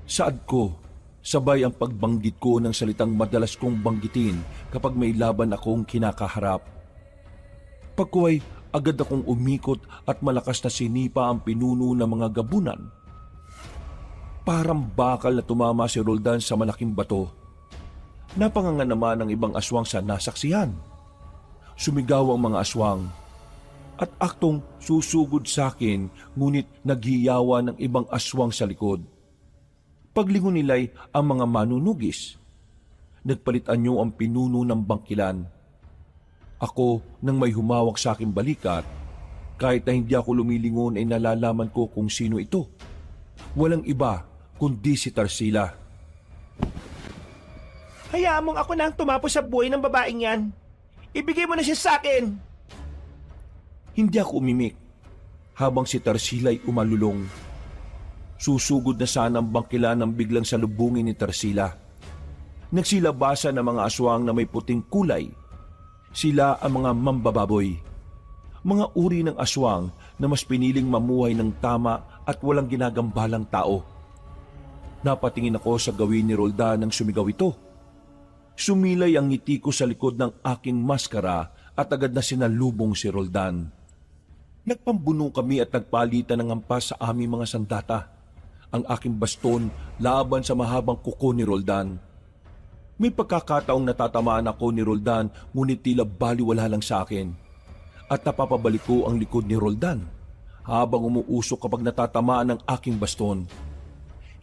Saad ko, sabay ang pagbanggit ko ng salitang madalas kong banggitin kapag may laban akong kinakaharap. Pagkuway, agad akong umikot at malakas na sinipa ang pinuno ng mga gabunan. Parang bakal na tumama si Roldan sa malaking bato. Napanganga naman ang ibang aswang sa nasaksihan. Sumigaw ang mga aswang. At aktong susugod sa akin, ngunit naghiyawa ng ibang aswang sa likod. Paglingon nila'y ang mga manunugis. Nagpalitan niyo ang pinuno ng bangkilan. Ako, nang may humawak sa aking balikat, kahit na hindi ako lumilingon ay nalalaman ko kung sino ito. Walang iba kundi si Tarsila. Hayaan mong ako na ang tumapos sa buhay ng babaeng yan. Ibigay mo na siya sa akin. Hindi ako umimik habang si Tarsila'y umalulong. Susugod na sana ang bangkilan nang biglang salubungin ni Tarsila. Nagsilabasan ang mga aswang na may puting kulay. Sila ang mga mambababoy. Mga uri ng aswang na mas piniling mamuhay ng tama at walang ginagambalang tao. Napatingin ako sa gawin ni Roldan nang sumigaw ito. Sumilay ang ngiti ko sa likod ng aking maskara at agad na sinalubong si Roldan. Nagpambuno kami at nagpalitan ng hampas sa aming mga sandata. Ang aking baston laban sa mahabang kuko ni Roldan. May pagkakataong natatamaan ako ni Roldan ngunit tila baliwala lang sa akin. At napapabalik ko ang likod ni Roldan habang umuusok kapag natatamaan ng aking baston.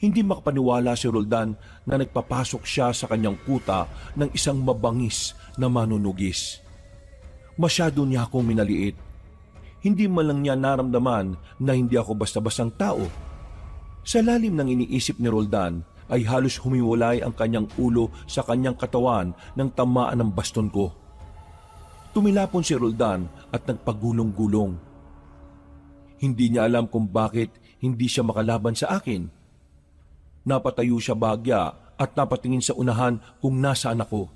Hindi makapaniwala si Roldan na nagpapasok siya sa kanyang kuta ng isang mabangis na manunugis. Masyado niya akong minaliit. Hindi man lang niya naramdaman na hindi ako basta-bastang tao. Sa lalim ng iniisip ni Roldan ay halos humiwalay ang kanyang ulo sa kanyang katawan nang tamaan ng baston ko. Tumilapon si Roldan at nagpagulong-gulong. Hindi niya alam kung bakit hindi siya makalaban sa akin. Napatayo siya bagya at napatingin sa unahan kung nasaan ako.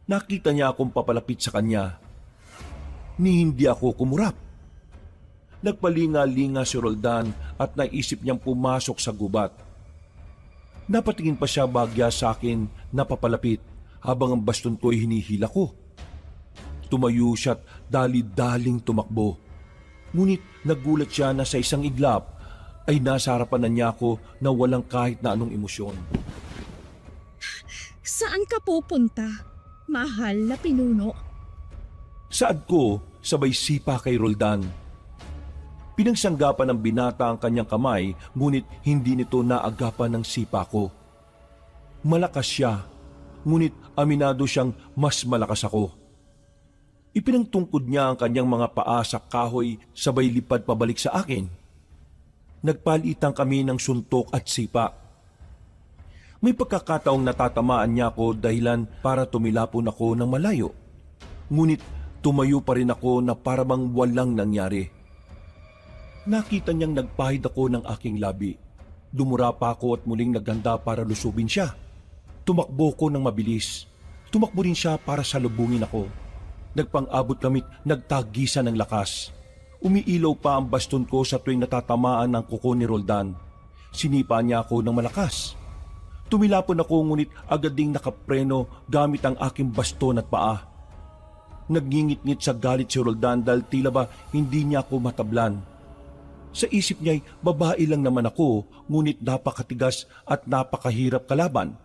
Nakita niya akong papalapit sa kanya. Ni hindi ako kumurap. Nagpalinga-linga si Roldan at naisip niyang pumasok sa gubat. Napatingin pa siya bagya sa akin na papalapit habang ang baston ko ay hinihila ko. Tumayo siya at dali-daling tumakbo. Ngunit nagulat siya na sa isang iglap ay nasa harapan na niya ako na walang kahit na anong emosyon. Saan ka pupunta, mahal na pinuno? Saad ko sabay sipa kay Roldan. Pinagsanggapan ng binata ang kanyang kamay ngunit hindi nito naagapan ng sipa ko. Malakas siya, ngunit aminado siyang mas malakas ako. Ipinangtungkod niya ang kanyang mga paa sa kahoy sabay lipad pabalik sa akin. Nagpalitan kami ng suntok at sipa. May pagkakataong natatamaan niya ako dahilan para tumilapon ako ng malayo. Ngunit tumayo pa rin ako na parabang walang nangyari. Nakita niyang nagpahid ako ng aking labi. Dumura pa ako at muling naghanda para lusubin siya. Tumakbo ko ng mabilis. Tumakbo rin siya para salubungin ako. Nagpang-abot kami't nagtagisan ng lakas. Umiilaw pa ang baston ko sa tuwing natatamaan ng kuko ni Roldan. Sinipa niya ako ng malakas. Tumilapon ako ngunit agad ding nakapreno gamit ang aking baston at paa. Nagngingit-ngit sa galit si Roldan dahil tila ba hindi niya ako matablan. Sa isip niya'y babae lang naman ako ngunit napakatigas at napakahirap kalaban.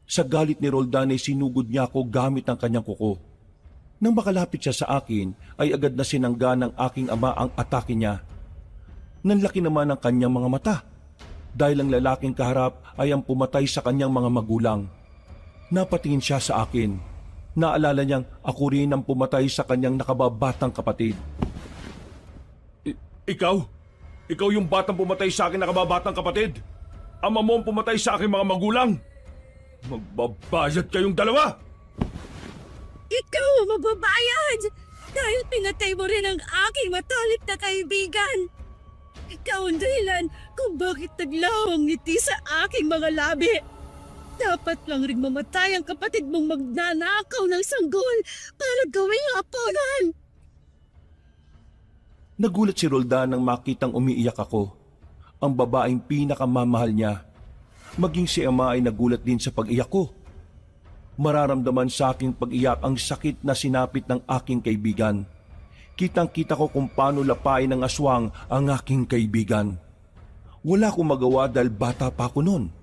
Sa galit ni Roldan ay sinugod niya ako gamit ang kanyang kuko. Nang makalapit siya sa akin ay agad na sinangga ng aking ama ang atake niya. Nanlaki naman ang kanyang mga mata dahil ang lalaking kaharap ay ang pumatay sa kanyang mga magulang. Napatingin siya sa akin. Naalala niyang ako rin ang pumatay sa kanyang nakababatang kapatid. Ikaw? Ikaw yung batang pumatay sa akin nakababatang kapatid? Ama mo ang pumatay sa aking mga magulang? Magbabayad kayong dalawa! Ikaw ang mababayad! Dahil pinatay mo rin ang aking matalik na kaibigan! Ikaw ang dahilan kung bakit naglaho ang ngiti sa aking mga labi! Dapat lang rin mamatay ang kapatid mong magnanakaw ng sanggol para gawing aponan! Nagulat si Roldan nang makitang umiiyak ako. Ang babaeng pinakamamahal niya. Maging si ama ay nagulat din sa pag-iyak ko. Mararamdaman sa aking pag-iyak ang sakit na sinapit ng aking kaibigan. Kitang-kita ko kung paano lapain ng aswang ang aking kaibigan. Wala akong magawa dahil bata pa ako noon.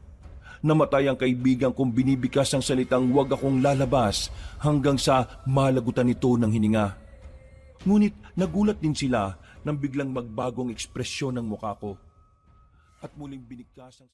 Namatay ang kaibigan kong binibikas ang salitang huwag akong lalabas hanggang sa malagutan nito ng hininga. Ngunit nagulat din sila nang biglang magbagong ekspresyon ng mukha ko. At muling binigkas ang